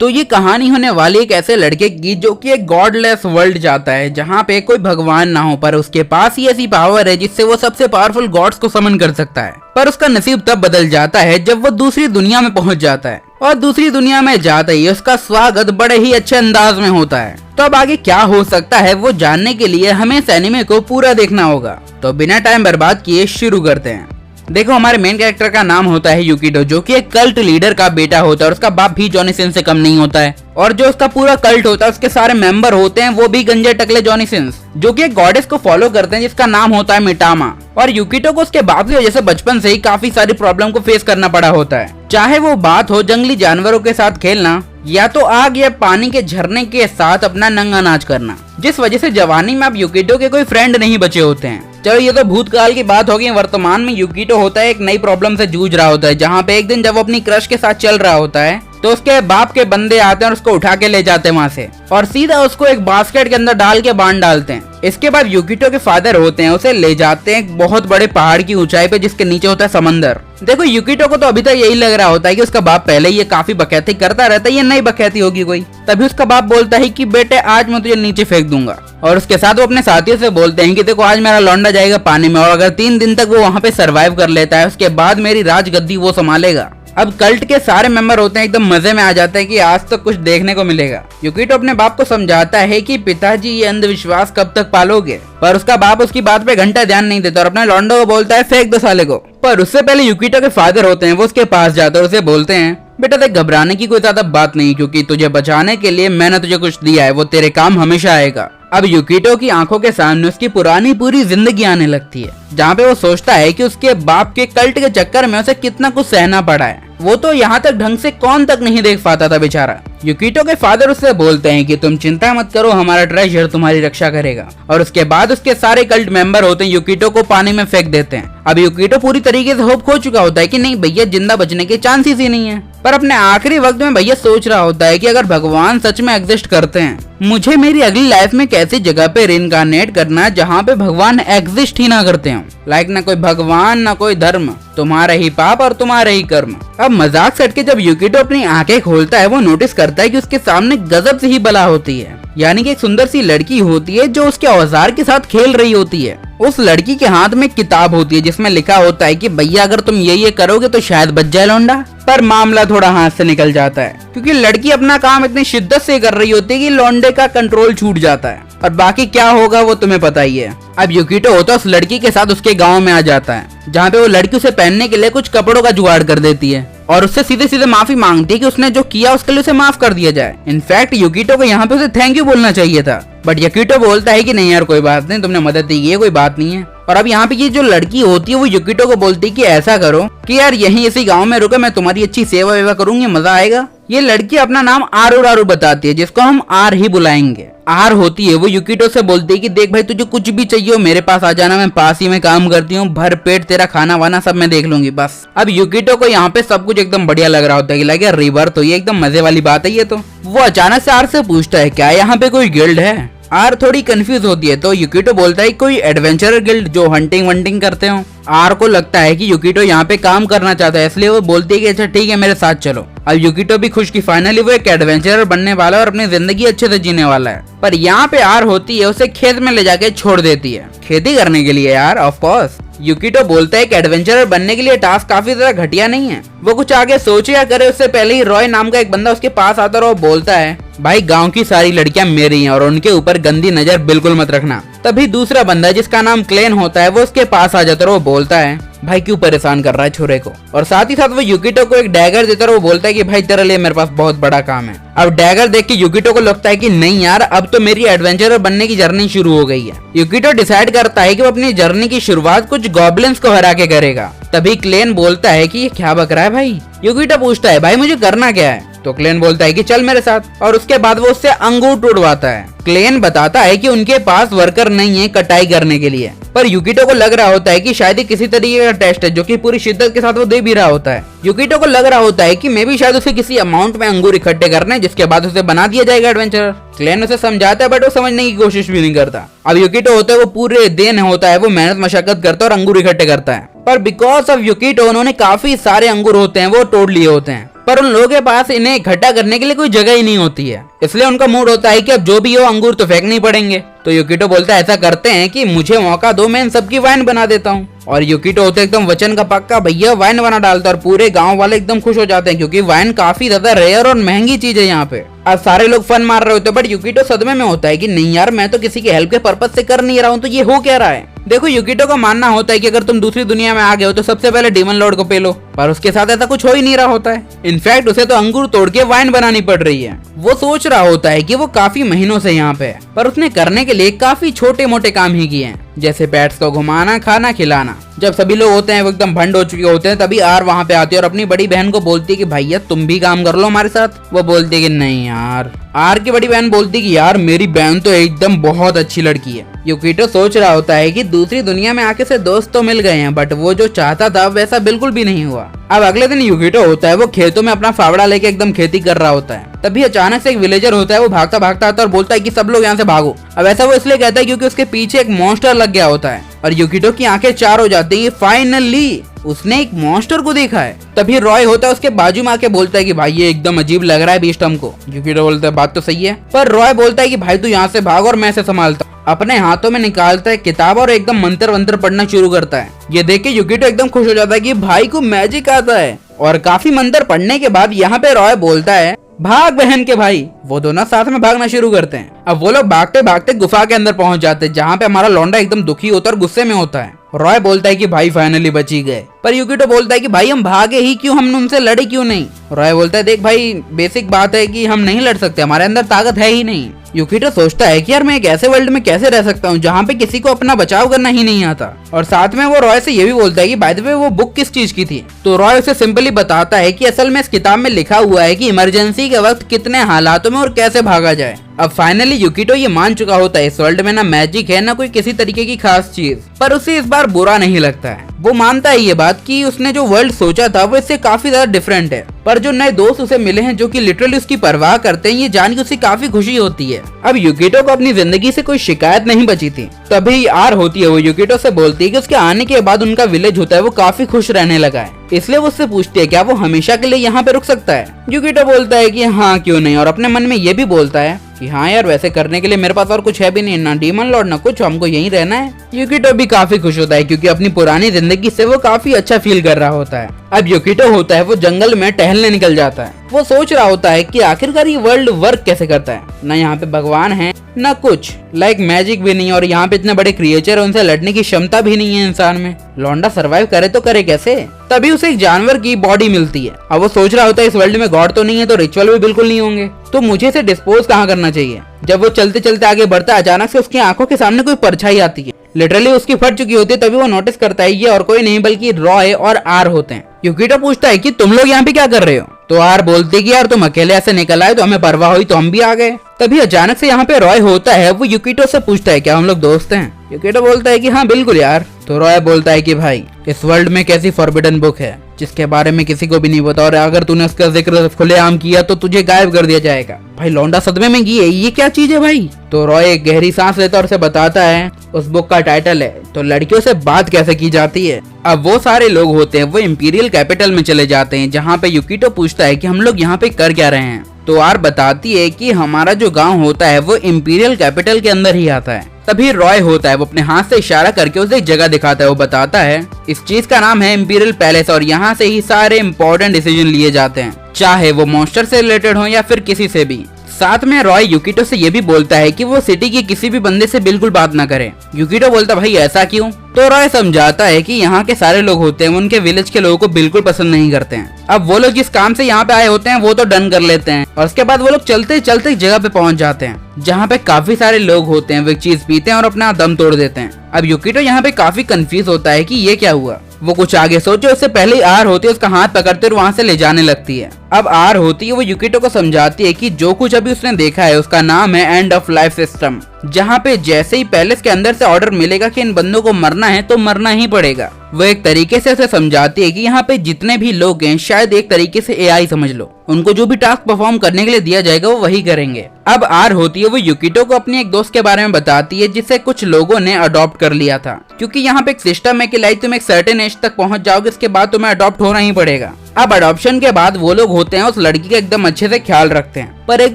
तो ये कहानी होने वाली एक ऐसे लड़के की जो कि एक गॉडलेस वर्ल्ड जाता है जहाँ पे कोई भगवान ना हो, पर उसके पास ही ऐसी पावर है जिससे वो सबसे पावरफुल गॉड्स को समन कर सकता है। पर उसका नसीब तब बदल जाता है जब वो दूसरी दुनिया में पहुंच जाता है, और दूसरी दुनिया में जाते ही उसका स्वागत बड़े ही अच्छे अंदाज में होता है। तो अब आगे क्या हो सकता है वो जानने के लिए हमें इस एनिमे को पूरा देखना होगा। तो बिना टाइम बर्बाद किए शुरू करते हैं। देखो, हमारे मेन कैरेक्टर का नाम होता है युकिटो, जो कि एक कल्ट लीडर का बेटा होता है, और उसका बाप भी जॉनी सिंस से कम नहीं होता है। और जो उसका पूरा कल्ट होता है उसके सारे मेंबर होते हैं वो भी गंजे टकले जॉनी सिंस, जो कि एक गॉडेस को फॉलो करते हैं जिसका नाम होता है मिटामा। और युकिटो को उसके बाप की वजह से बचपन से ही काफी सारी प्रॉब्लम को फेस करना पड़ा होता है, चाहे वो बात हो जंगली जानवरों के साथ खेलना या तो आग या पानी के झरने के साथ अपना नंगा नाच करना, जिस वजह से जवानी में अब युकिटो के कोई फ्रेंड नहीं बचे होते हैं। चलो, ये तो भूतकाल की बात होगी। वर्तमान में युकिटो होता है एक नई प्रॉब्लम से जूझ रहा होता है, जहाँ पे एक दिन जब वो अपनी क्रश के साथ चल रहा होता है तो उसके बाप के बंदे आते हैं और उसको उठा के ले जाते हैं वहाँ से, और सीधा उसको एक बास्केट के अंदर डाल के बांध डालते हैं। इसके बाद युकिटो के फादर होते हैं उसे ले जाते हैं एक बहुत बड़े पहाड़ की ऊंचाई पे जिसके नीचे होता है समंदर। देखो, युकिटो को तो अभी तक यही लग रहा होता है कि उसका बाप पहले ही ये काफी बकैती करता रहता है, ये नई बकैती होगी कोई। तभी उसका बाप बोलता है कि बेटे आज मैं तुझे नीचे फेंक दूंगा, और उसके साथ वो अपने साथियों से बोलते हैं कि देखो आज मेरा लौंडा जाएगा पानी में, और अगर 3 दिन तक वो वहाँ पे सरवाइव कर लेता है उसके बाद मेरी राजगद्दी वो संभालेगा। अब कल्ट के सारे मेंबर होते हैं एकदम मजे में आ जाते हैं कि आज तो कुछ देखने को मिलेगा। युकिटो अपने बाप को समझाता है कि पिताजी ये अंधविश्वास कब तक पालोगे, पर उसका बाप उसकी बात पे घंटा ध्यान नहीं देता और अपने लौंडो को बोलता है फेंक दो साले को। पर उससे पहले युकिटो के फादर होते हैं वो उसके पास जाते हैं और उसे बोलते हैं बेटा देख, घबराने की कोई ज्यादा बात नहीं, क्योंकि तुझे बचाने के लिए मैंने तुझे कुछ दिया है, वो तेरे काम हमेशा आएगा। अब युकिटो की आंखों के सामने उसकी पुरानी पूरी जिंदगी आने लगती है, जहाँ पे वो सोचता है कि उसके बाप के कल्ट के चक्कर में उसे कितना कुछ सहना पड़ा है। वो तो यहाँ तक ढंग से कौन तक नहीं देख पाता था बेचारा। युकिटो के फादर उससे बोलते हैं कि तुम चिंता मत करो, हमारा ट्रेजर तुम्हारी रक्षा करेगा। और उसके बाद उसके सारे कल्ट मेंबर होते हैं युकिटो को पानी में फेंक देते हैं। अब युकिटो पूरी तरीके से होप खो चुका होता है कि नहीं भैया, जिंदा बचने के चांसेस ही नहीं है। पर अपने आखिरी वक्त में भैया सोच रहा होता है कि अगर भगवान सच में एग्जिस्ट करते हैं, मुझे मेरी अगली लाइफ में कैसी जगह पे रिइंकार्नेट करना जहाँ पे भगवान एग्जिस्ट ही ना करते हो। लाइक ना कोई भगवान ना कोई धर्म, तुम्हारा ही पाप और तुम्हारा ही कर्म। अब मजाक से हटके जब युकिटो अपनी आंखें खोलता है वो नोटिस करता है कि उसके सामने गजब से ही बला होती है, यानी कि एक सुंदर सी लड़की होती है जो उसके औजार के साथ खेल रही होती है। उस लड़की के हाथ में किताब होती है जिसमें लिखा होता है कि भैया अगर तुम ये करोगे तो शायद बच जाए लौंडा। पर मामला थोड़ा हाथ से निकल जाता है, क्योंकि लड़की अपना काम इतनी शिद्दत से कर रही होती है कि लौंडे का कंट्रोल छूट जाता है, और बाकी क्या होगा वो तुम्हें पता ही है। अब युकिटो होता उस लड़की के साथ उसके गांव में आ जाता है, जहाँ पे वो लड़की उसे पहनने के लिए कुछ कपड़ों का जुगाड़ कर देती है और उससे सीधे सीधे माफी मांगती है कि उसने जो किया उसके लिए उसे माफ कर दिया जाए। इनफैक्ट युकिटो को यहाँ पे उसे थैंक यू बोलना चाहिए था, बट युकिटो बोलता है कि नहीं यार कोई बात नहीं, तुमने मदद दी है, कोई बात नहीं है। और अब यहाँ पे ये जो लड़की होती है वो युकिटो को बोलती है कि ऐसा करो कि यार यहीं इसी गांव में रुको, मैं तुम्हारी अच्छी सेवा वेवा करूंगी, मजा आएगा। ये लड़की अपना नाम आरू बताती है, जिसको हम आर ही बुलाएंगे। आर होती है वो युकिटो से बोलती है कि देख भाई, तुझे कुछ भी चाहिए हो मेरे पास आ जाना, मैं पास ही में काम करती हूँ, भर पेट तेरा खाना वाना सब मैं देख लूंगी बस। अब युकिटो को यहाँ पे सब कुछ एकदम बढ़िया लग रहा होता है कि लगे रिवर, तो ये एकदम मजे वाली बात है ये तो। वो अचानक से आर से पूछता है क्या यहाँ पे कोई गिल्ड है। आर थोड़ी कंफ्यूज होती है तो युकिटो बोलता है कोई एडवेंचरर गिल्ड जो हंटिंग वंटिंग करते हो। आर को लगता है कि युकिटो यहाँ पे काम करना चाहता है, इसलिए वो बोलती है कि अच्छा ठीक है मेरे साथ चलो। अब युकिटो भी खुश कि फाइनली वो एक एडवेंचरर बनने वाला है और अपनी जिंदगी अच्छे से जीने वाला है। पर यहाँ पे आर होती है उसे खेत में ले जाके छोड़ देती है, खेती करने के लिए यार ऑफ कोर्स। युकिटो बोलता है कि एडवेंचरर बनने के लिए टास्क काफी ज्यादा घटिया नहीं है। वो कुछ आगे सोचे या करे उससे पहले ही रॉय नाम का एक बंदा उसके पास आता है और बोलता है भाई गांव की सारी लड़कियां मेरी हैं और उनके ऊपर गंदी नजर बिल्कुल मत रखना। तभी दूसरा बंदा जिसका नाम क्लेन होता है वो उसके पास आ जाता है और वो बोलता है भाई क्यों परेशान कर रहा है छोरे को, और साथ ही साथ वो युकिटो को एक डैगर देता है और वो बोलता है कि भाई तेरे लिए मेरे पास बहुत बड़ा काम है। अब डैगर देख के युकिटो को लगता है कि नहीं यार, अब तो मेरी एडवेंचरर बनने की जर्नी शुरू हो गई है। युकिटो डिसाइड करता है कि वो अपनी जर्नी की शुरुआत कुछ गॉब्लिन्स को हरा के करेगा। तभी क्लेन बोलता है कि ये क्या बक रहा है भाई। युकिटो पूछता है भाई मुझे करना क्या है, तो क्लेन बोलता है कि चल मेरे साथ, और उसके बाद वो उससे अंगूर टूटवाता है। क्लेन बताता है कि उनके पास वर्कर नहीं है कटाई करने के लिए, पर युकिटो को लग रहा होता है कि शायद ही किसी तरीके का टेस्ट है जो कि पूरी शिद्दत के साथ वो दे भी रहा होता है। युकिटो को लग रहा होता है कि मे भी शायद उसे किसी अमाउंट में अंगूर इकट्ठे करने, जिसके बाद उसे बना दिया जाएगा एडवेंचरर। क्लेन उसे समझाता है बट वो समझने की कोशिश भी नहीं करता। अब युकिटो होता है वो पूरे दिन होता है वो मेहनत मशक्कत करता है और अंगूर इकट्ठे करता है, पर बिकॉज ऑफ युकिटो उन्होंने काफी सारे अंगूर होते हैं वो तोड़ लिए होते हैं। पर उन लोगों के पास इन्हें इकट्ठा करने के लिए कोई जगह ही नहीं होती है। इसलिए उनका मूड होता है कि अब जो भी हो अंगूर तो फेंकने ही पड़ेंगे। तो युकिटो बोलता है ऐसा करते हैं कि मुझे मौका दो, मैं इन सबकी वाइन बना देता हूँ। और युकिटो होता है एकदम वचन का पक्का, भैया वाइन बना डालता है और पूरे गांव वाले एकदम खुश हो जाते हैं क्योंकि वाइन काफी ज्यादा रेयर और महंगी चीज है यहाँ पे। अब सारे लोग फन मार रहे होते हैं बट युकिटो सदमे में होता है कि नहीं यार, मैं तो किसी की हेल्प के पर्पज से कर नहीं रहा हूँ, तो ये हो क्या रहा है। देखो युकिटो का मानना होता है कि अगर तुम दूसरी दुनिया में आ गए हो तो सबसे पहले डीमन लॉर्ड को पेलो, पर उसके साथ ऐसा कुछ हो ही नहीं रहा होता है। इनफैक्ट उसे तो अंगूर तोड़ के वाइन बनानी पड़ रही है। वो सोच रहा होता है कि वो काफी महीनों से यहाँ पे है, पर उसने करने के लिए काफी छोटे मोटे काम ही किए हैं, जैसे पेट्स को घुमाना, खाना खिलाना। जब सभी लोग होते हैं वो एकदम भंड हो चुके होते हैं, तभी आर वहाँ पे आती है और अपनी बड़ी बहन को बोलती है कि भैया तुम भी काम कर लो हमारे साथ। वो बोलती है कि नहीं यार। आर की बड़ी बहन बोलती है कि यार मेरी बहन तो एकदम बहुत अच्छी लड़की है। युकिटो सोच रहा होता है कि दूसरी दुनिया में आके से दोस्त तो मिल गए हैं, बट वो जो चाहता था वैसा बिल्कुल भी नहीं हुआ। अब अगले दिन युकिटो होता है वो खेतों में अपना फावड़ा लेके एकदम खेती कर रहा होता है। तभी अचानक से एक विलेजर होता है, वो भागता भागता आता है और बोलता है कि सब लोग यहाँ से भागो। अब ऐसा वो इसलिए कहता है क्योंकि उसके पीछे एक मॉन्स्टर लग गया होता है और युकिटो की आंखें चार हो जाती है। फाइनली उसने एक मॉन्स्टर को देखा है। तभी रॉय होता है उसके बाजू में आके बोलता है कि भाई ये एकदम अजीब लग रहा है बीस्ट हमको। युकिटो बोलता है बात तो सही है, पर रॉय बोलता है कि भाई तू यहाँ से भाग और मैं इसे संभालता। अपने हाथों में निकालता है किताब और एकदम मंत्र वंत्र पढ़ना शुरू करता है। ये देख के युकिटो एकदम खुश हो जाता है कि भाई को मैजिक आता है। और काफी मंत्र पढ़ने के बाद यहाँ पे रॉय बोलता है भाग बहन के भाई। वो दोनों साथ में भागना शुरू करते हैं। अब वो लोग भागते भागते गुफा के अंदर पहुंच जाते हैं, जहाँ पे हमारा लौंडा एकदम दुखी होता है और गुस्से में होता है। रॉय बोलता है कि भाई फाइनली बच ही गए, पर युकिटो बोलता है कि भाई हम भागे ही क्यों, हमने उनसे लड़े क्यों नहीं। रॉय बोलता है देख भाई बेसिक बात है कि हम नहीं लड़ सकते, हमारे अंदर ताकत है ही नहीं। युकिटो सोचता है कि यार मैं एक ऐसे वर्ल्ड में कैसे रह सकता हूँ जहाँ पे किसी को अपना बचाव करना ही नहीं आता। और साथ में वो रॉय से ये भी बोलता है कि बाय द वे वो बुक किस चीज की थी। तो रॉय उसे सिंपली बताता है कि असल में इस किताब में लिखा हुआ है कि इमरजेंसी के वक्त कितने हालातों में और कैसे भागा जाए। अब फाइनली युकिटो ये मान चुका होता है इस वर्ल्ड में ना मैजिक है ना कोई किसी तरीके की खास चीज, पर उसे इस बार बुरा नहीं लगता है। वो मानता है ये बात कि उसने जो वर्ल्ड सोचा था वो इससे काफी ज्यादा डिफरेंट है, पर जो नए दोस्त उसे मिले हैं जो कि लिटरली उसकी परवाह करते हैं, ये जान के उसे काफी खुशी होती है। अब युकिटो को अपनी जिंदगी से कोई शिकायत नहीं बची थी। तभी आर होती है वो युकिटो से बोलती है कि उसके आने के बाद उनका विलेज होता है वो काफी खुश रहने लगा है, इसलिए वो उससे पूछती है क्या वो हमेशा के लिए यहाँ पे रुक सकता है। युकिटो बोलता है कि हाँ क्यों नहीं, और अपने मन में ये भी बोलता है कि हाँ यार वैसे करने के लिए मेरे पास और कुछ है भी नहीं, ना डीमन लॉर्ड ना कुछ, हमको यहीं रहना है। युकिटो भी काफी खुश होता है क्योंकि अपनी पुरानी जिंदगी से वो काफी अच्छा फील कर रहा होता है। अब युकिटो होता है वो जंगल में टहलने निकल जाता है। वो सोच रहा होता है कि आखिरकार ये वर्ल्ड वर्क कैसे करता है। ना यहाँ पे भगवान है ना कुछ, लाइक मैजिक भी नहीं, और यहाँ पे इतने बड़े क्रिएचर है उनसे लड़ने की क्षमता भी नहीं है इंसान में। लौंडा सरवाइव करे तो करे कैसे। तभी उसे एक जानवर की बॉडी मिलती है। अब वो सोच रहा होता है इस वर्ल्ड में गॉड तो नहीं है तो रिचुअल भी बिल्कुल नहीं होंगे, तो मुझे इसे डिस्पोज कहाँ करना चाहिए। जब वो चलते चलते आगे बढ़ता है अचानक से उसकी आंखों के सामने कोई परछाई आती है, लिटरली उसकी फट चुकी होती है। तभी वो नोटिस करता है ये और कोई नहीं बल्कि रॉय और आर होते हैं। युकिटो पूछता है कि तुम लोग यहाँ पे क्या कर रहे हो। तो आर बोलते कि यार तुम अकेले ऐसे निकल आए तो हमें परवाह हुई तो हम भी आ गए। तभी अचानक से यहाँ पे रॉय होता है, वो युकिटो से पूछता है क्या हम लोग दोस्त हैं। युकिटो बोलता है कि हाँ बिल्कुल यार। तो रॉय बोलता है कि भाई इस वर्ल्ड में कैसी फॉरबिडन बुक है जिसके बारे में किसी को भी नहीं पता, और अगर तूने उसका जिक्र खुलेआम किया तो तुझे गायब कर दिया जाएगा। भाई लौंडा सदमे में गई है, ये क्या चीज है भाई। तो रॉय एक गहरी सांस लेता और उसे बताता है उस बुक का टाइटल है तो लड़कियों से बात कैसे की जाती है। अब वो सारे लोग होते हैं वो इंपीरियल कैपिटल में चले जाते हैं, जहाँ पे युकिटो पूछता है कि हम लोग यहाँ पे कर क्या रहे हैं। तो आर बताती है कि हमारा जो गांव होता है वो इंपीरियल कैपिटल के अंदर ही आता है। तभी रॉय होता है वो अपने हाथ से इशारा करके उसे एक जगह दिखाता है। वो बताता है इस चीज का नाम है इंपीरियल पैलेस और यहाँ से ही सारे इंपॉर्टेंट डिसीजन लिए जाते हैं, चाहे वो मॉन्स्टर से रिलेटेड हो या फिर किसी से भी। साथ में रॉय युकिटो से ये भी बोलता है कि वो सिटी के किसी भी बंदे से बिल्कुल बात ना करे। युकिटो बोलता भाई ऐसा क्यों। तो रॉय समझाता है कि यहाँ के सारे लोग होते हैं उनके विलेज के लोगों को बिल्कुल पसंद नहीं करते हैं। अब वो लोग जिस काम से यहाँ पे आए होते हैं वो तो डन कर लेते हैं, और उसके बाद वो लोग चलते चलते एक जगह पे पहुंच जाते हैं जहाँ पे काफी सारे लोग होते हैं। वो एक चीज पीते हैं और अपना दम तोड़ देते हैं। अब युकिटो यहाँ पे काफी कंफ्यूज होता है कि ये क्या हुआ। वो कुछ आगे सोचे उससे पहले ही आर होती है उसका हाथ पकड़ते और वहाँ से ले जाने लगती है। अब आर होती है वो युकिटो को समझाती है कि जो कुछ अभी उसने देखा है उसका नाम है एंड ऑफ लाइफ सिस्टम, जहाँ पे जैसे ही पैलेस के अंदर से ऑर्डर मिलेगा कि इन बंदों को मरना है तो मरना ही पड़ेगा, वो एक तरीके से उसे समझाती है कि यहाँ पे जितने भी लोग हैं शायद एक तरीके से एआई समझ लो, उनको जो भी टास्क परफॉर्म करने के लिए दिया जाएगा वो वही करेंगे। अब आर होती है वो युकितो को अपनी एक दोस्त के बारे में बताती है जिसे कुछ लोगों ने अडॉप्ट कर लिया था, क्योंकि यहाँ पे एक सिस्टम है कि लाइक तुम एक सर्टेन एज तक पहुंच जाओगे, इसके बाद तुम्हें अडॉप्ट होना ही पड़ेगा। अब अडॉप्शन के बाद वो लोग होते हैं उस लड़की का एकदम अच्छे से ख्याल रखते हैं, पर एक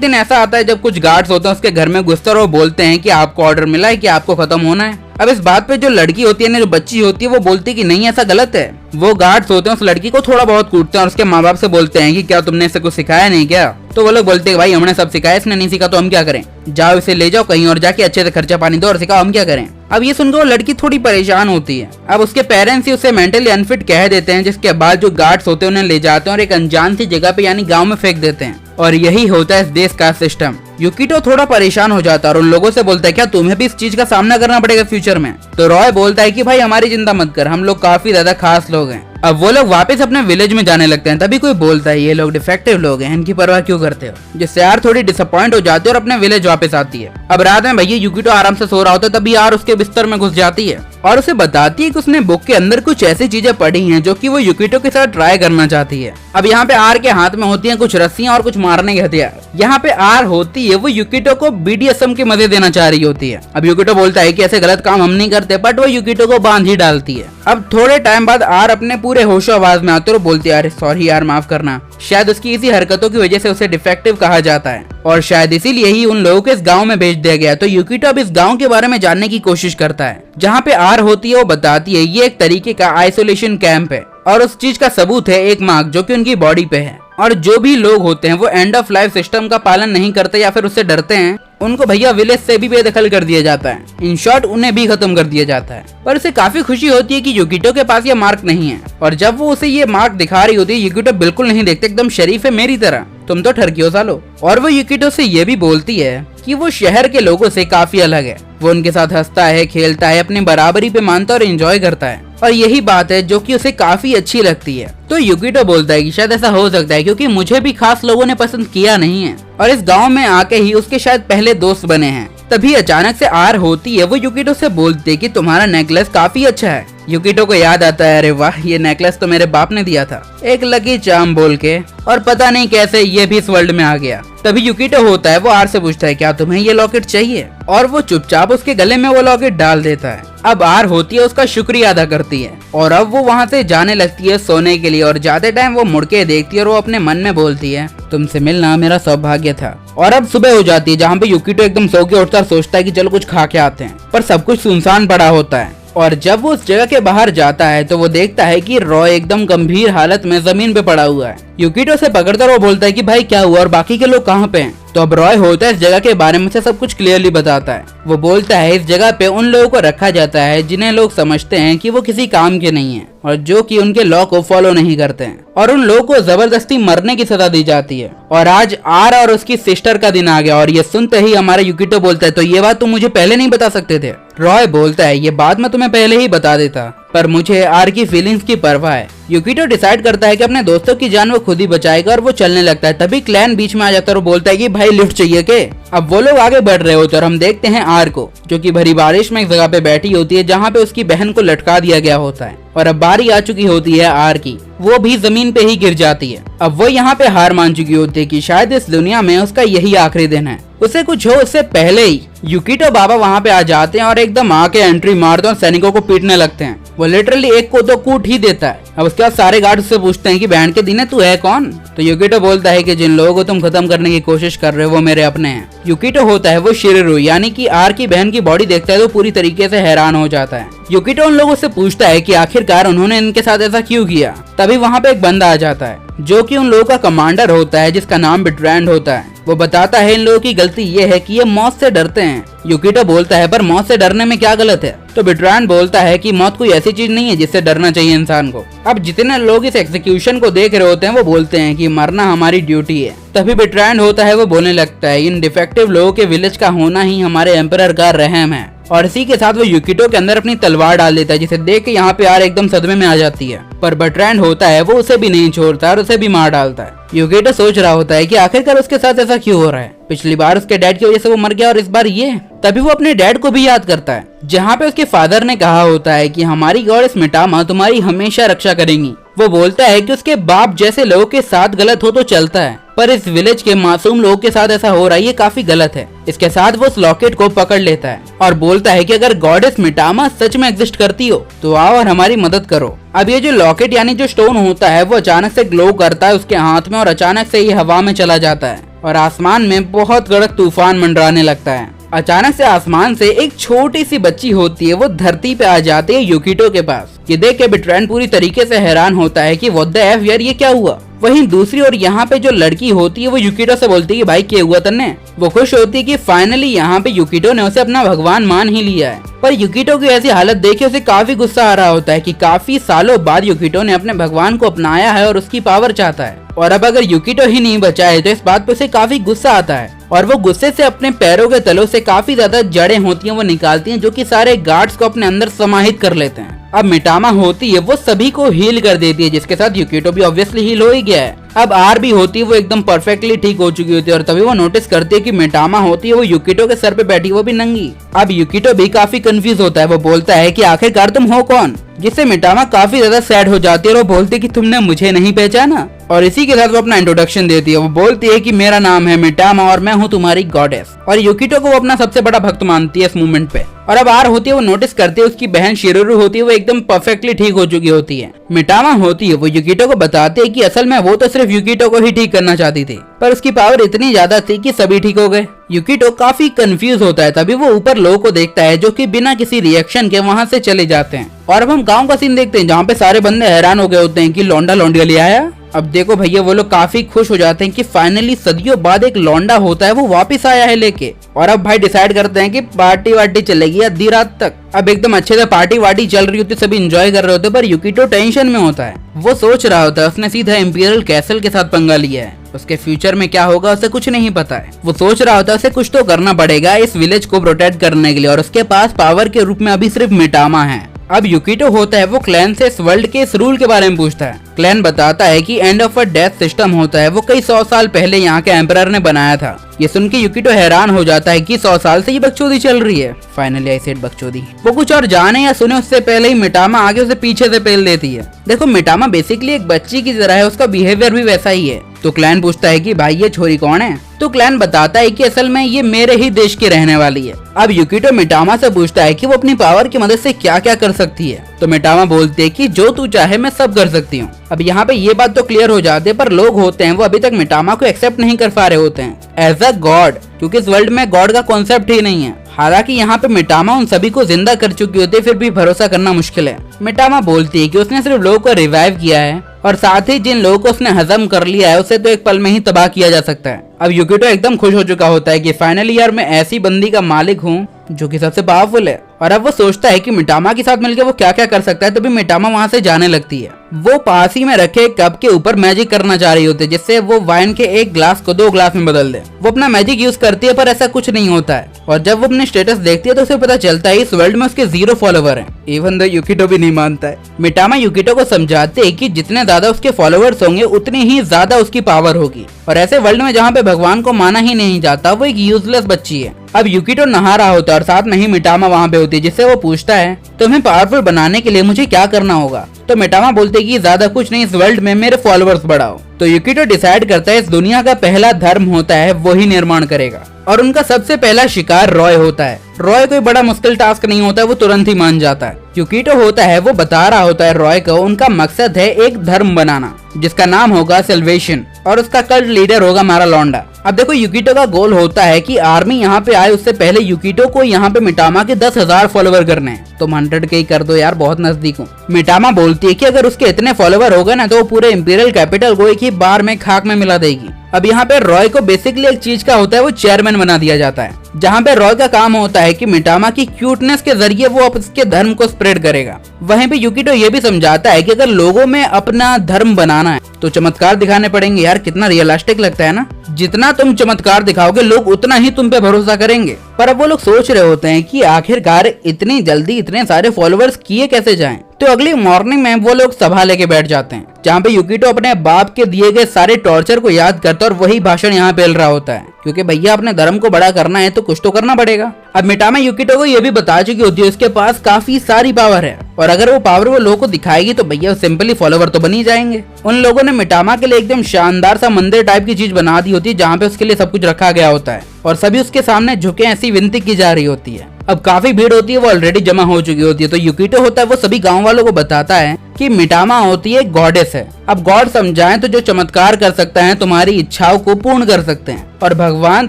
दिन ऐसा आता है जब कुछ गार्ड्स होते हैं उसके घर में घुसते और वो बोलते हैं कि आपको ऑर्डर मिला है कि आपको खत्म होना है। अब इस बात पे जो लड़की होती है ना, जो बच्ची होती है, वो बोलती है कि नहीं ऐसा गलत है। वो गार्ड्स होते हैं उस लड़की को थोड़ा बहुत कूटते हैं और उसके माँ बाप से बोलते हैं कि क्या तुमने इसे कुछ सिखाया नहीं क्या? तो वो लोग बोलते हैं भाई हमने सब सिखाया, इसने नहीं सीखा तो हम क्या करें, जाओ इसे ले जाओ कहीं और जाके अच्छे से खर्चा पानी दो और सिखाओ, हम क्या करें। अब ये सुनकर वो लड़की थोड़ी परेशान होती है। अब उसके पेरेंट्स ही उसे मेंटली अनफिट कह देते हैं, जिसके बाद जो गार्ड्स होते हैं उन्हें ले जाते हैं और एक अनजान सी जगह पे यानी गाँव में फेंक देते हैं। और यही होता है इस देश का सिस्टम। युकितो थोड़ा परेशान हो जाता है और उन लोगों से बोलता है क्या तुम्हें भी इस चीज का सामना करना पड़ेगा फ्यूचर में? तो रॉय बोलता है कि भाई हमारी चिंता मत कर, हम लोग काफी ज्यादा खास लोग हैं। अब वो लोग वापस अपने विलेज में जाने लगते हैं, तभी कोई बोलता है ये लोग डिफेक्टिव लोग हैं, इनकी परवाह क्यों करते हो? जिससे यार थोड़ी डिसअपॉइंट हो जाती है और अपने विलेज वापस आती है। अब रात में भैया युकितो आराम से सो रहा होता है, तभी यार उसके बिस्तर में घुस जाती है और उसे बताती है कि उसने बुक के अंदर कुछ ऐसी चीजें पढ़ी हैं जो कि वो युकितो के साथ ट्राई करना चाहती है। अब यहाँ पे आर के हाथ में होती हैं कुछ रस्सियां और कुछ मारने के हथियार। यहाँ पे आर होती है वो युकितो को BDSM के मजे देना चाह रही होती है। अब युकितो बोलता है कि ऐसे गलत काम हम नहीं करते, बट वो युकितो को बांध ही डालती है। अब थोड़े टाइम बाद आर अपने पूरे होशो आवाज में आते और बोलती है अरे सॉरी यार माफ करना। शायद उसकी इसी हरकतों की वजह से उसे डिफेक्टिव कहा जाता है और शायद इसीलिए ही उन लोगों को इस गांव में भेज दिया गया। तो युकितो अब इस गांव के बारे में जानने की कोशिश करता है, जहाँ पे आर होती है वो बताती है ये एक तरीके का आइसोलेशन कैंप है और उस चीज का सबूत है एक मार्क जो कि उनकी बॉडी पे है। और जो भी लोग होते हैं वो एंड ऑफ लाइफ सिस्टम का पालन नहीं करते या फिर उससे डरते हैं, उनको भैया विलेज से भी बेदखल कर दिया जाता है। इन शॉर्ट उन्हें भी खत्म कर दिया जाता है। पर उसे काफी खुशी होती है कि युकितो के पास ये मार्क नहीं है और जब वो उसे ये मार्क दिखा रही होती है युकितो बिल्कुल नहीं देखते, एकदम शरीफ है मेरी तरह, तुम तो ठरकी हो सालो। और वो युकितो से ये भी बोलती है कि वो शहर के लोगों से काफी अलग है, वो उनके साथ हंसता है, खेलता है, अपनी बराबरी पे मानता और एंजॉय करता है और यही बात है जो कि उसे काफी अच्छी लगती है। तो युकितो बोलता है कि शायद ऐसा हो सकता है क्योंकि मुझे भी खास लोगों ने पसंद किया नहीं है और इस गांव में आके ही उसके शायद पहले दोस्त बने हैं। तभी अचानक से आर होती है वो युकितो से बोलती है कि तुम्हारा नेकलेस काफी अच्छा है। युकितो को याद आता है अरे वाह ये नेकलेस तो मेरे बाप ने दिया था, एक लकी चार्म बोल के, और पता नहीं कैसे ये भी इस वर्ल्ड में आ गया। तभी युकितो होता है वो आर से पूछता है क्या तुम्हें ये लॉकेट चाहिए, और वो चुपचाप उसके गले में वो लॉकेट डाल देता है। अब आर होती है उसका शुक्रिया अदा करती है और अब वो वहाँ से जाने लगती है सोने के लिए और जाते टाइम वो मुड़ के देखती है और वो अपने मन में बोलती है तुमसे मिलना मेरा सौभाग्य था। और अब सुबह हो जाती है जहाँ पे युकितो एकदम सो के उठता और सोचता है कि चलो कुछ खा के आते हैं, पर सब कुछ सुनसान पड़ा होता है। और जब वो उस जगह के बाहर जाता है तो वो देखता है कि रॉय एकदम गंभीर हालत में जमीन पे पड़ा हुआ है। युकितो से पकड़ता वो बोलता है कि भाई क्या हुआ और बाकी के लोग कहाँ पे हैं? तो अब रॉय होता है इस जगह के बारे में से सब कुछ क्लियरली बताता है। वो बोलता है इस जगह पे उन लोगों को रखा जाता है जिन्हें लोग समझते हैं कि वो किसी काम के नहीं है और जो कि उनके लॉ को फॉलो नहीं करते हैं, और उन लोगों को जबरदस्ती मरने की सजा दी जाती है। और आज आर और उसकी सिस्टर का दिन आ गया और ये सुनते ही हमारा युकितो बोलता है तो ये बात तुम मुझे पहले नहीं बता सकते थे? रॉय बोलता है ये बात मैं तुम्हें पहले ही बता देता, पर मुझे आर की फीलिंग्स की परवाह है। युकितो डिसाइड करता है कि अपने दोस्तों की जान वो खुद ही बचाएगा और वो चलने लगता है। तभी क्लैन बीच में आ जाता है और बोलता है कि भाई लिफ्ट चाहिए के? अब वो लोग आगे बढ़ रहे होते हैं और हम देखते हैं आर को जो कि भरी बारिश में एक जगह पे बैठी होती है जहाँ पे उसकी बहन को लटका दिया गया होता है और अब बारी आ चुकी होती है आर की, वो भी जमीन पे ही गिर जाती है। अब वो यहाँ पे हार मान चुकी होती है कि शायद इस दुनिया में उसका यही आखिरी दिन है। उसे कुछ हो उससे पहले ही युकितो बाबा वहाँ पे आ जाते हैं और एकदम आके एंट्री मारते हैं और सैनिकों को पीटने लगते हैं। वो लिटरली एक को तो कूट ही देता है। अब उसके बाद सारे गार्ड उससे पूछते हैं कि बैंड के दिन है तू है कौन? तो युकितो बोलता है कि जिन लोगों को तुम खत्म करने की कोशिश कर रहे हो वो मेरे अपने हैं। युकितो होता है वो शिरिरू यानी कि आर की बहन की बॉडी देखता है तो पूरी तरीके से हैरान हो जाता है। युकितो उन लोगों से पूछता है कि आखिरकार उन्होंने इनके साथ ऐसा क्यों किया। तभी वहाँ पे एक बंदा आ जाता है जो कि उन लोगों का कमांडर होता है जिसका नाम बिट्रैंड होता है। वो बताता है इन लोगों की गलती ये है कि ये मौत से डरते हैं। युकितो बोलता है पर मौत से डरने में क्या गलत है? तो बिट्रैंड बोलता है कि मौत कोई ऐसी चीज नहीं है जिससे डरना चाहिए इंसान को। अब जितने लोग इस एग्जीक्यूशन को देख रहे होते हैं वो बोलते हैं कि मरना हमारी ड्यूटी है। तभी बिट्रैंड होता है वो बोलने लगता है इन डिफेक्टिव लोगों के विलेज का होना ही हमारे एम्परर का रहम है। और इसी के साथ वो युकिटो के अंदर अपनी तलवार डाल देता है, जिसे देख के यहाँ पे यार एकदम सदमे में आ जाती है। पर बर्ट्रैंड होता है वो उसे भी नहीं छोड़ता और उसे भी मार डालता है। युकिटो सोच रहा होता है कि आखिरकार उसके साथ ऐसा क्यों हो रहा है। पिछली बार उसके डैड की वजह से वो मर गया और इस बार ये। तभी वो अपने डैड को भी याद करता है, जहाँ पे उसके फादर ने कहा होता है कि हमारी गॉडेस मिटामा तुम्हारी हमेशा रक्षा करेंगी। वो बोलता है कि उसके बाप जैसे लोगों के साथ गलत हो तो चलता है, पर इस विलेज के मासूम लोगों के साथ ऐसा हो रहा है ये काफी गलत है। इसके साथ वो उस लॉकेट को पकड़ लेता है और बोलता है कि अगर गॉडेस मिटामा सच में एग्जिस्ट करती हो तो आओ और हमारी मदद करो। अब ये जो लॉकेट यानी जो स्टोन होता है वो अचानक से ग्लो करता है उसके हाथ में और अचानक से ये हवा में चला जाता है और आसमान में बहुत कड़क तूफान मंडराने लगता है। अचानक से आसमान से एक छोटी सी बच्ची होती है, वो धरती पे आ जाती है युकिटो के पास। ये देख के बर्ट्रैंड पूरी तरीके से हैरान होता है कि व्हाट द एफ यार ये क्या हुआ। वहीं दूसरी ओर यहाँ पे जो लड़की होती है वो युकिटो से बोलती है कि भाई क्या हुआ तन्ने। वो खुश होती है कि फाइनली यहाँ पे युकिटो ने उसे अपना भगवान मान ही लिया है। पर युकिटो की ऐसी हालत देख उसे काफी गुस्सा आ रहा होता है कि काफी सालों बाद युकिटो ने अपने भगवान को अपनाया है और उसकी पावर चाहता है। और अब अगर युकिटो ही नहीं बचा है तो इस बात पे उसे काफी गुस्सा आता है और वो गुस्से से अपने पैरों के तलों से काफी ज्यादा जड़ें होती हैं वो निकालती हैं, जो कि सारे गार्ड्स को अपने अंदर समाहित कर लेते हैं। अब मिटामा होती है वो सभी को हील कर देती है, जिसके साथ युकिटो भी ऑब्वियसली हील हो ही गया है। अब आर भी होती है वो एकदम परफेक्टली ठीक हो चुकी होती है और तभी वो नोटिस करती है कि मिटामा होती है वो युकिटो के सर पे बैठी, वो भी नंगी। अब युकिटो भी काफी कंफ्यूज होता है, वो बोलता है कि आखिरकार तुम हो कौन, जिससे मिटामा काफी ज्यादा सैड हो जाती है और वो बोलती है कि तुमने मुझे नहीं पहचाना। और इसी के साथ वो अपना इंट्रोडक्शन देती है। वो बोलती है कि मेरा नाम है मिटामा और मैं हूँ तुम्हारी गॉडेस। और युकिटो को वो अपना सबसे बड़ा भक्त मानती है इस मूवमेंट पे। और अब आर होती है वो नोटिस करती है उसकी बहन शिरोरू होती है वो एकदम परफेक्टली ठीक हो चुकी होती है। मिटामा होती है वो युकिटो को बताती है कि असल में वो तो सिर्फ युकिटो को ही ठीक करना चाहती थी, पर उसकी पावर इतनी ज्यादा थी कि सभी ठीक हो गए। युकिटो काफी कंफ्यूज होता है, तभी वो ऊपर लोगों को देखता है जो कि बिना किसी रिएक्शन के वहां से चले जाते हैं। और अब हम गांव का सीन देखते हैं जहाँ पे सारे बंदे हैरान हो गए होते हैं कि लौंडा लौंडिया ले आया। अब देखो भैया वो लोग काफी खुश हो जाते हैं कि फाइनली सदियों बाद एक लौंडा होता है वो वापस आया है लेके। और अब भाई डिसाइड करते हैं कि पार्टी वार्टी चलेगी आधी रात तक। अब एकदम अच्छे से पार्टी वार्टी चल रही होती, सभी एंजॉय कर रहे होते, पर युकिटो टेंशन में होता है। वो सोच रहा होता है उसने सीधा इंपीरियल कैसल के साथ पंगा लिया है, उसके फ्यूचर में क्या होगा उसे कुछ नहीं पता है। वो सोच रहा होता है उसे कुछ तो करना पड़ेगा इस विलेज को प्रोटेक्ट करने के लिए, और उसके पास पावर के रूप में अभी सिर्फ मिटामा है। अब युकिटो होता है वो क्लैन से इस वर्ल्ड के इस रूल के बारे में पूछता है। क्लैन बताता है कि end of a death system होता है वो कई 100 साल पहले यहाँ के एम्परर ने बनाया था। ये सुन के युकिटो हैरान हो जाता है कि 100 साल से ये बकचोदी चल रही है। फाइनली आई सेड बकचोदी। वो कुछ और जाने या सुने उससे पहले ही मिटामा आगे उसे पीछे से पेल देती है। देखो मिटामा बेसिकली एक बच्ची की तरह है, उसका बिहेवियर भी वैसा ही है। तो क्लैन पूछता है कि भाई ये छोरी कौन है। तो क्लैन बताता है कि असल में ये मेरे ही देश की रहने वाली है। अब युकिटो मिटामा से पूछता है कि वो अपनी पावर की मदद से क्या क्या कर सकती है। तो मिटामा बोलते है कि जो तू चाहे मैं सब कर सकती हूँ। अब यहाँ पे ये बात तो क्लियर हो जाती है, पर लोग होते हैं वो अभी तक मिटामा को एक्सेप्ट नहीं कर पा रहे होते हैं एज अ गॉड, क्योंकि इस वर्ल्ड में गॉड का कॉन्सेप्ट ही नहीं है। हालांकि यहाँ पे मिटामा उन सभी को जिंदा कर चुकी होती है, फिर भी भरोसा करना मुश्किल है। मिटामा बोलती है कि उसने सिर्फ लोगों को रिवाइव किया है और साथ ही जिन लोगों को उसने हजम कर लिया है उसे तो एक पल में ही तबाह किया जा सकता है। अब युकिटो एकदम खुश हो चुका होता है कि फाइनली यार मैं ऐसी बंदी का मालिक हूँ जो कि सबसे पावरफुल है। और अब वो सोचता है कि मिटामा के साथ मिलकर वो क्या क्या कर सकता है, तभी मिटामा वहाँ से जाने लगती है। वो पास ही में रखे कप के ऊपर मैजिक करना चाह रही होती है, जिससे वो वाइन के एक ग्लास को 2 ग्लास में बदल दे। वो अपना मैजिक यूज करती है पर ऐसा कुछ नहीं होता है। और जब वो अपने स्टेटस देखती है तो उसे पता चलता है इस वर्ल्ड में उसके 0 फॉलोवर हैं। इवन दो युकिटो भी नहीं मानता है। मिटामा युकिटो को समझाते है कि जितने ज्यादा उसके फॉलोवर्स होंगे उतनी ही ज्यादा उसकी पावर होगी, और ऐसे वर्ल्ड में जहाँ पे भगवान को माना ही नहीं जाता वो एक यूजलेस बच्ची है। अब युकिटो नहा रहा होता है और साथ में ही मिटामा वहाँ पे होती है, जिससे वो पूछता है तुम्हें पावरफुल बनाने के लिए मुझे क्या करना होगा। तो मिटामा बोलते है कि ज्यादा कुछ नहीं, इस वर्ल्ड में मेरे फॉलोअर्स बढ़ाओ। तो युकिटो डिसाइड करता है इस दुनिया का पहला धर्म होता है वही निर्माण करेगा, और उनका सबसे पहला शिकार रॉय होता है। रॉय कोई बड़ा मुश्किल टास्क नहीं होता है, वो तुरंत ही मान जाता है। युकिटो होता है वो बता रहा होता है रॉय को उनका मकसद है एक धर्म बनाना जिसका नाम होगा सेल्वेशन, और उसका कल्ट लीडर होगा मारा लौंडा। अब देखो युकिटो का गोल होता है कि आर्मी यहाँ पे आए उससे पहले युकिटो को यहाँ पे मिटामा के 10,000 फॉलोवर करने हैं। तुम 100 के ही कर दो यार, बहुत नजदीक हूँ। मिटामा बोलती है कि अगर उसके इतने फॉलोवर हो गए ना तो वो पूरे इंपीरियल कैपिटल को एक ही बार में खाक में मिला देगी। अब यहाँ पे रॉय को बेसिकली एक चीज का होता है वो चेयरमैन बना दिया जाता है, जहाँ पे रॉय का काम होता है कि मिटामा की क्यूटनेस के जरिए वो उसके धर्म को स्प्रेड करेगा। वहीं पे युकिटो ये भी समझाता है कि अगर लोगों में अपना धर्म बनाना है तो चमत्कार दिखाने पड़ेंगे। यार कितना रियलिस्टिक लगता है ना। जितना तुम चमत्कार दिखाओगे लोग उतना ही तुम पे भरोसा करेंगे। पर अब वो लोग सोच रहे होते हैं कि आखिरकार इतनी जल्दी इतने सारे फॉलोअर्स किए कैसे जाएं। तो अगली मॉर्निंग में वो लोग सभा लेके बैठ जाते हैं, जहाँ पे युकिटो अपने बाप के दिए गए सारे टॉर्चर को याद करता है और वही भाषण यहाँ पेल रहा होता है, क्योंकि भैया अपने धर्म को बड़ा करना है तो कुछ तो करना पड़ेगा। अब मिटामा युकिटो को ये भी बता चुकी होती है उसके पास काफी सारी पावर है, और अगर वो पावर वो लोगों को दिखाएगी तो भैया सिंपली फॉलोवर तो बन ही जाएंगे। उन लोगों ने मिटामा के लिए एकदम शानदार सा मंदिर टाइप की चीज बना दी होती है, जहाँ पे उसके लिए सब कुछ रखा गया होता है और सभी उसके सामने झुके ऐसी विनती की जा रही होती है। अब काफी भीड़ होती है, वो ऑलरेडी जमा हो चुकी होती है। तो युकिटो होता है वो सभी गांव वालों को बताता है कि मिटामा होती है गॉडेस है। अब गॉड समझाएं तो जो चमत्कार कर सकता है तुम्हारी इच्छाओं को पूर्ण कर सकते हैं, और भगवान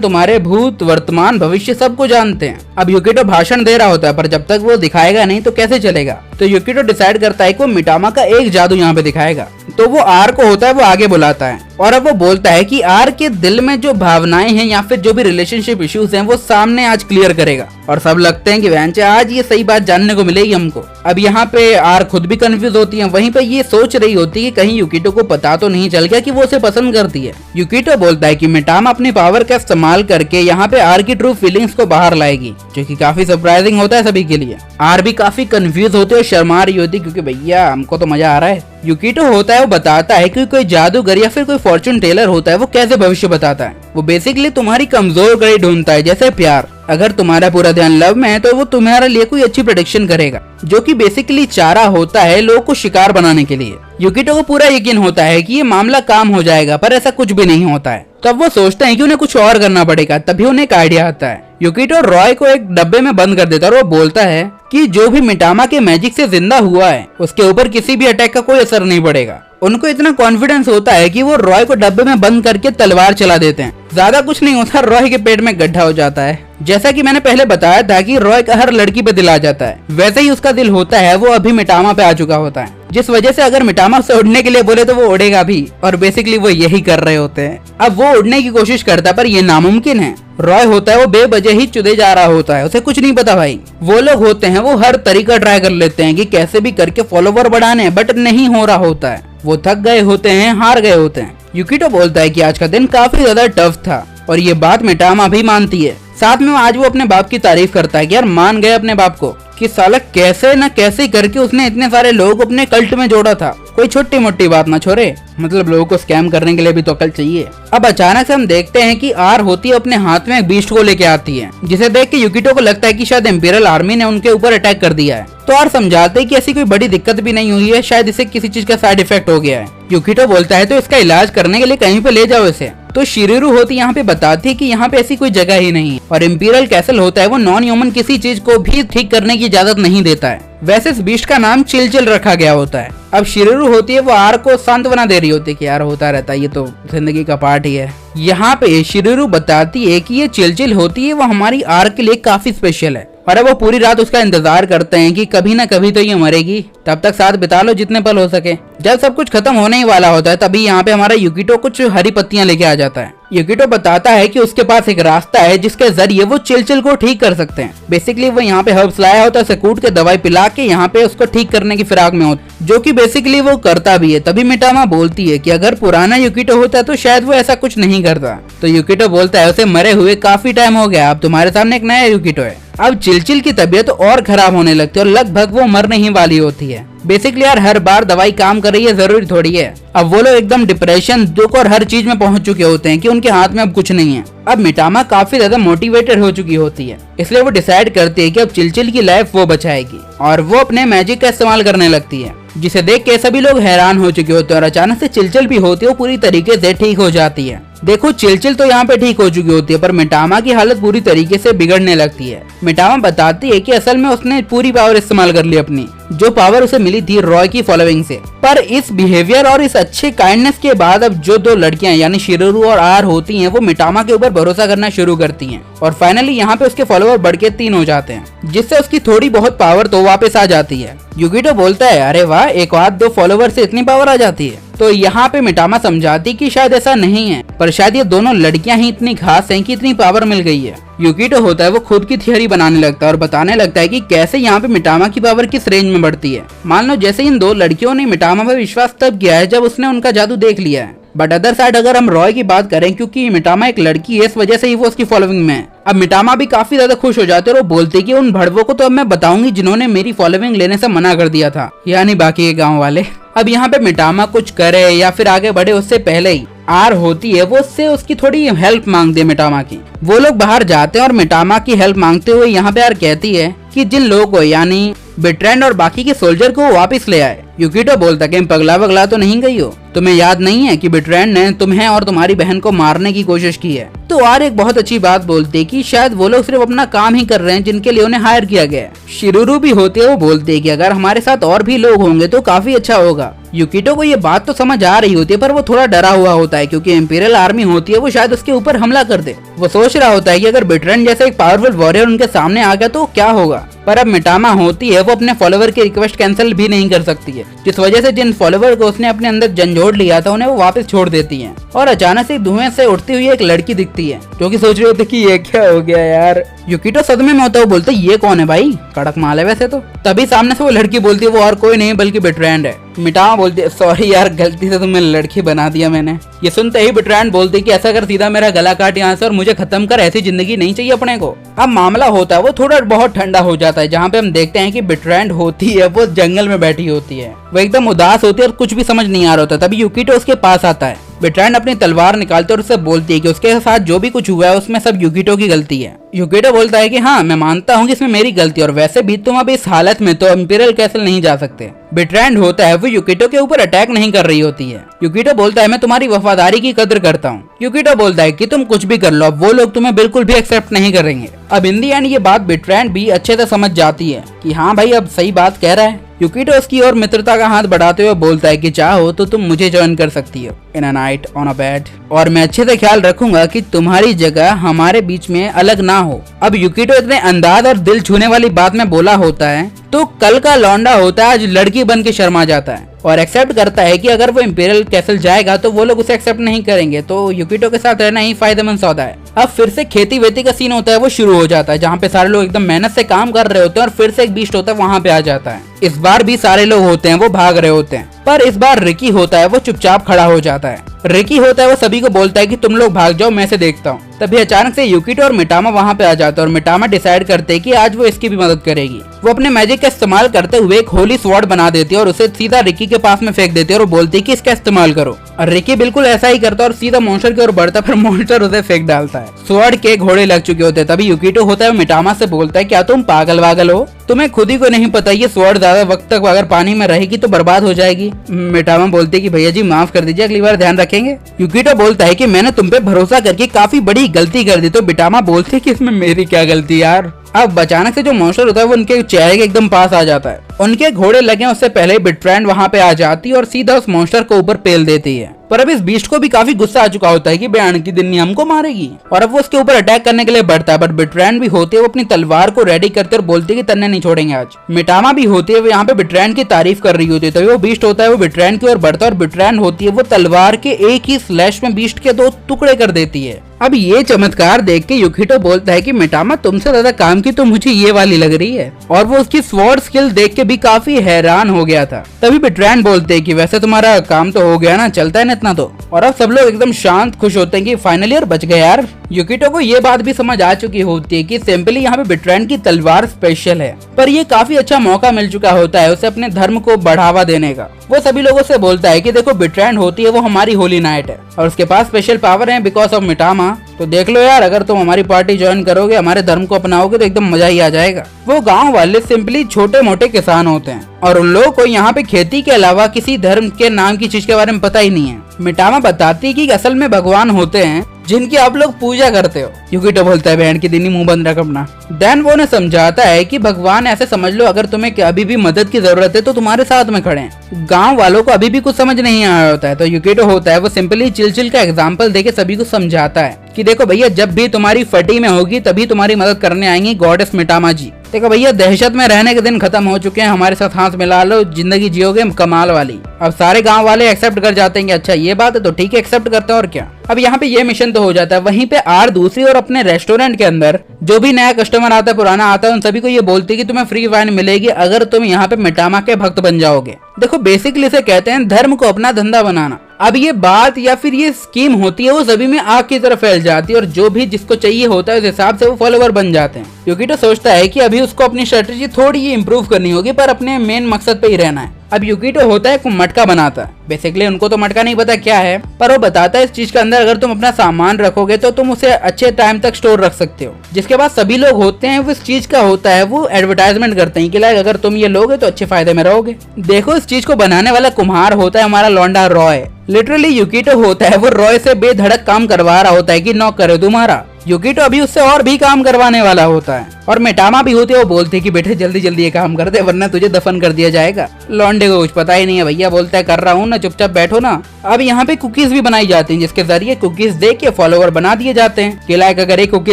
तुम्हारे भूत वर्तमान भविष्य सबको जानते हैं। अब युकिटो भाषण दे रहा होता है, पर जब तक वो दिखाएगा नहीं तो कैसे चलेगा। तो युकिटो डिसाइड करता है कि वो मिटामा का एक जादू यहाँ पे दिखाएगा। तो वो आर को होता है वो आगे बुलाता है, और अब वो बोलता है कि आर के दिल में जो भावनाएं हैं या फिर जो भी रिलेशनशिप इश्यूज हैं वो सामने आज क्लियर करेगा। और सब लगते हैं कि वैंचे आज ये सही बात जानने को मिलेगी हमको। अब यहाँ पे आर खुद भी कंफ्यूज होती है, वहीं पे ये सोच रही होती है कि कहीं युकिटो को पता तो नहीं चल गया कि वो उसे पसंद करती है। युकिटो बोलता है कि मिटामा अपनी पावर का इस्तेमाल करके यहाँ पे आर की ट्रू फीलिंग्स को बाहर लाएगी, जो कि काफी सरप्राइजिंग होता है सभी के लिए। आर भी काफी कंफ्यूज होते और शर्मा रही होती, क्योंकि भैया हमको तो मजा आ रहा है। युकिटो होता है वो बताता है कि कोई जादूगर या फिर कोई फॉर्चून टेलर होता है वो कैसे भविष्य बताता है। वो बेसिकली तुम्हारी कमजोर कड़ी ढूंढता है, जैसे प्यार। अगर तुम्हारा पूरा ध्यान लव में है तो वो तुम्हारे लिए कोई अच्छी प्रेडिक्शन करेगा, जो कि बेसिकली चारा होता है लोगों को शिकार बनाने के लिए। युकिटो को पूरा यकीन होता है कि ये मामला काम हो जाएगा, पर ऐसा कुछ भी नहीं होता है। तब वो सोचते हैं कि उन्हें कुछ और करना पड़ेगा। तभी उन्हें एक आइडिया आता है। युकिटो रॉय को एक डब्बे में बंद कर देता है और वो बोलता है कि जो भी मिटामा के मैजिक से जिंदा हुआ है उसके ऊपर किसी भी अटैक का कोई असर नहीं पड़ेगा। उनको इतना कॉन्फिडेंस होता है कि वो रॉय को डब्बे में बंद करके तलवार चला देते हैं। ज्यादा कुछ नहीं होता, रॉय के पेट में गड्ढा हो जाता है। जैसा कि मैंने पहले बताया था कि रॉय का हर लड़की पे दिल आ जाता है, वैसे ही उसका दिल होता है वो अभी मिटामा पे आ चुका होता है, जिस वजह से अगर मिटामा से उड़ने के लिए बोले तो वो उड़ेगा भी, और बेसिकली वो यही कर रहे होते हैं। अब वो उड़ने की कोशिश करता है पर ये नामुमकिन है। रॉय होता है वो बेवजह ही चुदे जा रहा होता है, उसे कुछ नहीं पता भाई। वो लोग होते हैं वो हर तरीका ट्राई कर लेते हैं कि कैसे भी करके फॉलोवर बढ़ाने, बट नहीं हो रहा होता है। वो थक गए होते हैं, हार गए होते हैं। युकिटो बोलता है कि आज का दिन काफी ज्यादा टफ था, और ये बात मिटामा भी मानती है। साथ में आज वो अपने बाप की तारीफ करता है कि यार मान गए अपने बाप को, कि साला कैसे न कैसे करके उसने इतने सारे लोगों को अपने कल्ट में जोड़ा था। कोई छोटी मोटी बात ना छोरे, मतलब लोगों को स्कैम करने के लिए भी तो अकल चाहिए। अब अचानक से हम देखते हैं कि आर होती है अपने हाथ में एक बीस्ट को लेके आती है, जिसे देख के युकिटो को लगता है कि शायद इंपीरियल आर्मी ने उनके ऊपर अटैक कर दिया है। तो आर समझाते हैं कि ऐसी कोई बड़ी दिक्कत भी नहीं हुई है, शायद इसे किसी चीज का साइड इफेक्ट हो गया है। युकिटो बोलता है तो इसका इलाज करने के लिए कहीं पे ले जाओ इसे। तो शिरिरू होती यहाँ पे बताती है कि यहाँ पे ऐसी कोई जगह ही नहीं है, और इंपीरियल कैसल होता है वो नॉन ह्यूमन किसी चीज को भी ठीक करने की इजाजत नहीं देता है। वैसे इस बीस्ट का नाम चिलचिल रखा गया होता है। अब शिरिरू होती है वो आर को सांत्वना दे रही होती है कि यार होता रहता है, ये तो जिंदगी का पार्ट ही है। यहाँ पे शिरिरू बताती है कि ये चिलचिल होती है वो हमारी आर के लिए काफी स्पेशल है, और अब वो पूरी रात उसका इंतजार करते हैं कि कभी ना कभी तो ये मरेगी, तब तक साथ बिता लो जितने पल हो सके। जब सब कुछ खत्म होने ही वाला होता है तभी यहाँ पे हमारा युकिटो कुछ हरी पत्तियां लेके आ जाता है। युकिटो बताता है कि उसके पास एक रास्ता है जिसके जरिए वो चिलचिल को ठीक कर सकते हैं। बेसिकली वो यहाँ पे हर्ब्स लाया होता है, उसे कूट के दवाई पिला के यहाँ पे उसको ठीक करने की फिराक में होता, जो कि बेसिकली वो करता भी है। तभी मिटामा बोलती है कि अगर पुराना युकिटो होता तो शायद वो ऐसा कुछ नहीं करता। तो युकिटो बोलता है उसे मरे हुए काफी टाइम हो गया, अब तुम्हारे सामने एक नया युकिटो है। अब चिलचिल की तबीयत और खराब होने लगती है और लगभग वो मरने ही वाली होती है। बेसिकली यार हर बार दवाई काम कर रही है जरूरी थोड़ी है। अब वो लोग एकदम डिप्रेशन, दुख और हर चीज में पहुंच चुके होते हैं कि उनके हाथ में अब कुछ नहीं है। अब मिटामा काफी ज्यादा मोटिवेटेड हो चुकी होती है, इसलिए वो डिसाइड करती है कि अब चिलचिल की लाइफ वो बचाएगी, और वो अपने मैजिक का इस्तेमाल करने लगती है, जिसे देख के सभी लोग हैरान हो चुके होते हैं। और अचानक से चिलचिल भी होती है वो पूरी तरीके से ठीक हो जाती है। देखो चिलचिल तो यहाँ पे ठीक हो चुकी होती है, पर मिटामा की हालत पूरी तरीके से बिगड़ने लगती है। मिटामा बताती है कि असल में उसने पूरी पावर इस्तेमाल कर ली अपनी, जो पावर उसे मिली थी रॉय की फॉलोइंग से। पर इस बिहेवियर और इस अच्छे काइंडनेस के बाद अब जो दो लड़कियां यानी शिरिरू और आर होती हैं वो मिटामा के ऊपर भरोसा करना शुरू करती हैं, और फाइनली यहाँ पे उसके फॉलोवर बढ़ के 3 हो जाते हैं, जिससे उसकी थोड़ी बहुत पावर तो वापस आ जाती है। युकिटो बोलता है अरे वाह, एक आध 2 फॉलोवर से इतनी पावर आ जाती है। तो यहाँ पे मिटामा समझाती कि शायद ऐसा नहीं है, पर शायद ये दोनों लड़कियां ही इतनी खास हैं कि इतनी पावर मिल गई है। युकिटो होता है वो खुद की थियरी बनाने लगता है और बताने लगता है कि कैसे यहाँ पे मिटामा की पावर किस रेंज में बढ़ती है। मान लो जैसे इन 2 लड़कियों ने मिटामा पर विश्वास तब किया है जब उसने उनका जादू देख लिया है। बट अदर साइड अगर हम रॉय की बात करें, क्योंकि मिटामा एक लड़की है, इस वजह से ही वो उसकी फॉलोइंग में है। अब मिटामा भी काफी ज्यादा खुश हो जाते हैं और वो बोलते कि उन भड़वों को तो अब मैं बताऊंगी जिन्होंने मेरी फॉलोइंग लेने से मना कर दिया था, यानी बाकी के गाँव वाले। अब यहाँ पे मिटामा कुछ करे या फिर आगे बढ़े उससे पहले ही आर होती है, वो उससे उसकी थोड़ी हेल्प मांगती है मिटामा की। वो लोग बाहर जाते हैं और मिटामा की हेल्प मांगते हुए यहाँ पे आर कहती है कि जिन लोगों को यानी बेट्रेंड और बाकी के सोल्जर को वापस ले आए। यूकिटो बोलता कि पगला वगला तो नहीं गई हो, तुम्हें याद नहीं है कि बेट्रेंड ने तुम्हें और तुम्हारी बहन को मारने की कोशिश की है। तो आर एक बहुत अच्छी बात बोलते है कि शायद वो लोग सिर्फ अपना काम ही कर रहे हैं जिनके लिए उन्हें हायर किया गया है। शिरुरु भी होते है, वो बोलते है कि अगर हमारे साथ और भी लोग होंगे तो काफी अच्छा होगा। यूकिटो को ये बात तो समझ आ रही होती है, पर वो थोड़ा डरा हुआ होता है क्योंकि इंपीरियल आर्मी होती है, वो शायद उसके ऊपर हमला कर दे। वो सोच रहा होता है कि अगर बेट्रेंड जैसे एक पावरफुल वॉरियर उनके सामने आ गया तो क्या होगा। पर अब मिटामा होती है, वो अपने फॉलोवर की रिक्वेस्ट कैंसिल भी नहीं कर सकती है, जिस वजह से जिन फॉलोवर को उसने अपने अंदर झंझोड़ लिया था उन्हें वो वापस छोड़ देती है। और अचानक से धुएं से उठती हुई एक लड़की दिखती है, जो कि सोच रही होती है कि ये क्या हो गया यार। यूकिटो सदमे में होता है, वो बोलते ये कौन है भाई, कड़क माल है वैसे तो। तभी सामने से वो लड़की बोलती है वो और कोई नहीं बल्कि बेट्रेंड है। मिटामा बोलती है सॉरी यार, गलती से तुम्हें लड़की बना दिया मैंने। ये सुनते ही बेट्रेंड बोलती है कि ऐसा कर, सीधा मेरा गला काट यहाँ से और मुझे खत्म कर, ऐसी जिंदगी नहीं चाहिए अपने को। अब मामला होता है वो थोड़ा बहुत ठंडा हो जाता है, जहाँ पे हम देखते हैं कि बेट्रेंड होती है वो जंगल में बैठी होती है, वो एकदम उदास होती है और कुछ भी समझ नहीं आ रहा होता। तभी यूकिटो उसके पास आता है। बेट्रेंड अपनी तलवार निकालते और उससे बोलती है कि उसके साथ जो भी कुछ हुआ है उसमें सब यूकिटो की गलती है। यूकिटो बोलता है कि हाँ मैं मानता हूँ कि इसमें मेरी गलती है, और वैसे भी तुम अब इस हालत में तो इंपीरियल कैसल नहीं जा सकते। बेट्रेंड होता है वो यूकिटो के ऊपर अटैक नहीं कर रही होती है। यूकिटो बोलता है मैं तुम्हारी वफादारी की कदर करता हूँ। यूकिटो बोलता है कि तुम कुछ भी कर लो, अब वो लोग तुम्हें बिल्कुल भी एक्सेप्ट नहीं करेंगे। अब इन दी एंड ये बात बेट्रेंड भी अच्छे से समझ जाती है कि हाँ भाई अब सही बात कह रहा है। यूकिटो उसकी ओर मित्रता का हाथ बढ़ाते हुए बोलता है कि चाहो तो तुम मुझे ज्वाइन कर सकती हो in a night on a bed, और मैं अच्छे से ख्याल रखूंगा कि तुम्हारी जगह हमारे बीच में अलग ना हो। अब यूकिटो इतने अंदाज और दिल छूने वाली बात में बोला होता है तो कल का लौंडा होता है आज लड़की बन के शर्मा जाता है और एक्सेप्ट करता है कि अगर वो इंपीरियल कैसल जाएगा तो वो लोग उसे एक्सेप्ट नहीं करेंगे, तो यूकिटो के साथ रहना ही फायदेमंद सौदा है। अब फिर से खेती वेती का सीन होता है, वो शुरू हो जाता है, जहाँ पे सारे लोग एकदम मेहनत से काम कर रहे होते हैं और फिर से एक बीस्ट होता है वहाँ पे आ जाता है। इस बार भी सारे लोग होते हैं वो भाग रहे होते हैं, पर इस बार रिकी होता है वो चुपचाप खड़ा हो जाता है। रिकी होता है वो सभी को बोलता है कि तुम लोग भाग जाओ, मैं से देखता हूँ। तभी अचानक से यूकिटो और मिटामा वहाँ पे आ जाता है और मिटामा डिसाइड करते हैं कि आज वो इसकी भी मदद करेगी। वो अपने मैजिक का इस्तेमाल करते हुए एक होली स्वॉर्ड बना देती है और उसे सीधा रिकी के पास में फेंक देती है और बोलती है कि इसका इस्तेमाल करो। और रिकी बिल्कुल ऐसा ही करता है और सीधा मॉन्स्टर की ओर बढ़ता है, फिर मॉन्स्टर उसे फेंक डालता है। स्वॉर्ड के घोड़े लग चुके होते हैं। तभी यूकिटो होता है मिटामा से बोलता है क्या तुम पागल वागल हो, तुम्हें खुद ही को नहीं पता ये स्वॉर्ड ज्यादा वक्त तक अगर पानी में रहेगी तो बर्बाद हो जाएगी। मिटामा बोलती है कि भैया जी माफ कर दीजिए, अगली बार ध्यान रखेंगे। यूकिटो बोलता है कि मैंने तुम पे भरोसा करके काफी बड़ी गलती कर दी। तो मिटामा बोलती है कि इसमें मेरी क्या गलती यार। अब अचानक से जो मॉन्स्टर होता है वो उनके चेहरे के एकदम पास आ जाता है। उनके घोड़े लगे उससे पहले बेट्रेंड वहां पे आ जाती है और सीधा उस मॉन्स्टर को ऊपर पेल देती है। पर अब इस बीस्ट को भी काफी गुस्सा आ चुका होता है कि बयान की दिन्नी हमको मारेगी और अब वो उसके ऊपर अटैक करने के लिए बढ़ता है। बट बेट्रेंड भी होती है वो अपनी तलवार को रेडी करते और बोलती है कि तन्ने नहीं छोड़ेंगे आज। मिटामा भी होती है वो यहाँ पे बेट्रेंड की तारीफ कर रही होती है। तभी वो बीस्ट होता है वो बेट्रेंड की ओर बढ़ता है और बेट्रेंड होती है वो तलवार के एक ही स्लैश में बीस्ट के 2 टुकड़े कर देती है। अब ये चमत्कार देख के यूकिटो बोलता है कि मिटामा तुमसे ज्यादा काम की तो मुझे ये वाली लग रही है, और वो उसकी स्वॉर्ड स्किल देख के भी काफी हैरान हो गया था। तभी बेट्रेंड बोलते हैं कि वैसे तुम्हारा काम तो हो गया ना, चलता है ना इतना तो। और अब सब लोग एकदम शांत खुश होते हैं कि फाइनली और बच गए यार। यूकिटो को ये बात भी समझ आ चुकी होती है कि सिंपली यहाँ पे बेट्रेंड की तलवार स्पेशल है, पर ये काफी अच्छा मौका मिल चुका होता है उसे अपने धर्म को बढ़ावा देने का। वो सभी लोगों से बोलता है कि देखो बेट्रेंड होती है वो हमारी होली नाइट है और उसके पास स्पेशल पावर है बिकॉज ऑफ मिटामा, तो देख लो यार अगर तुम हमारी पार्टी ज्वाइन करोगे, हमारे धर्म को अपनाओगे तो एकदम मजा ही आ जाएगा। वो गांव वाले सिंपली छोटे मोटे किसान होते हैं और उन लोगों को यहाँ पे खेती के अलावा किसी धर्म के नाम की चीज के बारे में पता ही नहीं है। मिटामा बताती है कि असल में भगवान होते हैं जिनकी आप लोग पूजा करते हो। यूकिटो बोलता है बहन की दिनी मुंह बंद रख अपना। देन वो उन्हें समझाता है कि भगवान ऐसे समझ लो अगर तुम्हें अभी भी मदद की जरूरत है तो तुम्हारे साथ में खड़े हैं। गांव वालों को अभी भी कुछ समझ नहीं आया होता है, तो यूकिटो होता है वो सिंपली चिल का एग्जाम्पल देके सभी को समझाता है कि देखो भैया जब भी तुम्हारी फटी में होगी तभी तुम्हारी मदद करने आएंगी गॉडेस मिटामा जी। देखो भैया दहशत में रहने के दिन खत्म हो चुके हैं, हमारे साथ हाथ मिला लो, जिंदगी जियोगे कमाल वाली। अब सारे गांव वाले एक्सेप्ट कर जाते हैं कि अच्छा ये बात है तो ठीक है एक्सेप्ट करते हैं और क्या। अब यहाँ पे ये मिशन तो हो जाता है। वहीं पे आर दूसरी और अपने रेस्टोरेंट के अंदर जो भी नया कस्टमर आता है पुराना आता है उन सभी को ये बोलती है कि तुम्हें फ्री वाइन मिलेगी अगर तुम यहाँ पे मिटामा के भक्त बन जाओगे। देखो बेसिकली इसे कहते हैं धर्म को अपना धंधा बनाना। अब ये बात या फिर ये स्कीम होती है वो सभी में आग की तरफ फैल जाती है और जो भी जिसको चाहिए होता है उस हिसाब से वो फॉलोवर बन जाते हैं। यूकिटो सोचता है कि अभी उसको अपनी स्ट्रेटेजी थोड़ी इम्प्रूव करनी होगी पर अपने मेन मकसद पे ही रहना है। अब यूकिटो होता है मटका बनाता है। बेसिकली उनको तो मटका नहीं पता क्या है, पर वो बताता है इस चीज के अंदर अगर तुम अपना सामान रखोगे तो तुम उसे अच्छे टाइम तक स्टोर रख सकते हो। जिसके बाद सभी लोग होते हैं वो इस चीज का होता है वो एडवर्टाइजमेंट करते हैं कि लाइक अगर तुम ये लोगे तो अच्छे फायदे में रहोगे। देखो इस चीज को बनाने वाला कुम्हार होता है हमारा लौंडा रॉय। लिटरली यूकिटो होता है वो रॉय से बेधड़क काम करवा रहा होता है कि नॉक करे तुम्हारा। यूकिटो अभी उससे और भी काम करवाने वाला होता है और मेटामा भी होती है वो बोलती है कि बेटे जल्दी जल्दी ये काम कर दे वरना तुझे दफन कर दिया जाएगा। लौंडे को कुछ पता ही नहीं है भैया, बोलता है कर रहा हूँ ना, चुपचाप बैठो ना। अब यहाँ पे कुकीज भी बनाई जाती हैं जिसके जरिए कुकीज दे के फॉलोवर बना दिए जाते हैं कि लाइक अगर एक कुकी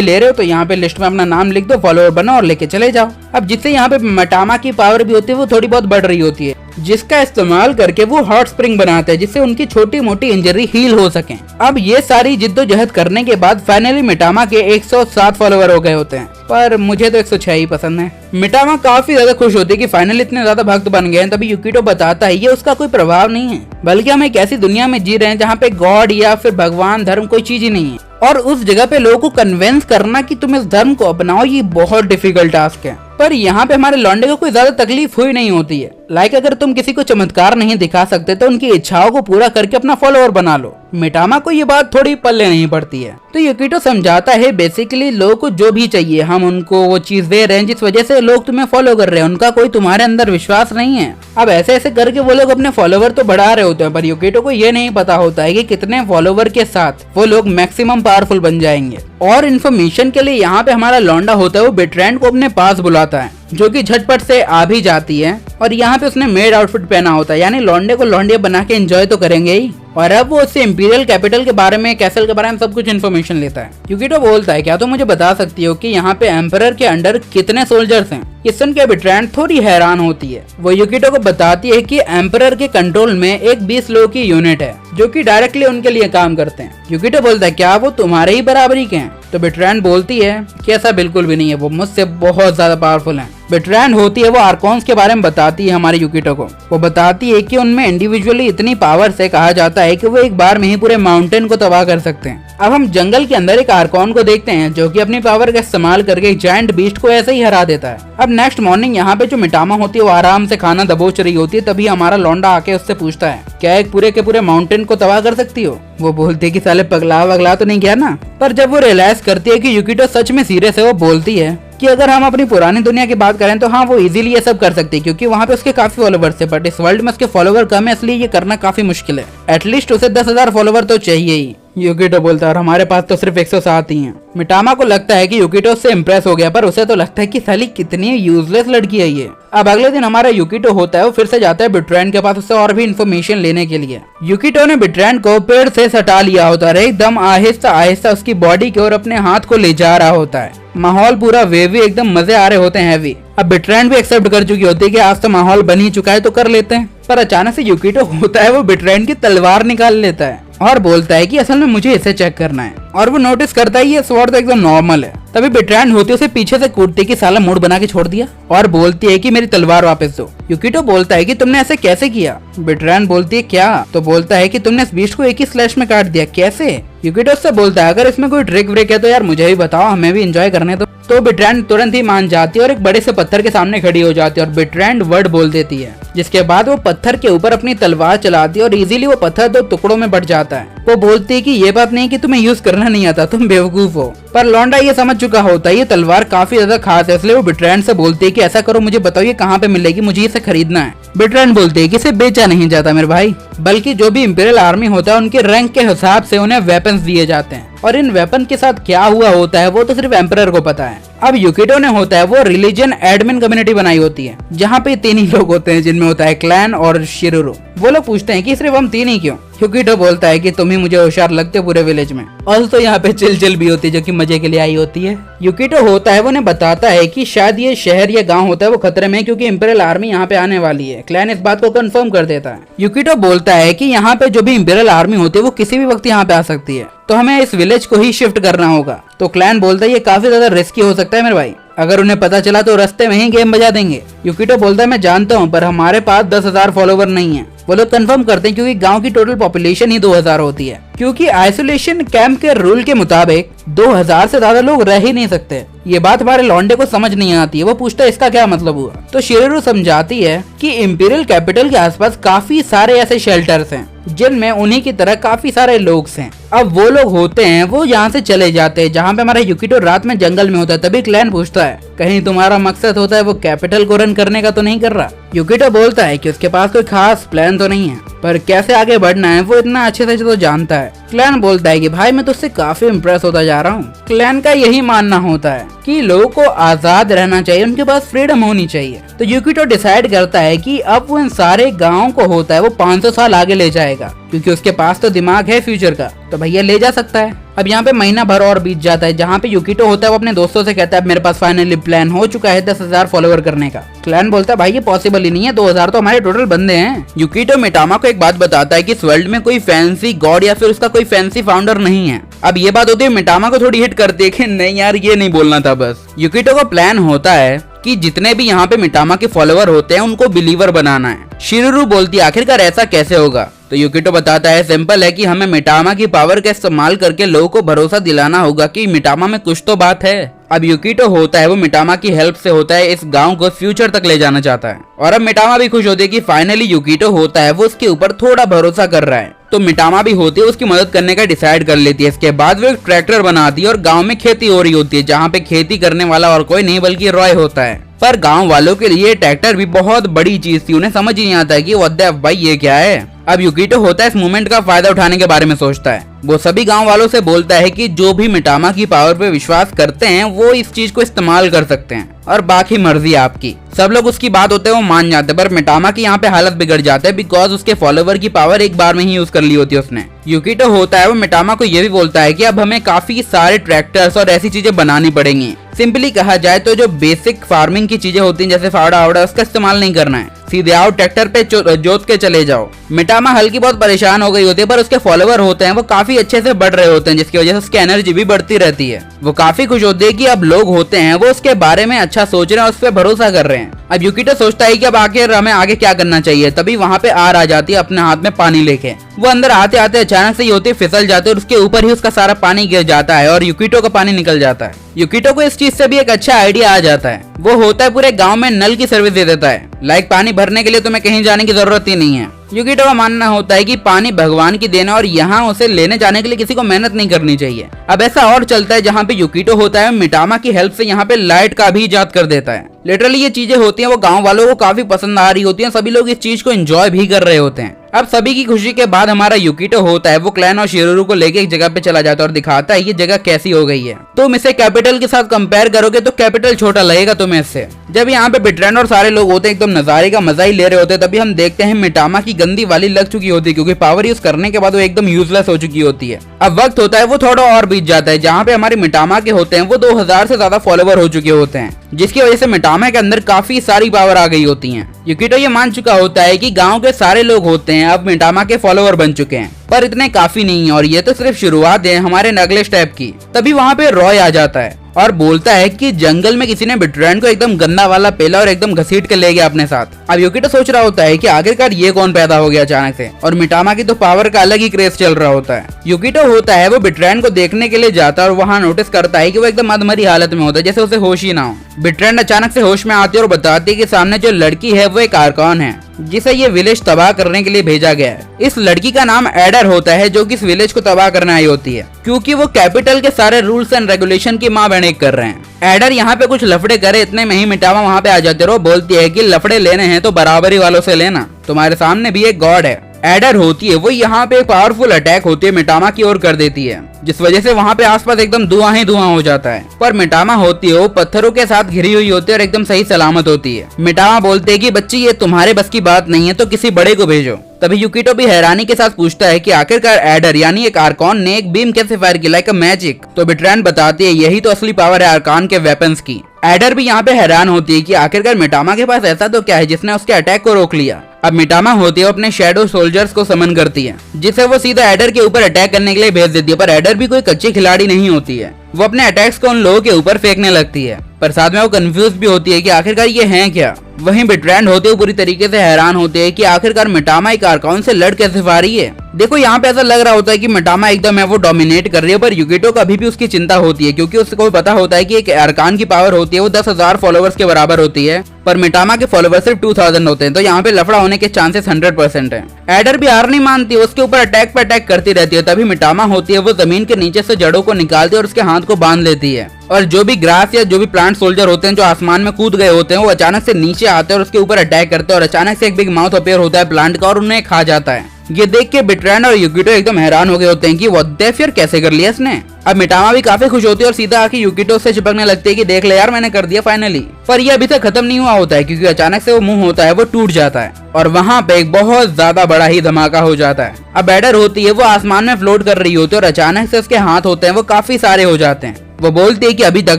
ले रहे हो तो यहाँ पे लिस्ट में अपना नाम लिख दो, फॉलोवर बनाओ और लेके चले जाओ। अब जिससे यहाँ पे मेटामा की पावर भी होती है वो थोड़ी बहुत बढ़ रही होती है जिसका इस्तेमाल करके वो हॉट स्प्रिंग बनाते हैं जिससे उनकी छोटी मोटी इंजरी हील हो सके। अब ये सारी जिद्दोजहद करने के बाद फाइनली मेटामा के 107 फॉलोवर हो गए होते हैं, पर मुझे तो 106 ही पसंद है। मेटामा काफी ज्यादा खुश होती है कि फाइनली इतने ज्यादा भक्त बन गए हैं। तभी यूकिटो बताता है ये उसका कोई प्रभाव नहीं है बल्कि हम एक ऐसी दुनिया में जी रहे हैं जहाँ पे गॉड या फिर भगवान धर्म कोई चीज ही नहीं है और उस जगह पे लोगों को कन्विंस करना कि तुम इस धर्म को अपनाओ ये बहुत डिफिकल्ट टास्क है। पर यहाँ पे हमारे लौंडे को कोई ज्यादा तकलीफ हुई नहीं होती है। लाइक अगर तुम किसी को चमत्कार नहीं दिखा सकते तो उनकी इच्छाओं को पूरा करके अपना फॉलोअर बना लो। मेटामा को ये बात थोड़ी पल्ले नहीं पड़ती है तो यूकिटो समझाता है बेसिकली लोगों को जो भी चाहिए हम उनको वो चीज दे रहे हैं जिस वजह से लोग तुम्हें फॉलो कर रहे हैं, उनका कोई तुम्हारे अंदर विश्वास नहीं है। अब ऐसे ऐसे करके वो लोग अपने फॉलोवर तो बढ़ा रहे होते हैं पर यूकिटो को ये नहीं पता होता है कि कितने फॉलोवर के साथ वो लोग मैक्सिमम पावरफुल बन जाएंगे। और इन्फॉर्मेशन के लिए यहाँ पे हमारा लौंडा होता है वो बेट्रैंड को अपने पास बुलाता है जो कि झटपट से आ भी जाती है और यहाँ पे उसने मेड आउटफिट पहना होता है यानी लौंडे को लौंडिया बना के एंजॉय तो करेंगे ही। और अब वो उससे इंपीरियल कैपिटल के बारे में, कैसल के बारे में सब कुछ इन्फॉर्मेशन लेता है। यूकिटो बोलता है क्या तुम मुझे बता सकती हो कि यहाँ पे एम्परर के अंडर कितने सोल्जर्स हैं? ये सुन के बेट्रैंड थोड़ी हैरान होती है। वो यूकिटो को बताती है कि एम्परर के कंट्रोल में एक 20 लोगों की यूनिट है जो कि डायरेक्टली उनके लिए काम करते हैं। यूकिटो बोलता है क्या वो तुम्हारे ही बराबरी के हैं? तो बेट्रैंड बोलती है कि ऐसा बिल्कुल भी नहीं है, वो मुझसे बहुत ज्यादा पावरफुल हैं। बेट्रैंड होती है वो आर्कॉन्स के बारे में बताती है हमारे यूकिटो को। वो बताती है कि उनमें इंडिविजुअली इतनी पावर से कहा जाता है कि वो एक बार में ही पूरे माउंटेन को तबाह कर सकते हैं। अब हम जंगल के अंदर एक आर्कॉन को देखते हैं जो कि अपनी पावर का इस्तेमाल करके एक जायंट बीस्ट को ऐसे ही हरा देता है। अब नेक्स्ट मॉर्निंग यहाँ पे जो मेटामा होती है वो आराम से खाना दबोच रही होती है, तभी हमारा लौंडा आके उससे पूछता है क्या एक पूरे के पूरे माउंटेन को तबाह कर सकती हो? वो बोलती है कि साले पगला वगला तो नहीं गया ना। पर जब वो रियलाइज करती है कि यूकिटो सच में सीरियस है वो बोलती है कि अगर हम अपनी पुरानी दुनिया की बात करें तो हाँ वो इजीली ये सब कर सकती है क्योंकि वहाँ पे उसके काफी फॉलोवर्स थे, बट इस वर्ल्ड में उसके फॉलोवर कम है इसलिए ये करना काफी मुश्किल है। एटलीस्ट उसे 10,000 फॉलोवर तो चाहिए ही। यूकिटो बोलता है और हमारे पास तो सिर्फ 107 ही हैं। मेटामा को लगता है कि यूकिटो उससे इम्प्रेस हो गया पर उसे तो लगता है कि साली कितनी यूजलेस लड़की है ये। अब अगले दिन हमारा यूकिटो होता है वो फिर से जाता है बेट्रैंड के पास उससे और भी इन्फॉर्मेशन लेने के लिए। यूकिटो ने बेट्रैंड को पेड़ से सटा लिया होता है, एकदम आहिस्ता आहिस्ता उसकी बॉडी की ओर अपने हाथ को ले जा रहा होता है। माहौल पूरा वेवी, एकदम मजे आ रहे होते हैं हैवी। अब बेट्रैंड भी एक्सेप्ट कर चुकी होती है कि आज तो माहौल बन ही चुका है तो कर लेते हैं। पर अचानक से यूकिटो होता है वो बेट्रैंड की तलवार निकाल लेता है और बोलता है कि असल में मुझे इसे चेक करना है। और वो नोटिस करता है ये स्वॉर्ड तो एकदम नॉर्मल है। तभी बेट्रैंड होती है उसे पीछे से कूटती कि साला मूड बना के छोड़ दिया और बोलती है कि मेरी तलवार वापस दो। यूकिटो बोलता है कि तुमने ऐसे कैसे किया? बेट्रैंड बोलती है क्या? तो बोलता है कि तुमने इस बीस्ट को एक ही स्लैश में काट दिया, कैसे? यूकिटो से बोलता है अगर इसमें कोई ट्रिक व्रिक है तो यार मुझे भी बताओ, हमें भी एंजॉय करने दो। तो बेट्रैंड तुरंत ही मान जाती है और एक बड़े से पत्थर के सामने खड़ी हो जाती है और बेट्रैंड वर्ड बोल देती है जिसके बाद वो पत्थर के ऊपर अपनी तलवार चलाती है और इजीली वो पत्थर 2 टुकड़ों में बट जाता है। वो बोलती है कि ये बात नहीं कि तुम्हें यूज करना नहीं आता, तुम बेवकूफ हो। पर लौंडा ये समझ चुका होता है ये तलवार काफी ज्यादा खास है, इसलिए वो बेट्रैंड से बोलती है कि ऐसा करो मुझे बताओ ये कहाँ पे मिलेगी, मुझे इसे खरीदना है। बेट्रैंड बोलती है कि इसे बेचा नहीं जाता मेरे भाई, बल्कि जो भी इंपीरियल आर्मी होता है उनके रैंक के हिसाब से उन्हें वेपन्स दिए जाते हैं और इन वेपन के साथ क्या हुआ होता है वो तो सिर्फ एम्परर को पता है। अब यूकिटो ने होता है वो रिलीजन एडमिन कम्युनिटी बनाई होती है जहाँ पे 3 ही लोग होते हैं जिनमें होता है क्लैन और शिरोरो। वो लोग पूछते हैं कि सिर्फ हम 3 ही क्यों? यूकिटो बोलता है कि तुम ही मुझे होशियार लगते हो पूरे विलेज में। और तो यहाँ पे चिल भी होती है जो कि मजे के लिए आई होती है। यूकिटो होता है वो उन्हें बताता है कि शायद ये शहर या गांव होता है वो खतरे में क्योंकि इंपीरियल आर्मी यहाँ पे आने वाली है। क्लैन इस बात को कंफर्म कर देता है। यूकिटो बोलता है कि यहाँ पे जो भी इंपीरियल आर्मी होती है वो किसी भी वक्त यहाँ पे आ सकती है तो हमें इस विलेज को ही शिफ्ट करना होगा। तो क्लैन बोलता है ये काफी ज्यादा रिस्की हो सकता है मेरे भाई, अगर उन्हें पता चला तो रास्ते में ही गेम बजा देंगे। यूकिटो बोलता है मैं जानता हूँ, पर हमारे पास 10,000 फॉलोवर नहीं है। वो लोग कंफर्म करते हैं क्योंकि गांव की टोटल पॉपुलेशन ही 2000 होती है, क्योंकि आइसोलेशन कैंप के रूल के मुताबिक 2000 से ज्यादा लोग रह ही नहीं सकते। ये बात हमारे लौंडे को समझ नहीं आती है। वो पूछता है इसका क्या मतलब हुआ, तो शिरोरू समझाती है कि इंपीरियल कैपिटल के आसपास काफी सारे ऐसे शेल्टर्स हैं जिनमें उन्हीं की तरह काफी सारे लोग हैं। अब वो लोग होते हैं वो यहाँ से चले जाते हैं जहाँ पे हमारा यूकिटो रात में जंगल में होता है। तभी क्लैन पूछता है कहीं तुम्हारा मकसद होता है वो कैपिटल को रन करने का तो नहीं कर रहा। यूकिटो बोलता है कि उसके पास कोई खास प्लान तो नहीं है, पर कैसे आगे बढ़ना है वो इतना अच्छे से तो जानता है। क्लैन बोलता है कि भाई मैं तुझसे काफी इम्प्रेस होता जा रहा हूँ। क्लैन का यही मानना होता है कि लोगों को आजाद रहना चाहिए, उनके पास फ्रीडम होनी चाहिए। तो यूकिटो डिसाइड करता है कि अब वो इन सारे गाँव को होता है वो 500 साल आगे ले जाएगा, क्योंकि उसके पास तो दिमाग है फ्यूचर का, तो भैया ले जा सकता है। अब यहाँ पे महीना भर और बीत जाता है जहाँ पे यूकिटो होता है वो अपने दोस्तों से कहता है मेरे पास फाइनली प्लान हो चुका है 10,000 फॉलोवर करने का। क्लैन बोलता है भाई ये पॉसिबल ही नहीं है, 2000 तो हमारे टोटल बंदे हैं। यूकिटो मिटामा को एक बात बताता है कि इस वर्ल्ड में कोई फैंसी गॉड या फिर उसका कोई फैंसी फाउंडर नहीं है। अब ये बात होती है मिटामा को थोड़ी हिट करती है कि नहीं यार ये नहीं बोलना था बस। यूकिटो का प्लान होता है कि जितने भी यहाँ पे मिटामा के फॉलोवर होते हैं उनको बिलीवर बनाना है। शिरोरू बोलती है आखिरकार ऐसा कैसे होगा, तो यूकिटो बताता है सिंपल है कि हमें मिटामा की पावर का इस्तेमाल करके लोगों को भरोसा दिलाना होगा कि मिटामा में कुछ तो बात है। अब यूकिटो होता है वो मिटामा की हेल्प से होता है इस गांव को फ्यूचर तक ले जाना चाहता है, और अब मिटामा भी खुश होती है कि फाइनली यूकिटो होता है वो उसके ऊपर थोड़ा भरोसा कर रहा है। तो मिटामा भी होती है उसकी मदद करने का डिसाइड कर लेती है। इसके बाद वो एक ट्रैक्टर बनाती है और गाँव में खेती हो रही होती है जहाँ पे खेती करने वाला और कोई नहीं बल्कि रॉय होता है। पर गांव वालों के लिए ट्रैक्टर भी बहुत बड़ी चीज थी, उन्हें समझ ही नहीं आता है कि व्हाट द भाई ये क्या है। अब यूकिटो होता है इस मूवमेंट का फायदा उठाने के बारे में सोचता है। वो सभी गांव वालों से बोलता है कि जो भी मिटामा की पावर पे विश्वास करते हैं वो इस चीज को इस्तेमाल कर सकते हैं और बाकी मर्जी आपकी। सब लोग उसकी बात होते हैं वो मान जाते हैं, पर मिटामा की यहाँ पे हालत बिगड़ जाता है बिकॉज उसके फॉलोवर की पावर एक बार में ही यूज कर ली होती है उसने। यूकिटो होता है वो मिटामा को ये भी बोलता है कि अब हमें काफी सारे ट्रैक्टर्स और ऐसी चीजें बनानी पड़ेंगी। सिंपली कहा जाए तो जो बेसिक फार्मिंग की चीजें होती हैं जैसे फावड़ा आवड़ा उसका इस्तेमाल नहीं करना है, सीधे आओ ट्रैक्टर पे जोत के चले जाओ। मिटामा हल्की बहुत परेशान हो गई होती है, पर उसके फॉलोवर होते हैं वो काफी अच्छे से बढ़ रहे होते हैं जिसकी वजह से उसकी एनर्जी भी बढ़ती रहती है। वो काफी खुश होती है कि अब लोग होते हैं वो उसके बारे में अच्छा सोच रहे हैं, उस पर भरोसा कर रहे हैं। अब यूकिटो सोचता है कि अब आखिर हमें आगे क्या करना चाहिए। तभी वहाँ पे आर आ जाती है अपने हाथ में पानी लेके। वो अंदर आते आते अचानक से होती फिसल जाते और उसके ऊपर ही उसका सारा पानी गिर जाता है और यूकिटो का पानी निकल जाता है। यूकिटो को इस चीज से भी एक अच्छा आइडिया आ जाता है। वो होता है पूरे गांव में नल की सर्विस दे देता है, लाइक पानी भरने के लिए तुम्हें कहीं जाने की जरूरत ही नहीं है। यूकिटो का मानना होता है कि पानी भगवान की देन है और यहाँ उसे लेने जाने के लिए किसी को मेहनत नहीं करनी चाहिए। अब ऐसा और चलता है जहाँ पे यूकिटो होता है मिटामा की हेल्प से यहाँ पे लाइट का भी इजाद कर देता है। लिटरली ये चीजें होती हैं वो गांव वालों को काफी पसंद आ रही होती हैं, सभी लोग इस चीज को एंजॉय भी कर रहे होते हैं। अब सभी की खुशी के बाद हमारा यूकिटो होता है वो क्लैन और शिरोरू को लेके एक जगह पे चला जाता है और दिखाता है ये जगह कैसी हो गई है। तुम इसे कैपिटल के साथ कंपेयर करोगे तो कैपिटल छोटा लगेगा तुम्हें इससे। जब यहाँ पे बिट्रेंड और सारे लोग होते हैं एकदम नजारे का मजा ही ले रहे होते हैं, तभी हम देखते हैं मिटामा की गंदी वाली लग चुकी होती है क्योंकि पावर यूज करने के बाद वो एकदम यूजलेस हो चुकी होती है। अब वक्त होता है वो थोड़ा और बीत जाता है जहाँ पे हमारे मिटामा के होते हैं वो 2000 से ज्यादा फॉलोवर हो चुके होते हैं, जिसकी वजह से मिटामा के अंदर काफी सारी पावर आ गई होती है। यूकिटो ये मान चुका होता है कि गांव के सारे लोग होते हैं अब मिटामा के फॉलोवर बन चुके हैं, पर इतने काफी नहीं है और ये तो सिर्फ शुरुआत है हमारे अगले स्टेप की। तभी वहाँ पे रॉय आ जाता है और बोलता है कि जंगल में किसी ने बिट्रेंड को एकदम गंदा वाला पेला और एकदम घसीट के ले गया अपने साथ। अब यूकिटो सोच रहा होता है कि आखिरकार ये कौन पैदा हो गया अचानक से, और मिटामा की तो पावर का अलग ही क्रेज चल रहा होता है। यूकिटो होता है वो बिट्रेंड को देखने के लिए जाता है और वहाँ नोटिस करता है कि वो एकदम अधमरी हालत में होता है, जैसे उसे होश ही ना हो। बिट्रेंड अचानक से होश में आती है और बताती है कि सामने जो लड़की है वो एक आर्कॉन है जिसे ये विलेज तबाह करने के लिए भेजा गया है। इस लड़की का नाम एडर होता है जो कि इस विलेज को तबाह करने आई होती है क्योंकि वो कैपिटल के सारे रूल्स एंड रेगुलेशन की माँ बहन कर रहे हैं। एडर यहाँ पे कुछ लफड़े करे इतने में ही मिटामा वहाँ पे आ जाते और वो बोलती है कि लफड़े लेने हैं तो बराबरी वालों से लेना, तुम्हारे सामने भी एक गॉड है। एडर होती है वो यहाँ पे पावरफुल अटैक होती है मिटामा की ओर कर देती है, जिस वजह से वहाँ पे आसपास एकदम धुआं ही धुआं हो जाता है। पर मिटामा होती है वो पत्थरों के साथ घिरी हुई होती है और एकदम सही सलामत होती है। मिटामा बोलते है कि बच्ची ये तुम्हारे बस की बात नहीं है तो किसी बड़े को भेजो। तभी यूकिटो भी हैरानी के साथ पूछता है कि आखिरकार एडर यानी एक आर्कॉन ने एक बीम कैसे फायर की लाइक अ मैजिक। तो बिट्रेंड बताती है यही तो असली पावर है आर्कॉन के वेपन्स की। एडर भी यहाँ पे हैरान होती है कि आखिरकार मिटामा के पास ऐसा तो क्या है जिसने उसके अटैक को रोक लिया। अब मिटामा होती है वो अपने शैडो सोल्जर्स को समन करती है जिसे वो सीधा एडर के ऊपर अटैक करने के लिए भेज देती है, पर एडर भी कोई कच्ची खिलाड़ी नहीं होती है। वो अपने अटैक्स को उन लोगों के ऊपर फेंकने लगती है, पर साथ में वो कंफ्यूज भी होती है कि आखिरकार ये हैं क्या। वहीं बिट्रैंड होते हुए पूरी तरीके से हैरान होते हैं कि आखिरकार मिटामा एक आर्कान से लड़ कैसे पा रही है। देखो यहाँ पे ऐसा लग रहा होता है कि मिटामा एकदम है वो डोमिनेट कर रही है, पर युकिटो को अभी भी उसकी चिंता होती है क्योंकि उसको पता होता है कि एक आर्कान की पावर होती है वो 10,000 फॉलोवर्स के बराबर होती है, पर मिटामा के फॉलोवर्स सिर्फ 2000 होते हैं, तो यहाँ पे लफड़ा होने के चांसेस 100% है। एडर भी हार नहीं मानती, उसके ऊपर अटैक पे अटैक करती रहती है। तभी मिटामा होती है वो जमीन के नीचे से जड़ों को निकालती है और उसके हाथ को बांध लेती है, और जो भी ग्रास या जो भी प्लांट सोल्जर होते हैं जो आसमान में कूद गए होते हैं वो अचानक से नीचे आते हैं और उसके ऊपर अटैक करते हैं, और अचानक से एक बिग माउथ अपीयर होता है प्लांट का और उन्हें खा जाता है। ये देख के बिट्रैंड और युकिटो एकदम हैरान हो गए होते हैं कि व्हाट द फियर कैसे कर लिया इसने। अब मिटामा भी काफी खुश होती है और सीधा आके युकिटो से चिपकने लगती है कि देख ले यार मैंने कर दिया फाइनली। पर ये अभी तक खत्म नहीं हुआ होता है क्योंकि अचानक से वो मुंह होता है वो टूट जाता है और वहाँ पे एक बहुत ज्यादा बड़ा ही धमाका हो जाता है। अब एडर होती है वो आसमान में फ्लोट कर रही होती है और अचानक से उसके हाथ होते हैं वो काफी सारे हो जाते हैं। वो बोलती है कि अभी तक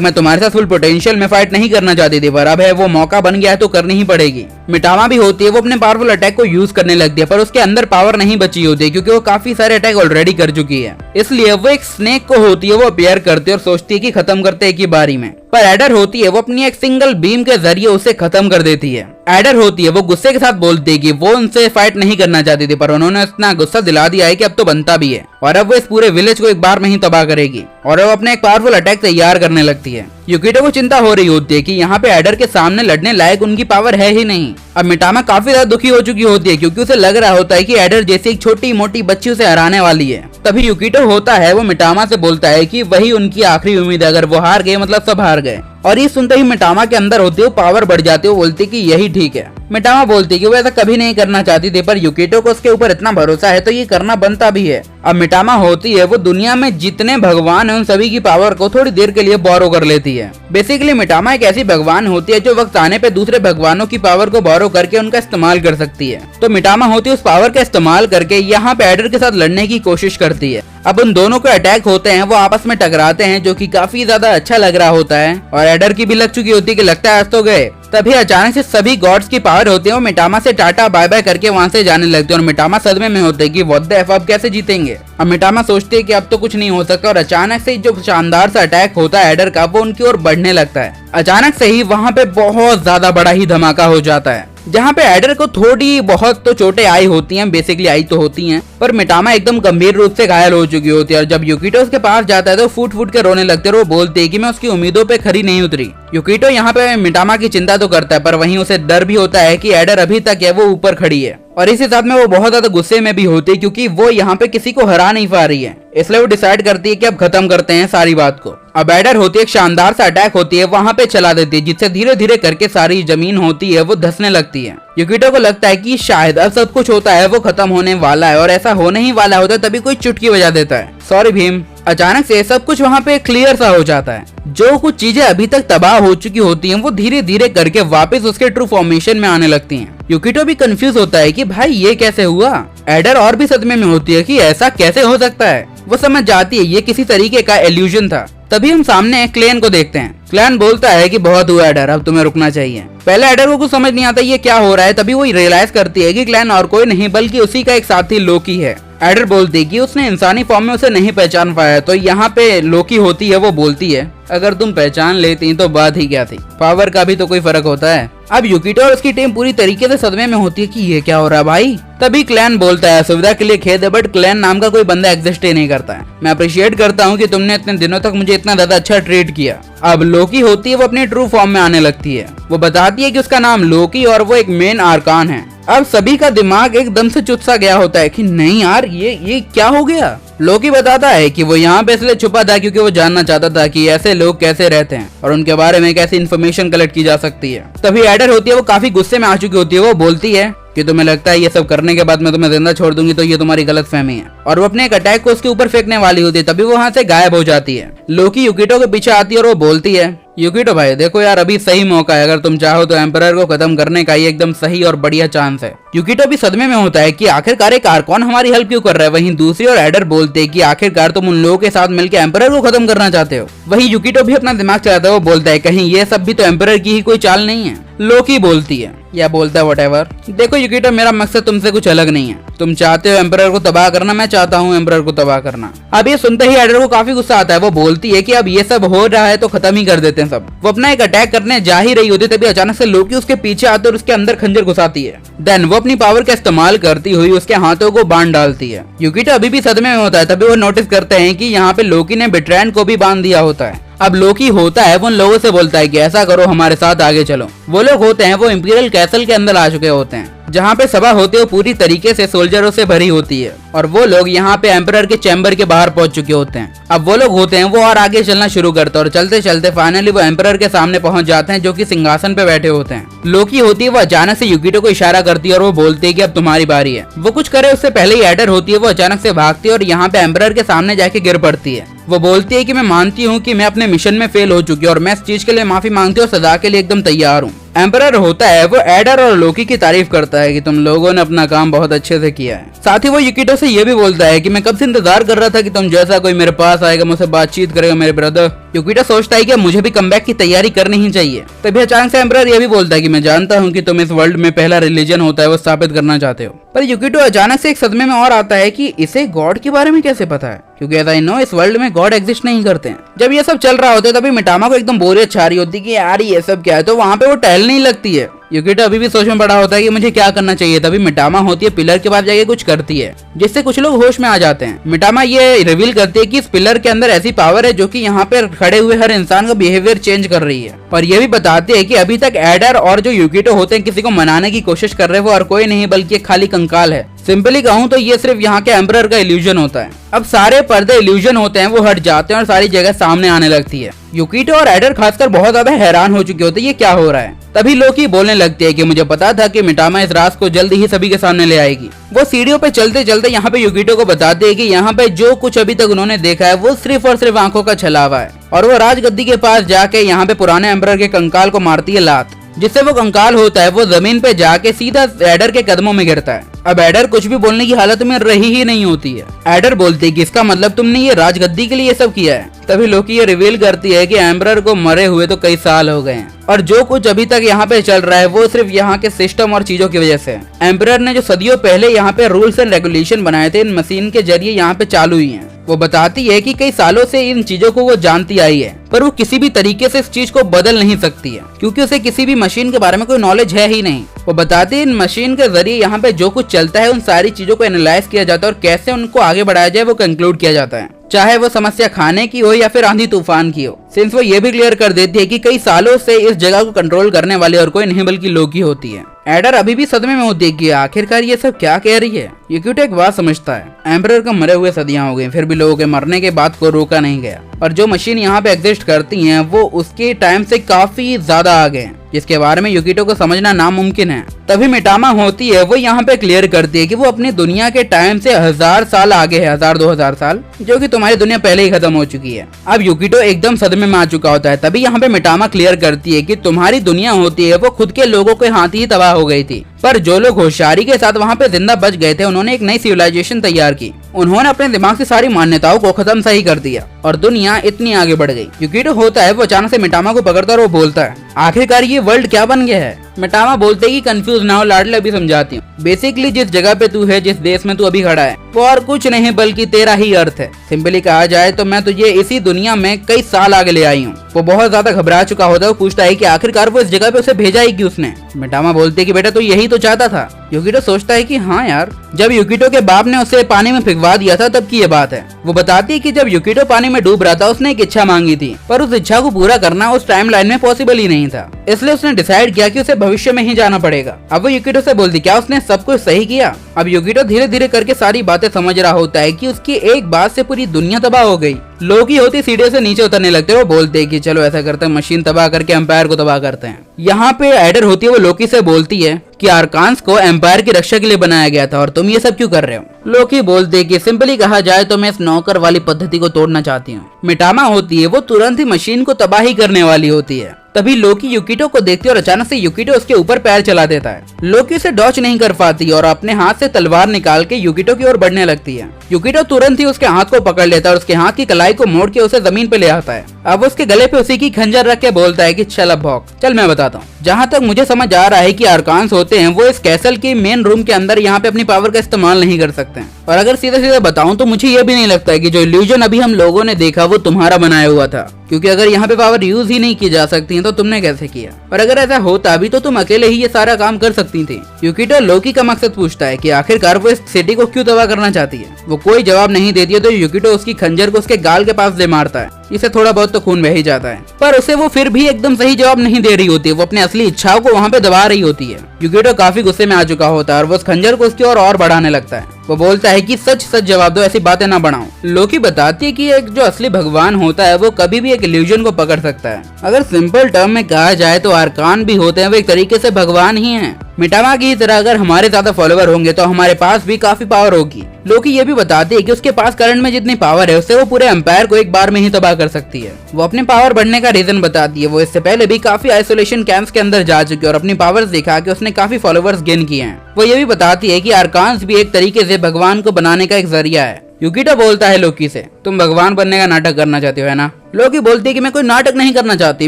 मैं तुम्हारे साथ फुल पोटेंशियल में फाइट नहीं करना चाहती थी, पर अब है वो मौका बन गया है तो करनी ही पड़ेगी। मिटामा भी होती है वो अपने पावरफुल अटैक को यूज करने लगती है, पर उसके अंदर पावर नहीं बची होती है क्योंकि वो काफी सारे अटैक ऑलरेडी कर चुकी है। इसलिए वो एक स्नेक को होती है वो अपियर करती है और सोचती है कि खत्म करते एक ही बारी में, पर एडर होती है वो अपनी एक सिंगल बीम के जरिए उसे खत्म कर देती है। एडर होती है वो गुस्से के साथ बोलती है कि वो उनसे फाइट नहीं करना चाहती थी, पर उन्होंने इतना गुस्सा दिला दिया है कि अब तो बनता भी है और अब वो इस पूरे विलेज को एक बार में ही तबाह करेगी और वो अपने एक पावरफुल अटैक तैयार करने लगती है। युकिटो को चिंता हो रही होती है कि यहाँ पे एडर के सामने लड़ने लायक उनकी पावर है ही नहीं। अब मिटामा काफी ज्यादा दुखी हो चुकी होती है क्योंकि उसे लग रहा होता है कि एडर जैसी एक छोटी मोटी बच्ची उसे हराने वाली है। तभी युकिटो होता है वो मिटामा से बोलता है कि वही उनकी आखिरी उम्मीद है, अगर वो हार गए मतलब सब हार गए। और ये सुनते ही मिटामा के अंदर होती है वो पावर बढ़ जाती है, वो बोलती कि यही ठीक है। मिटामा बोलती कि वो ऐसा कभी नहीं करना चाहती थी, पर युकिटो को उसके ऊपर इतना भरोसा है तो ये करना बनता भी है। अब मिटामा होती है वो दुनिया में जितने भगवान है उन सभी की पावर को थोड़ी देर के लिए बोरो कर लेती है। बेसिकली मिटामा एक ऐसी भगवान होती है जो वक्त आने पे दूसरे भगवानों की पावर को बोरो करके उनका इस्तेमाल कर सकती है। तो मिटामा होती है उस पावर का इस्तेमाल करके यहाँ पे एडर के साथ लड़ने की कोशिश करती है। अब उन दोनों के अटैक होते हैं वो आपस में टकराते हैं जो कि काफी ज्यादा अच्छा लग रहा होता है और एडर की भी लग चुकी होती है कि लगता है आज तो गए। तभी अचानक से सभी गॉड्स की पावर होती है वो मिटामा से टाटा बाय बाय करके वहां से जाने लगते हैं और मिटामा सदमे में होते हैं कि व्हाट द एफ अब कैसे जीतेंगे। अब मिटामा सोचती है कि अब तो कुछ नहीं हो सकता और अचानक से जो शानदार सा अटैक होता है एडर का वो उनकी ओर बढ़ने लगता है। अचानक से ही वहां पे बहुत ज्यादा बड़ा ही धमाका हो जाता है जहाँ पे एडर को थोड़ी बहुत तो चोटें आई होती हैं, बेसिकली आई तो होती हैं, पर मिटामा एकदम गंभीर रूप से घायल हो चुकी होती है। और जब युकिटो उसके पास जाता है तो फूट फूट के रोने लगते हैं और वो बोलते हैं कि मैं उसकी उम्मीदों पे खरी नहीं उतरी। युकिटो यहाँ पे मिटामा की चिंता तो करता है पर वहीं उसे डर भी होता है कि एडर अभी तक है वो ऊपर खड़ी है और इसी साथ में वो बहुत ज्यादा गुस्से में भी होती है क्योंकि वो यहाँ पे किसी को हरा नहीं पा रही है। इसलिए वो डिसाइड करती है कि अब खत्म करते हैं सारी बात को। अब एडर होती है एक शानदार सा अटैक होती है वहां पे चला देती है जिससे धीरे धीरे करके सारी जमीन होती है वो धंसने लगती है। युकिटो को लगता है कि शायद अब सब कुछ होता है वो खत्म होने वाला है और ऐसा होने ही वाला होता है तभी कोई चुटकी बजा देता है, सॉरी भीम। अचानक से सब कुछ वहाँ पे क्लियर सा हो जाता है। जो कुछ चीजें अभी तक तबाह हो चुकी होती हैं वो धीरे धीरे करके वापस उसके ट्रू फॉर्मेशन में आने लगती हैं। युकिटो भी कंफ्यूज होता है कि भाई ये कैसे हुआ। एडर और भी सदमे में होती है कि ऐसा कैसे हो सकता है। वो समझ जाती है ये किसी तरीके का इल्यूजन था। तभी हम सामने क्लैन को देखते हैं। क्लैन बोलता है कि बहुत हुआ एडर, अब तुम्हें रुकना चाहिए। पहले एडर को कुछ समझ नहीं आता ये क्या हो रहा है, तभी वो रियलाइज करती है कि क्लैन और कोई नहीं बल्कि उसी का एक साथी लोकी है। एडर बोलती है कि उसने इंसानी फॉर्म में उसे नहीं पहचान पाया, तो यहाँ पे लोकी होती है वो बोलती है अगर तुम पहचान लेती तो बात ही क्या थी, पावर का भी तो कोई फर्क होता है। अब युकिटो और उसकी टीम पूरी तरीके से सदमे में होती है कि ये क्या हो रहा है भाई। तभी क्लैन बोलता है सुविधा के लिए खेद है बट क्लैन नाम का कोई बंदा एग्जिस्ट ही नहीं करता है। मैं अप्रिशिएट करता हूँ कि तुमने इतने दिनों तक मुझे इतना ज्यादा अच्छा ट्रीट किया। अब लोकी होती है वो अपने ट्रू फॉर्म में आने लगती है। वो बताती है कि उसका नाम लोकी और वो एक मेन आर्कान है। अब सभी का दिमाग एकदम से चुट सा गया होता है कि नहीं यार ये क्या हो गया। लोकी बताता है कि वो यहाँ पे इसलिए छुपा था क्योंकि वो जानना चाहता था कि ऐसे लोग कैसे रहते हैं और उनके बारे में कैसे इन्फॉर्मेशन कलेक्ट की जा सकती है। तभी एडर होती है वो काफी गुस्से में आ चुकी होती है। वो बोलती है कि तुम्हें लगता है ये सब करने के बाद मैं तुम्हें जिंदा छोड़ दूंगी तो ये तुम्हारी गलतफहमी है, और वो अपने एक अटैक को उसके ऊपर फेंकने वाली होती है। तभी वो वहां से गायब हो जाती है। लोकी युकिटो के पीछे आती है और वो बोलती है युकिटो भाई देखो यार अभी सही मौका है, अगर तुम चाहो तो एम्परर को खत्म करने का ये एकदम सही और बढ़िया चांस है। यूकिटो भी सदमे में होता है कि आखिरकार एक आर्कॉन हमारी हेल्प क्यों कर रहा है। वहीं दूसरी ओर एडर बोलते हैं कि आखिरकार तुम उन लोगों के साथ मिलकर एम्परर को खत्म करना चाहते हो। वहीं यूकिटो भी अपना दिमाग चलाता है, वो बोलता है कहीं ये सब भी तो एम्परर की ही कोई चाल नहीं है। लोकी बोलती है या बोलता है व्हाटएवर, देखो यूकिटो मेरा मकसद तुमसे कुछ अलग नहीं है। तुम चाहते हो एम्परर को तबाह करना, मैं चाहता हूँ एम्परर को तबाह करना। अब ये सुनते ही एडर को काफी गुस्सा आता है। वो बोलती है कि अब ये सब हो रहा है तो खत्म ही कर देते हैं सब। वो अपना एक अटैक करने जा ही रही होती तभी अचानक से लोकी उसके पीछे आते और उसके अंदर खंजर घुसाती है। देन वो अपनी पावर का इस्तेमाल करती हुई उसके हाथों को बांध डालती है। यूकिटो अभी भी सदमे में होता है। तभी वो नोटिस करते हैं कि यहाँ पे लोकी ने बिट्रैन को भी बांध दिया होता है। अब लोकी होता है वो उन लोगों से बोलता है कि ऐसा करो, हमारे साथ आगे चलो। वो लोग होते हैं वो इंपीरियल कैसल के अंदर आ चुके होते हैं, जहाँ पे सभा होती है वो पूरी तरीके से सोल्जरों से भरी होती है और वो लोग यहाँ पे एम्परर के चैम्बर के बाहर पहुंच चुके होते हैं। अब वो लोग होते हैं वो और आगे चलना शुरू करते हैं और चलते चलते फाइनली वो एम्परर के सामने पहुंच जाते हैं, जो कि सिंहासन पे बैठे होते हैं। लोकी होती है वो अचानक से यूकिटो को इशारा करती है और वो बोलती है कि अब तुम्हारी बारी है। वो कुछ करे उससे पहले ही एडर होती है वो अचानक से भागती है और यहाँ पे एम्परर के सामने जाके गिर पड़ती है। वो बोलती है कि मैं मानती हूँ कि मैं अपने मिशन में फेल हो चुकी हूँ और मैं इस चीज के लिए माफी मांगती हूँ और सजा के लिए एकदम तैयार हूँ। एम्परर होता है वो एडर और लोकी की तारीफ करता है कि तुम लोगों ने अपना काम बहुत अच्छे से किया है। साथ ही वो यूकिटो से ये भी बोलता है कि मैं कब से इंतजार कर रहा था कि तुम जैसा कोई मेरे पास आएगा, मुझसे बातचीत करेगा मेरे ब्रदर। यूकिटो सोचता है कि अब मुझे भी कमबैक की तैयारी करनी ही चाहिए। तभी अचानक से एम्परर ये भी बोलता है कि मैं जानता हूँ कि तुम इस वर्ल्ड में पहला रिलीजन होता है वो स्थापित करना चाहते हो। पर यूकिटो अचानक से एक सदमे में और आता है कि इसे गॉड के बारे में कैसे पता है, क्योंकि एज आई नो इस वर्ल्ड में गॉड एग्जिस्ट नहीं करते हैं। जब ये सब चल रहा होता है तभी मिटामा को एकदम बोरियत छा रही होती है कि यार ये सब क्या है, तो वहाँ पे वो टहलने ही लगती है। यूकिटो अभी भी सोच में पड़ा होता है कि मुझे क्या करना चाहिए। तभी मिटामा होती है पिलर के पास जाके कुछ करती है जिससे कुछ लोग होश में आ जाते हैं। मिटामा ये रिवील करती है कि इस पिलर के अंदर ऐसी पावर है जो कि यहाँ पे खड़े हुए हर इंसान का बिहेवियर चेंज कर रही है। और ये भी बताती है कि अभी तक एडर और जो यूकिटो होते हैं किसी को मनाने की कोशिश कर रहे हैं वो और कोई नहीं बल्कि एक खाली कंकाल है। सिंपली कहूँ तो ये सिर्फ यहाँ के एम्परर का इल्यूजन होता है। अब सारे पर्दे इल्यूजन होते हैं वो हट जाते हैं और सारी जगह सामने आने लगती है। यूकिटो और एडर खासकर बहुत ज्यादा हैरान हो चुके होते हैं ये क्या हो रहा है। तभी लोकी बोलने लगती है कि मुझे पता था कि मिटामा इस राज को जल्दी ही सभी के सामने ले आएगी। वो सीढ़ियों पे चलते चलते यहाँ पे यूकिटो को बताते हैं कि यहाँ पे जो कुछ अभी तक उन्होंने देखा है वो सिर्फ और सिर्फ आंखों का छलावा है। और वो राजगद्दी के पास जाके यहाँ पे पुराने एम्परर के कंकाल को मारती है लात, जिससे वो कंकाल होता है वो जमीन पे जाके सीधा एडर के कदमों में गिरता है। अब एडर कुछ भी बोलने की हालत में रही ही नहीं होती है। एडर बोलती है कि इसका मतलब तुमने ये राजगद्दी के लिए ये सब किया है। तभी लोकी ये रिवील करती है कि एम्परर को मरे हुए तो कई साल हो गए हैं और जो कुछ अभी तक यहाँ पे चल रहा है वो सिर्फ यहाँ के सिस्टम और चीजों की वजह से है। एम्परर ने जो सदियों पहले यहाँ पे रूल्स एंड रेगुलेशन बनाए थे इन मशीन के जरिए यहाँ पे चालू हुई हैं। वो बताती है कि कई सालों से इन चीजों को वो जानती आई है पर वो किसी भी तरीके से इस चीज को बदल नहीं सकती है क्योंकि उसे किसी भी मशीन के बारे में कोई नॉलेज है ही नहीं। वो बताती है इन मशीन के जरिए यहाँ पे जो कुछ चलता है उन सारी चीजों को एनालाइज किया जाता है और कैसे उनको आगे बढ़ाया जाए वो कंक्लूड किया जाता है, चाहे वो समस्या खाने की हो या फिर आंधी तूफान की हो। सिंस वो ये भी क्लियर कर देती है कि कई सालों से इस जगह को कंट्रोल करने वाले और कोई नहीं बल्कि लोकी होती है। एडर अभी भी सदमे में होती है कि आखिरकार ये सब क्या कह रही है। यूकिटो एक बात समझता है, एम्परर को मरे हुए सदियां हो गई फिर भी लोगों के मरने के बाद को रोका नहीं गया और जो मशीन यहाँ पे एग्जिस्ट करती हैं वो उसके टाइम से काफी ज्यादा आगे हैं जिसके बारे में यूकिटो को समझना नामुमकिन है। तभी मिटामा होती है वो यहाँ पे क्लियर करती है कि वो अपनी दुनिया के टाइम से 1000 साल आगे है, 1000-2000 साल, जो कि तुम्हारी दुनिया पहले ही खत्म हो चुकी है। अब यूकिटो एकदम सदमे में आ चुका होता है। तभी यहाँ पे मिटामा क्लियर करती है कि तुम्हारी दुनिया होती है वो खुद के लोगों के हाथ ही तबाह हो गई थी पर जो लोग होशियारी के साथ वहाँ पे जिंदा बच गए थे उन्होंने एक नई सिविलाइजेशन तैयार की। उन्होंने अपने दिमाग से सारी मान्यताओं को खत्म सही कर दिया और दुनिया इतनी आगे बढ़ गई। यूकिटो होता है वो अचानक से मिटामा को पकड़ता है और वो बोलता है आखिरकार ये वर्ल्ड क्या बन गया है। मिटामा बोलते कि कंफ्यूज ना हो लाडले, अभी समझाती हूँ। बेसिकली जिस जगह पे तू है, जिस देश में तू अभी खड़ा है वो और कुछ नहीं बल्कि तेरा ही अर्थ है। सिंपली कहा जाए तो मैं तुझे इसी दुनिया में कई साल आगे ले आई हूँ। वो बहुत ज्यादा घबरा चुका होता है। वो पूछता है कि आखिरकार वो इस जगह पे उसे भेजा ही क्यों उसने। मिटामा बोलते कि बेटा तू यही तो चाहता था। यूकिटो सोचता है कि हाँ यार, जब यूकिटो के बाप ने उसे पानी में फिकवा दिया था तब की ये बात है। वो बताती है कि जब यूकिटो पानी में डूब रहा था उसने एक इच्छा मांगी थी पर उस इच्छा को पूरा करना उस टाइम लाइन में पॉसिबल ही नहीं था, इसलिए उसने डिसाइड किया कि उसे भविष्य में ही जाना पड़ेगा। अब वो यूकिटो से बोलती क्या उसने सब कुछ सही किया। अब यूकिटो धीरे धीरे करके सारी बातें समझ रहा होता है कि उसकी एक बात से पूरी दुनिया तबाह हो गई। लोकी होती सीढ़ियों से नीचे उतरने लगते वो बोलते कि चलो ऐसा करते हैं, मशीन तबाह करके एम्पायर को तबाह करते हैं। यहाँ पे एडर होती है वो लोकी से बोलती है कि आर्कान्स को एम्पायर की रक्षा के लिए बनाया गया था और तुम ये सब क्यों कर रहे हो। लोकी बोलते कि सिंपली कहा जाए तो मैं इस नौकर वाली पद्धति को तोड़ना चाहती हूँ। मिटामा होती है वो तुरंत ही मशीन को तबाही करने वाली होती है तभी लोकी युकिटो को देखती है और अचानक से युकिटो उसके ऊपर पैर चला देता है। लोकी उसे डॉच नहीं कर पाती और अपने हाथ से तलवार निकाल के युकिटो की ओर बढ़ने लगती है। युकिटो तुरंत ही उसके हाथ को पकड़ लेता है और उसके हाथ की कलाई को मोड़ के उसे जमीन पे ले आता है। अब उसके गले पे उसी की खंजर रख के बोलता है कि चल अब भौंक, चल मैं बताता हूँ। जहाँ तक मुझे समझ आ रहा है कि आर्कान्स होते हैं वो इस कैसल के मेन रूम के अंदर यहाँ पे अपनी पावर का इस्तेमाल नहीं कर सकते हैं। और अगर सीधे सीधे बताऊं तो मुझे ये भी नहीं लगता है कि जो इल्यूजन अभी हम लोगों ने देखा वो तुम्हारा बनाया हुआ था, क्योंकि अगर यहाँ पे पावर यूज ही नहीं की जा सकती है तो तुमने कैसे किया। और अगर ऐसा होता भी तो तुम अकेले ही ये सारा काम कर सकती थी। युकिटो लोकी का मकसद पूछता है कि आखिरकार वो इस सिटी को क्यों तबाह करना चाहती है। वो कोई जवाब नहीं देती है तो युकिटो उसकी खंजर को उसके गाल के पास दे मारता है। इसे थोड़ा बहुत तो खून बह ही जाता है, पर उसे वो फिर भी एकदम सही जवाब नहीं दे रही होती है। वो अपनी असली इच्छाओं को वहाँ पे दबा रही होती है। युकिटो काफी गुस्से में आ चुका होता है और वो उस खंजर को उसकी ओर और बढ़ाने लगता है। वो बोलता है कि सच सच जवाब दो, ऐसी बातें ना बढ़ाओ। लोकी बताती है कि एक जो असली भगवान होता है वो कभी भी एक इल्यूजन को पकड़ सकता है। अगर सिंपल टर्म में कहा जाए तो आर्कान भी होते हैं, वो एक तरीके से भगवान ही हैं। मिटामा की तरह अगर हमारे ज्यादा फॉलोवर होंगे तो हमारे पास भी काफी पावर होगी। लोकी ये भी बताती है कि उसके पास करंट में जितनी पावर है उससे वो पूरे एम्पायर को एक बार में ही तबाह कर सकती है। वो अपने पावर बढ़ने का रीजन बताती है। वो इससे पहले भी काफी आइसोलेशन कैंप्स के अंदर जा चुकी है और अपनी पावर्स दिखा के उसने काफी फॉलोवर्स गेन किए हैं। वो ये भी बताती है कि आर्कान्स भी एक तरीके से भगवान को बनाने का एक जरिया है। युकिटो बोलता है लोकी से, तुम भगवान बनने का नाटक करना चाहती हो है ना। लोकी बोलती है कि मैं कोई नाटक नहीं करना चाहती,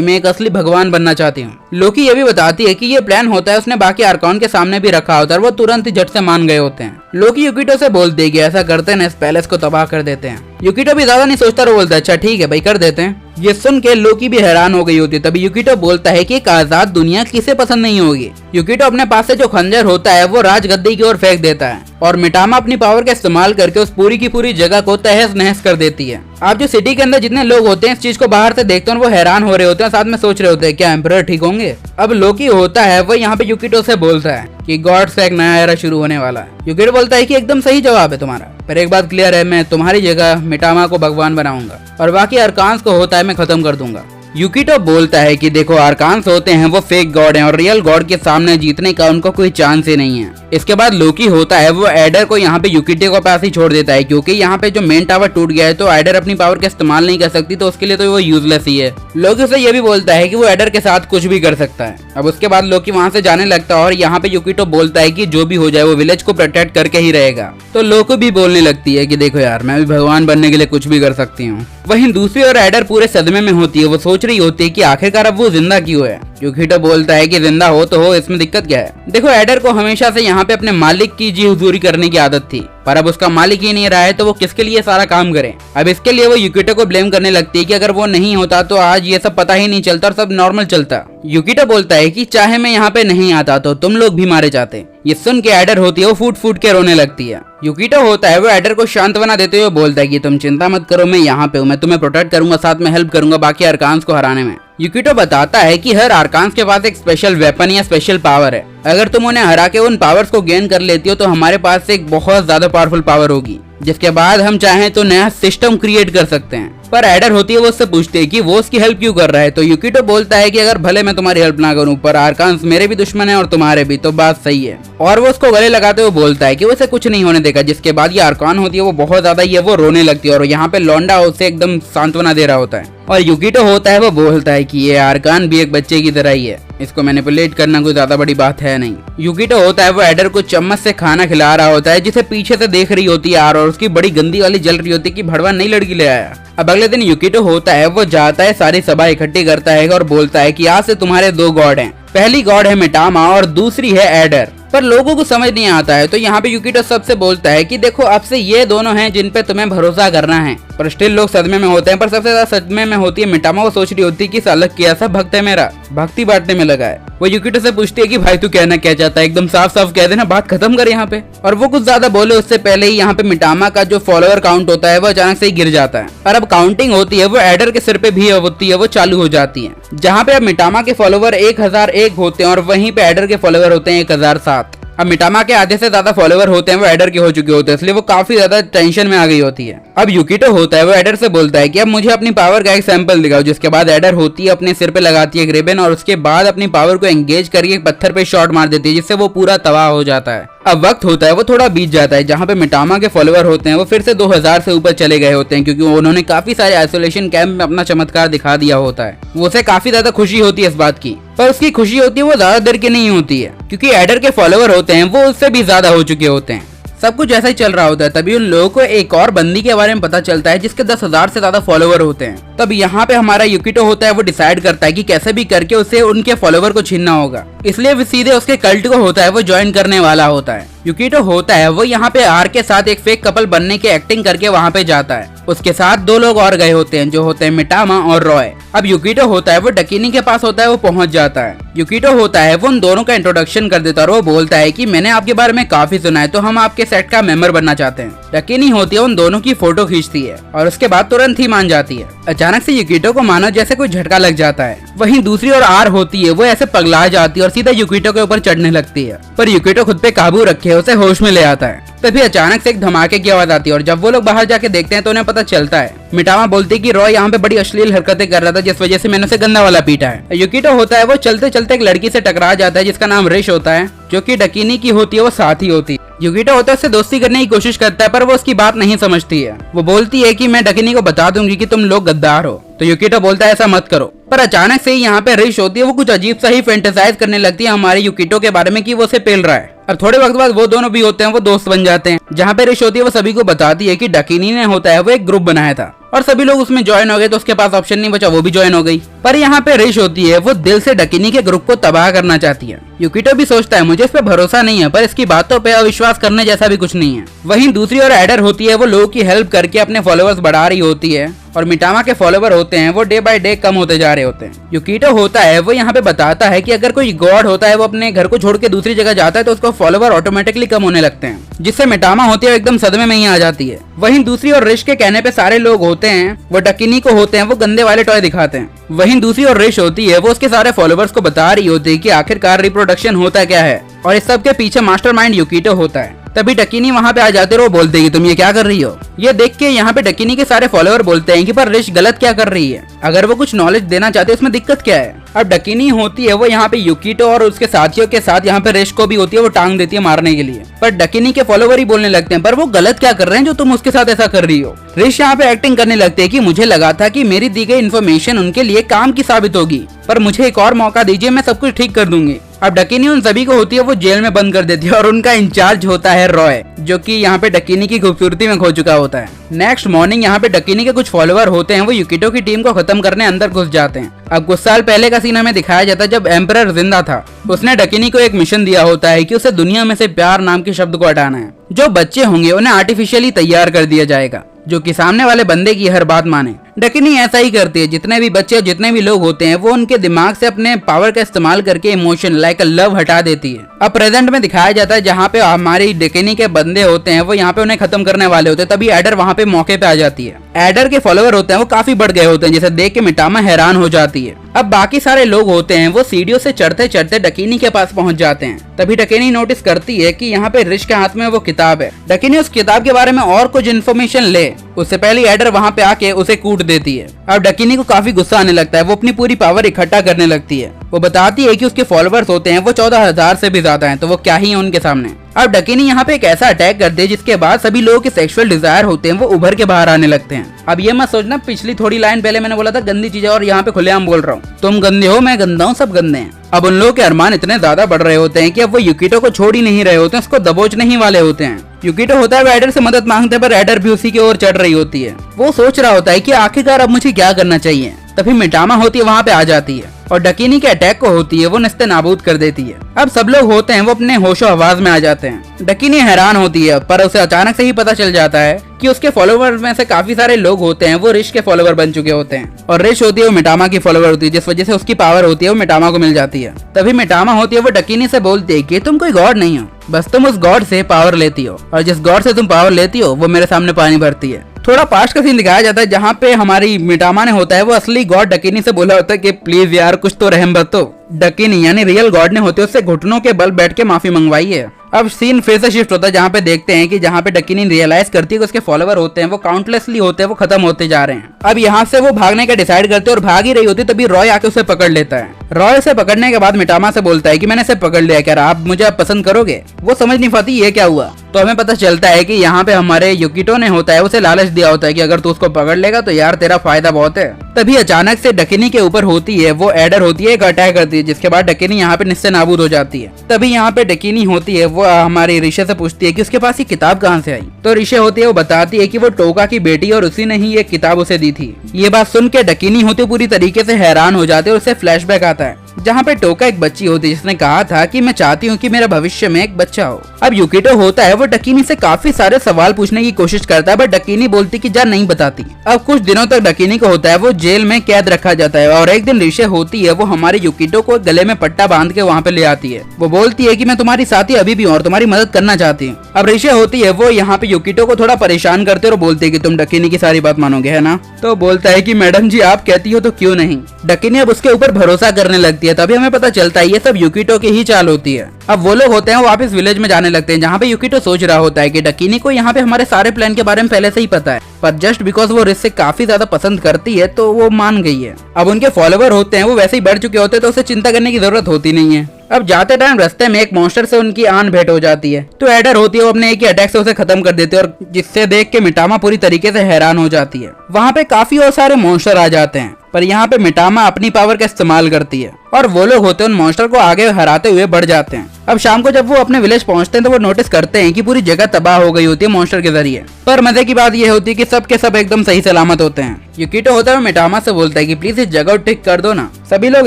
मैं एक असली भगवान बनना चाहती हूँ। लोकी ये भी बताती है कि ये प्लान होता है उसने बाकी आर्कान के सामने भी रखा होता है और वो तुरंत ही झट से मान गए होते हैं। लोकी युकिटो से बोलती है कि ऐसा करते हैं, इस पैलेस को तबाह कर देते हैं। युकिटो भी ज्यादा नहीं सोचता और बोलता है अच्छा ठीक है भाई कर देते हैं। ये सुन के लोकी भी हैरान हो गई होती है। तभी युकिटो बोलता है कि एक आजाद दुनिया किसे पसंद नहीं होगी। युकिटो अपने पास से जो खंजर होता है वो राजगद्दी की ओर फेंक देता है और मिटामा अपनी पावर का इस्तेमाल करके उस पूरी की पूरी जगह को तहस नहस कर देती है। आप जो सिटी के अंदर जितने लोग होते हैं इस चीज को बाहर से देखते हैं वो हैरान हो रहे होते हैं, साथ में सोच रहे होते हैं क्या एम्परर ठीक होंगे। अब लोकी होता है वो यहाँ पे युकिटो से बोलता है कि गॉड्स का एक नया एरा शुरू होने वाला है। युकिटो बोलता है कि एकदम सही जवाब है तुम्हारा, पर एक बात क्लियर है, मैं तुम्हारी जगह मिटामा को भगवान बनाऊंगा और बाकी आर्कान्स को होता है मैं खत्म कर दूंगा। युकिटो बोलता है कि देखो आर्कान्स होते हैं वो फेक गॉड हैं और रियल गॉड के सामने जीतने का उनको कोई चांस ही नहीं है। इसके बाद लोकी होता है वो एडर को यहाँ पे युकिटो के पास ही छोड़ देता है, क्योंकि यहाँ पे जो मेन टावर टूट गया है तो एडर अपनी पावर का इस्तेमाल नहीं कर सकती, तो उसके लिए तो वो यूजलेस ही है। लोकी उसे ये भी बोलता है कि वो एडर के साथ कुछ भी कर सकता है। अब उसके बाद लोकी वहाँ से जाने लगता है और यहाँ पे युकिटो बोलता है कि जो भी हो जाए वो विलेज को प्रोटेक्ट करके ही रहेगा। तो लोकी भी बोलने लगती है कि देखो यार मैं भी भगवान बनने के लिए कुछ भी कर सकती हूँ। वहीं दूसरी ओर एडर पूरे सदमे में होती है। वो सोच रही होती है कि आखिरकार अब वो जिंदा क्यों है। युकिटो बोलता है कि जिंदा हो तो हो, इसमें दिक्कत क्या है। देखो एडर को हमेशा से यहाँ पे अपने मालिक की जी हुजूरी करने की आदत थी, पर अब उसका मालिक ही नहीं रहा है तो वो किसके लिए सारा काम करे। अब इसके लिए वो युकिटो को ब्लेम करने लगती है कि अगर वो नहीं होता तो आज ये सब पता ही नहीं चलता और सब नॉर्मल चलता। युकिटो बोलता है कि चाहे मैं यहाँ पे नहीं आता तो तुम लोग भी मारे जाते। ये सुन के एडर होती है वो फूट फूट के रोने लगती है। युकिटो होता है वो एडर को सांत्वना देते हुए बोलता है कि तुम चिंता मत करो, मैं यहाँ पे हूँ, मैं तुम्हें प्रोटेक्ट करूंगा, साथ में हेल्प करूंगा बाकी आर्कान्स को हराने में। युकिटो बताता है कि हर आर्कान्स के पास एक स्पेशल वेपन या स्पेशल पावर है। अगर तुम उन्हें हरा के उन पावर्स को गेन कर लेती हो तो हमारे पास एक बहुत ज्यादा पावरफुल पावर होगी, जिसके बाद हम चाहें तो नया सिस्टम क्रिएट कर सकते हैं। पर एडर होती है वो उससे पूछती है कि वो उसकी हेल्प क्यों कर रहा है। तो युकिटो बोलता है कि अगर भले मैं तुम्हारी हेल्प ना करूं पर आर्कान्स मेरे भी दुश्मन है और तुम्हारे भी, तो बात सही है। और वो उसको गले लगाते हुए बोलता है कि वो इसे कुछ नहीं होने देगा। जिसके बाद ये आर्कान होती है वो बहुत ज्यादा ये वो रोने लगती है और यहाँ पे लौंडा उसे एकदम सांत्वना दे रहा होता है। और युकिटो होता है वो बोलता है कि ये आर्कान भी एक बच्चे की तरह ही है, इसको मैनिपुलेट करना कोई ज्यादा बड़ी बात है नहीं। युकिटो होता है वो एडर को चम्मच से खाना खिला रहा होता है, जिसे पीछे से देख रही होती है और उसकी बड़ी गंदी वाली जल रही होती है कि भड़वा नई लड़की ले आया। अब अगले दिन युकिटो होता है वो जाता है, सारी सभा इकट्ठी करता है और बोलता है कि आज से तुम्हारे दो गॉड हैं। पहली गॉड है मिटामा और दूसरी है एडर। पर लोगों को समझ नहीं आता है तो यहाँ पे युकिटो सबसे बोलता है कि देखो अब से ये दोनों हैं जिन पे तुम्हें भरोसा करना है। पर स्टिल लोग सदमे में होते हैं, पर सबसे ज्यादा सदमे में होती है मिटामा। वो सोच रही होती है कि साला कैसा भक्त है मेरा, भक्ति बांटने में लगा है। वो युकिटो से पूछती है कि भाई तू कहना क्या चाहता है, एकदम साफ साफ कह देना, बात खत्म कर यहाँ पे। और वो कुछ ज्यादा बोले उससे पहले ही यहाँ पे मिटामा का जो फॉलोअर काउंट होता है वो अचानक से ही गिर जाता है। और अब काउंटिंग होती है वो एडर के सिर पे भी होती है, वो चालू हो जाती है, जहाँ पे अब मिटामा के फॉलोवर 1001 होते हैं और वहीं पे एडर के फॉलोवर होते हैं 1007। अब मिटामा के आधे से ज्यादा फॉलोवर होते हैं वो एडर के हो चुके होते हैं, इसलिए वो काफी ज्यादा टेंशन में आ गई होती है। अब युकिटो होता है वो एडर से बोलता है कि अब मुझे अपनी पावर का एक सैंपल दिखाओ। जिसके बाद एडर होती है अपने सिर पे लगाती है एक रिबन और उसके बाद अपनी पावर को एंगेज करके एक पत्थर पे शॉट मार देती है, जिससे वो पूरा तबाह हो जाता है। अब वक्त होता है वो थोड़ा बीत जाता है, जहाँ पे मिटामा के फॉलोअर होते हैं वो फिर से 2000 से ऊपर चले गए होते हैं, क्योंकि उन्होंने काफी सारे आइसोलेशन कैंप में अपना चमत्कार दिखा दिया होता है। वो उसे काफी ज्यादा खुशी होती है इस बात की, पर उसकी खुशी होती है वो ज्यादा देर की नहीं होती है, क्योंकि एडर के फॉलोअर होते हैं वो उससे भी ज्यादा हो चुके होते हैं। सब कुछ ऐसा ही चल रहा होता है, तभी उन लोगों को एक और बंदी के बारे में पता चलता है जिसके 10,000 से ज्यादा फॉलोवर होते हैं। तब यहाँ पे हमारा युकिटो होता है वो डिसाइड करता है कि कैसे भी करके उसे उनके फॉलोवर को छीनना होगा, इसलिए वो सीधे उसके कल्ट को होता है वो ज्वाइन करने वाला होता है। युकिटो होता है वो यहाँ पे आर के साथ एक फेक कपल बनने की एक्टिंग करके वहाँ पे जाता है। उसके साथ 2 लोग और गए होते हैं जो होते हैं मिटामा और रॉय। अब युकिटो होता है वो डकिनी के पास होता है वो पहुंच जाता है। युकिटो होता है वो उन दोनों का इंट्रोडक्शन कर देता है और वो बोलता है कि मैंने आपके बारे में काफी सुना है, तो हम आपके सेट का मेंबर बनना चाहते हैं। डकिनी होती है उन दोनों की फोटो खींचती है और उसके बाद तुरंत ही मान जाती है। अचानक से युकिटो को मानो जैसे कोई झटका लग जाता है। वहीं दूसरी ओर आर होती है वो ऐसे पगला जाती है और सीधा युकिटो के ऊपर चढ़ने लगती है, पर युकिटो खुद पे काबू रखे उसे होश में ले आता है। तभी अचानक से एक धमाके की आवाज आती है और जब वो लोग बाहर जाके देखते हैं तो उन्हें पता चलता है मिटामा बोलती है कि रॉय यहाँ पे बड़ी अश्लील हरकतें कर रहा था, जिस वजह से मैंने उसे गंदा वाला पीटा है। युकिटो होता है वो चलते चलते एक लड़की से टकरा जाता है जिसका नाम रिश होता है, जो कि डकिनी की होती है वो साथी होती है। युकिटो होता है उससे दोस्ती करने की कोशिश करता है, पर वो उसकी बात नहीं समझती है। वो बोलती है कि मैं डकिनी को बता दूंगी कि तुम लोग गद्दार हो, तो युकिटो बोलता है ऐसा मत करो। पर अचानक से ही यहाँ पे रिश होती है वो कुछ अजीब सा ही फैंटेसाइज करने लगती है हमारे युकिटो के बारे में कि वो उसे पेल रहा है। और थोड़े वक्त बाद वो दोनों भी होते हैं वो दोस्त बन जाते हैं। जहाँ पे रिश होती है वो सभी को बताती है कि डकिनी ने होता है वो एक ग्रुप बनाया था और सभी लोग उसमें ज्वाइन हो गए, तो उसके पास ऑप्शन नहीं बचा, वो भी ज्वाइन हो गई। पर यहाँ पे रिश होती है वो दिल से डकिनी के ग्रुप को तबाह करना चाहती है। युकिटो भी सोचता है मुझे इस पे भरोसा नहीं है, पर इसकी बातों पे अविश्वास करने जैसा भी कुछ नहीं है। वहीं दूसरी ओर एडर होती है वो लोगों की हेल्प करके अपने फॉलोअर्स बढ़ा रही होती है और मिटामा के फॉलोवर होते हैं वो डे बाय डे कम होते जा रहे होते हैं। युकिटो होता है वो यहाँ पे बताता है कि अगर कोई गॉड होता है वो अपने घर को छोड़ के दूसरी जगह जाता है तो उसको फॉलोवर ऑटोमेटिकली कम होने लगते हैं, जिससे मिटामा होती है एकदम सदमे में ही आ जाती है। वहीं दूसरी ओर रिश के कहने पे सारे लोग होते हैं वो डकिनी को होते हैं वो गंदे वाले टॉय दिखाते हैं। वहीं दूसरी ओर रिश होती है वो उसके सारे फॉलोवर्स को बता रही होती है कि आखिरकार रिप्रोडक्शन होता क्या है और इस सब के पीछे मास्टरमाइंड युकिटो होता है। तभी डकिनी वहाँ पे आ जाते और वो बोलते हैं कि तुम ये क्या कर रही हो। ये देख के यहाँ पे डकिनी के सारे फॉलोअर बोलते हैं कि पर रिश गलत क्या कर रही है, अगर वो कुछ नॉलेज देना चाहते हैं उसमें दिक्कत क्या है। अब डकिनी होती है वो यहाँ पे युकिटो और उसके साथियों के साथ यहाँ पे रिश को भी होती है वो टांग देती है मारने के लिए, पर डकिनी के फॉलोवर ही बोलने लगते हैं पर वो गलत क्या कर रहे हैं जो तुम उसके साथ ऐसा कर रही हो। रिश यहाँ पे एक्टिंग करने लगते हैं कि मुझे लगा था कि मेरी दी गई इन्फॉर्मेशन उनके लिए काम की साबित होगी, पर मुझे एक और मौका दीजिए, मैं सब कुछ ठीक कर दूंगी। अब डकिनी उन सभी को होती है वो जेल में बंद कर देती है और उनका इंचार्ज होता है रॉय, जो कि यहाँ पे डकिनी की खूबसूरती में खो चुका होता है। नेक्स्ट मॉर्निंग यहाँ पे डकिनी के कुछ फॉलोअर होते हैं वो युकिटो की टीम को खत्म करने अंदर घुस जाते हैं। अब कुछ साल पहले का सीन हमें दिखाया जाता है जब एम्परर जिंदा था। उसने डकिनी को एक मिशन दिया होता है कि उसे दुनिया में से प्यार नाम के शब्द को हटाना है। जो बच्चे होंगे उन्हें आर्टिफिशियली तैयार कर दिया जाएगा जो कि सामने वाले बंदे की हर बात माने। डकिनी ऐसा ही करती है, जितने भी बच्चे जितने भी लोग होते हैं वो उनके दिमाग से अपने पावर का इस्तेमाल करके इमोशन लाइक लव हटा देती है। अब प्रेजेंट में दिखाया जाता है जहाँ पे हमारी डकिनी के बंदे होते हैं वो यहाँ पे उन्हें खत्म करने वाले होते हैं, तभी एडर वहाँ पे मौके पे आ जाती है। एडर के फॉलोअर होते हैं वो काफी बढ़ गए होते हैं, जिसे देख के मिटामा हैरान हो जाती है। अब बाकी सारे लोग होते हैं वो सीढ़ियों से चढ़ते चढ़ते डकिनी के पास पहुंच जाते हैं। तभी डकिनी नोटिस करती है कि यहाँ पे रिश के हाथ में वो किताब है। डकिनी उस किताब के बारे में और कुछ इन्फॉर्मेशन ले उससे पहले एडर वहाँ पे आके उसे कूट देती है। अब डकिनी को काफी गुस्सा आने लगता है, वो अपनी पूरी पावर इकट्ठा करने लगती है। वो बताती है कि उसके फॉलोअर्स होते हैं वो 14,000 से भी ज्यादा हैं, तो वो क्या ही है उनके सामने। अब डकिनी यहाँ पे एक ऐसा अटैक करती है जिसके बाद सभी लोगों के सेक्सुअल डिजायर होते हैं वो उभर के बाहर आने लगते हैं। अब ये मत सोचना पिछली थोड़ी लाइन पहले मैंने बोला था गंदी चीजें और यहाँ पे खुलेआम बोल रहा हूँ, तुम गंदे हो मैं गंदा हूँ, सब गंदे हैं। अब उन लोगों के अरमान इतने ज्यादा बढ़ रहे होते हैं कि अब वो युकिटो को छोड़ ही नहीं रहे होते हैं, उसको दबोचने ही वाले होते हैं। युकिटो होता है वो एडर से मदद मांगते पर एडर भी उसी की ओर चढ़ रही होती है। वो सोच रहा होता है कि आखिरकार अब मुझे क्या करना चाहिए। तभी मिटामा होती है वहाँ पे आ जाती है और डकिनी के अटैक को होती है वो नस्ते नाबूद कर देती है। अब सब लोग होते हैं वो अपने होशो आवाज में आ जाते हैं। डकिनी हैरान होती है पर उसे अचानक से ही पता चल जाता है कि उसके फॉलोवर में से काफी सारे लोग होते हैं वो रिश के फॉलोवर बन चुके होते हैं और रिश होती है वो मिटामा की फॉलोवर होती है, जिस वजह से उसकी पावर होती है वो मिटामा को मिल जाती है। तभी मिटामा होती है वो डकिनी से बोलती है कि तुम कोई गॉड नहीं हो, बस तुम उस गॉड से पावर लेती हो और जिस गॉड से तुम पावर लेती हो वो मेरे सामने पानी भरती है। थोड़ा पास्ट का सीन दिखाया जाता है जहाँ पे हमारी मिटामा ने होता है वो असली गॉड डकिनी से बोला होता है कि प्लीज यार कुछ तो रहम बरतो। डकिनी यानी रियल गॉड ने होते उससे घुटनों के बल बैठ के माफी मंगवाई है। अब सीन फिर से शिफ्ट होता है जहाँ पे देखते हैं कि जहाँ पे डकिनी रियलाइज करती है कि उसके फॉलोवर होते हैं वो काउंटलेसली होते हैं, वो खत्म होते जा रहे हैं। अब यहाँ से वो भागने का डिसाइड करते हैं और भाग ही रही होती तभी रॉय आके उसे पकड़ लेता है। रॉय उसे पकड़ने के बाद मिटामा से बोलता है कि मैंने इसे पकड़ लिया, क्या आप मुझे अब पसंद करोगे? वो समझ नहीं पाती ये क्या हुआ। तो हमें पता चलता है कि यहाँ पे हमारे युकिटो ने होता है उसे लालच दिया होता है कि अगर तू उसको पकड़ लेगा तो यार तेरा फायदा बहुत है। तभी अचानक से डकिनी के ऊपर होती है वो एडर होती है, एक अटैक करती है जिसके बाद डकिनी यहाँ पे निस्से नाबूद हो जाती है। तभी यहाँ पे डकिनी होती है वो हमारी ऋषि से पूछती है कि उसके पास ये किताब कहाँ से आई। तो ऋषि होती है वो बताती है कि वो टोका की बेटी और उसी ने ही ये किताब उसे दी थी। ये बात सुन के डकिनी होती पूरी तरीके से हैरान हो जाती है और उसे फ्लैशबैक आता है जहाँ पे टोका एक बच्ची होती है जिसने कहा था कि मैं चाहती हूँ कि मेरा भविष्य में एक बच्चा हो। अब युकिटो होता है वो डकिनी से काफी सारे सवाल पूछने की कोशिश करता है बट डकिनी बोलती कि जा नहीं बताती। अब कुछ दिनों तक डकिनी को होता है वो जेल में कैद रखा जाता है और एक दिन ऋषि होती है वो हमारे युकिटो को गले में पट्टा बांध के वहाँ पे ले आती है। वो बोलती है कि मैं तुम्हारी साथी अभी भी हूँ और तुम्हारी मदद करना चाहती हूँ। अब ऋषि होती है वो यहाँ पे युकिटो को थोड़ा परेशान करते और बोलती है कि तुम डकिनी की सारी बात मानोगे है ना? तो बोलता है कि मैडम जी आप कहती हो तो क्यों नहीं। डकिनी अब उसके ऊपर भरोसा करने लगती है। तभी हमें पता चलता है ये सब युकिटो की ही चाल होती है। अब वो लोग होते हैं वो वापस विलेज में जाने लगते हैं जहाँ पे युकिटो सोच रहा होता है कि डकिनी को यहाँ पे हमारे सारे प्लान के बारे में पहले से ही पता है पर जस्ट बिकॉज वो रिस से काफी ज्यादा पसंद करती है तो वो मान गई है। अब उनके फॉलोवर होते हैं वो वैसे ही बढ़ चुके होते हैं तो उसे चिंता करने की जरूरत होती नहीं है। अब जाते टाइम रास्ते में एक मॉन्स्टर से उनकी आन भेंट हो जाती है तो एडर होती है वो अपने एक ही अटैक से उसे खत्म कर देती है और जिससे देख के मिटामा पूरी तरीके से हैरान हो जाती है। वहाँ पे काफी और सारे मॉन्स्टर आ जाते हैं पर यहाँ पे मिटामा अपनी पावर का इस्तेमाल करती है और वो लोग होते हैं उन मॉन्स्टर को आगे हराते हुए बढ़ जाते हैं। अब शाम को जब वो अपने विलेज पहुंचते हैं तो वो नोटिस करते हैं कि पूरी जगह तबाह हो गई होती है मॉन्स्टर के जरिए। पर मजे की बात ये होती है कि सब के सब एकदम सही सलामत होते हैं। युकिटो होता है मिटामा से बोलता है कि प्लीज इस जगह ठीक कर दो ना। सभी लोग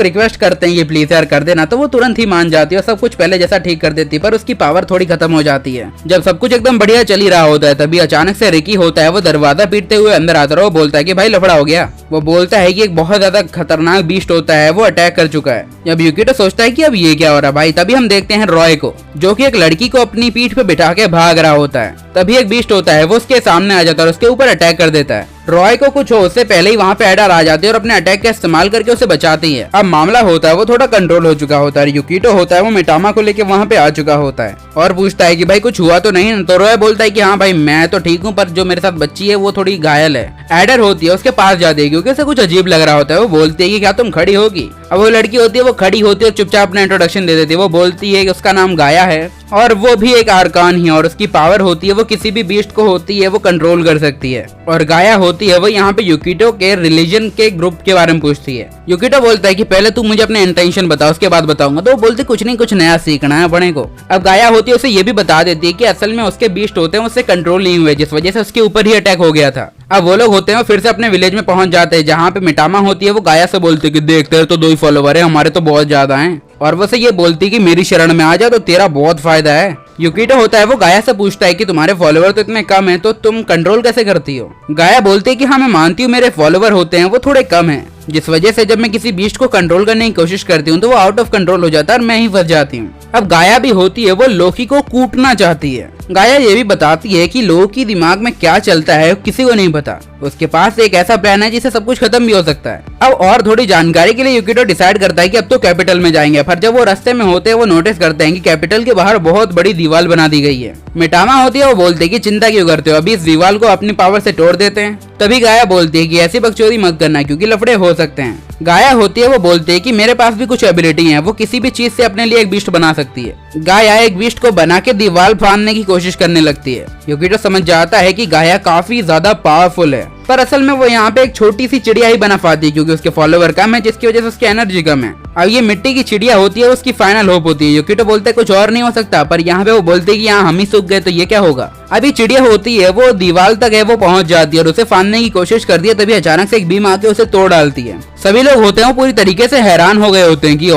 रिक्वेस्ट करते हैं ये प्लीज यार कर देना तो वो तुरंत ही मान जाती है और सब कुछ पहले जैसा ठीक कर देती है पर उसकी पावर थोड़ी खत्म हो जाती है। जब सब कुछ एकदम बढ़िया चल ही रहा होता है तभी अचानक से रिकी होता है वो दरवाजा पीटते हुए अंदर आता है। वो बोलता है कि भाई लफड़ा हो गया। वो बोलता है कि एक बहुत ज्यादा खतरनाक बीस्ट होता है वो अटैक कर चुका है। जब युकिटो सोचता है कि अब ये क्या हो रहा है भाई तभी हम देखते हैं रॉय को जो कि एक लड़की को अपनी पीठ पे बिठा के भाग रहा होता है। तभी एक बीस्ट होता है वो उसके सामने आ जाता है और उसके ऊपर अटैक कर देता है। रॉय को कुछ हो उससे पहले ही वहाँ पे एडर आ जाती है और अपने अटैक का इस्तेमाल करके उसे बचाती है। अब मामला होता है वो थोड़ा कंट्रोल हो चुका होता है। युकिटो होता है वो मिटामा को लेके वहाँ पे आ चुका होता है और पूछता है कि भाई कुछ हुआ तो नहीं। तो रॉय बोलता है कि हाँ भाई मैं तो ठीक हूँ पर जो मेरे साथ बच्ची है वो थोड़ी घायल है। एडर होती है उसके पास जाती है क्योंकि उसे कुछ अजीब लग रहा होता है। वो बोलती है कि क्या तुम खड़ी होगी? अब वो लड़की होती है वो खड़ी होती है और चुपचाप अपना इंट्रोडक्शन दे देती है। वो बोलती है कि उसका नाम गाया है और वो भी एक आर्कान ही है और उसकी पावर होती है वो किसी भी बीस्ट को होती है वो कंट्रोल कर सकती है। और गाया होती है वो यहाँ पे युकिटो के रिलीजन के ग्रुप के बारे में पूछती है। युकिटो बोलता है कि पहले तू मुझे अपने इंटेंशन बता उसके बाद बताऊंगा। तो वो बोलती कुछ नहीं कुछ नया सीखना है अपने को। अब गाया होती है उसे ये भी बता देती है कि असल में उसके बीस्ट होते हैं उससे कंट्रोल नहीं हुए जिस वजह से उसके ऊपर ही अटैक हो गया था। अब वो लोग होते हैं फिर से अपने विलेज में पहुंच जाते हैं जहाँ पे मिटामा होती है वो गाया से बोलती है कि देख तेरे तो 2 ही फॉलोवर है हमारे तो बहुत ज्यादा हैं। और वो से ये बोलती है कि मेरी शरण में आ जा तो तेरा बहुत फायदा है। युकिटो होता है वो गाया से पूछता है कि तुम्हारे फॉलोवर तो इतने कम हैं तो तुम कंट्रोल कैसे करती हो? गाया बोलती है कि हाँ मैं मानती हूँ मेरे फॉलोवर होते हैं वो थोड़े कम हैं जिस वजह से जब मैं किसी बीस्ट को कंट्रोल करने की कोशिश करती हूँ तो वो आउट ऑफ कंट्रोल हो जाता है और मैं ही फंस जाती हूँ। अब गाया भी होती है वो लोकी को कूटना चाहती है। गाया ये भी बताती है कि लोकी दिमाग में क्या चलता है किसी को नहीं पता। उसके पास एक ऐसा प्लान है जिससे सब कुछ खत्म भी हो सकता है। अब और थोड़ी जानकारी के लिए युकिटो डिसाइड करता है कि अब तो कैपिटल में जाएंगे। पर जब वो रास्ते में होते हैं वो नोटिस करते हैं कि कैपिटल के बाहर बहुत बड़ी दीवार बना दी गई है। मिटामा होती है वो बोलते है कि चिंता क्यों करते हो अभी इस दीवार को अपनी पावर से तोड़ देते हैं। तभी गाया बोलती है कि ऐसी बकचोदी मत करना क्योंकि लफड़े हो सकते हैं। गाया होती है वो बोलती है कि मेरे पास भी कुछ एबिलिटी है वो किसी भी चीज से अपने लिए एक बीस्ट बना सकती है। गाया एक बीस्ट को बना के दीवार फाड़ने की कोशिश करने लगती है। युकिटो समझ जाता है कि गाया काफी ज्यादा पावरफुल है पर असल में वो यहाँ पे एक छोटी सी चिड़िया ही बना पाती है क्योंकि उसके फॉलोवर कम है जिसकी वजह से उसकी एनर्जी कम है। अब ये मिट्टी की चिड़िया होती है उसकी फाइनल होप होती है। युकिटो बोलते कुछ और नहीं हो सकता पर यहाँ पे वो बोलते कि यहाँ हम ही सूख गए तो ये क्या होगा। अभी चिड़िया होती है वो दीवार तक है वो पहुंच जाती है और उसे फाड़ने की कोशिश करती है तभी अचानक से एक बीम आके उसे तोड़ डालती है। सभी लोग होते हैं वो पूरी तरीके से हैरान हो गए होते हैं कि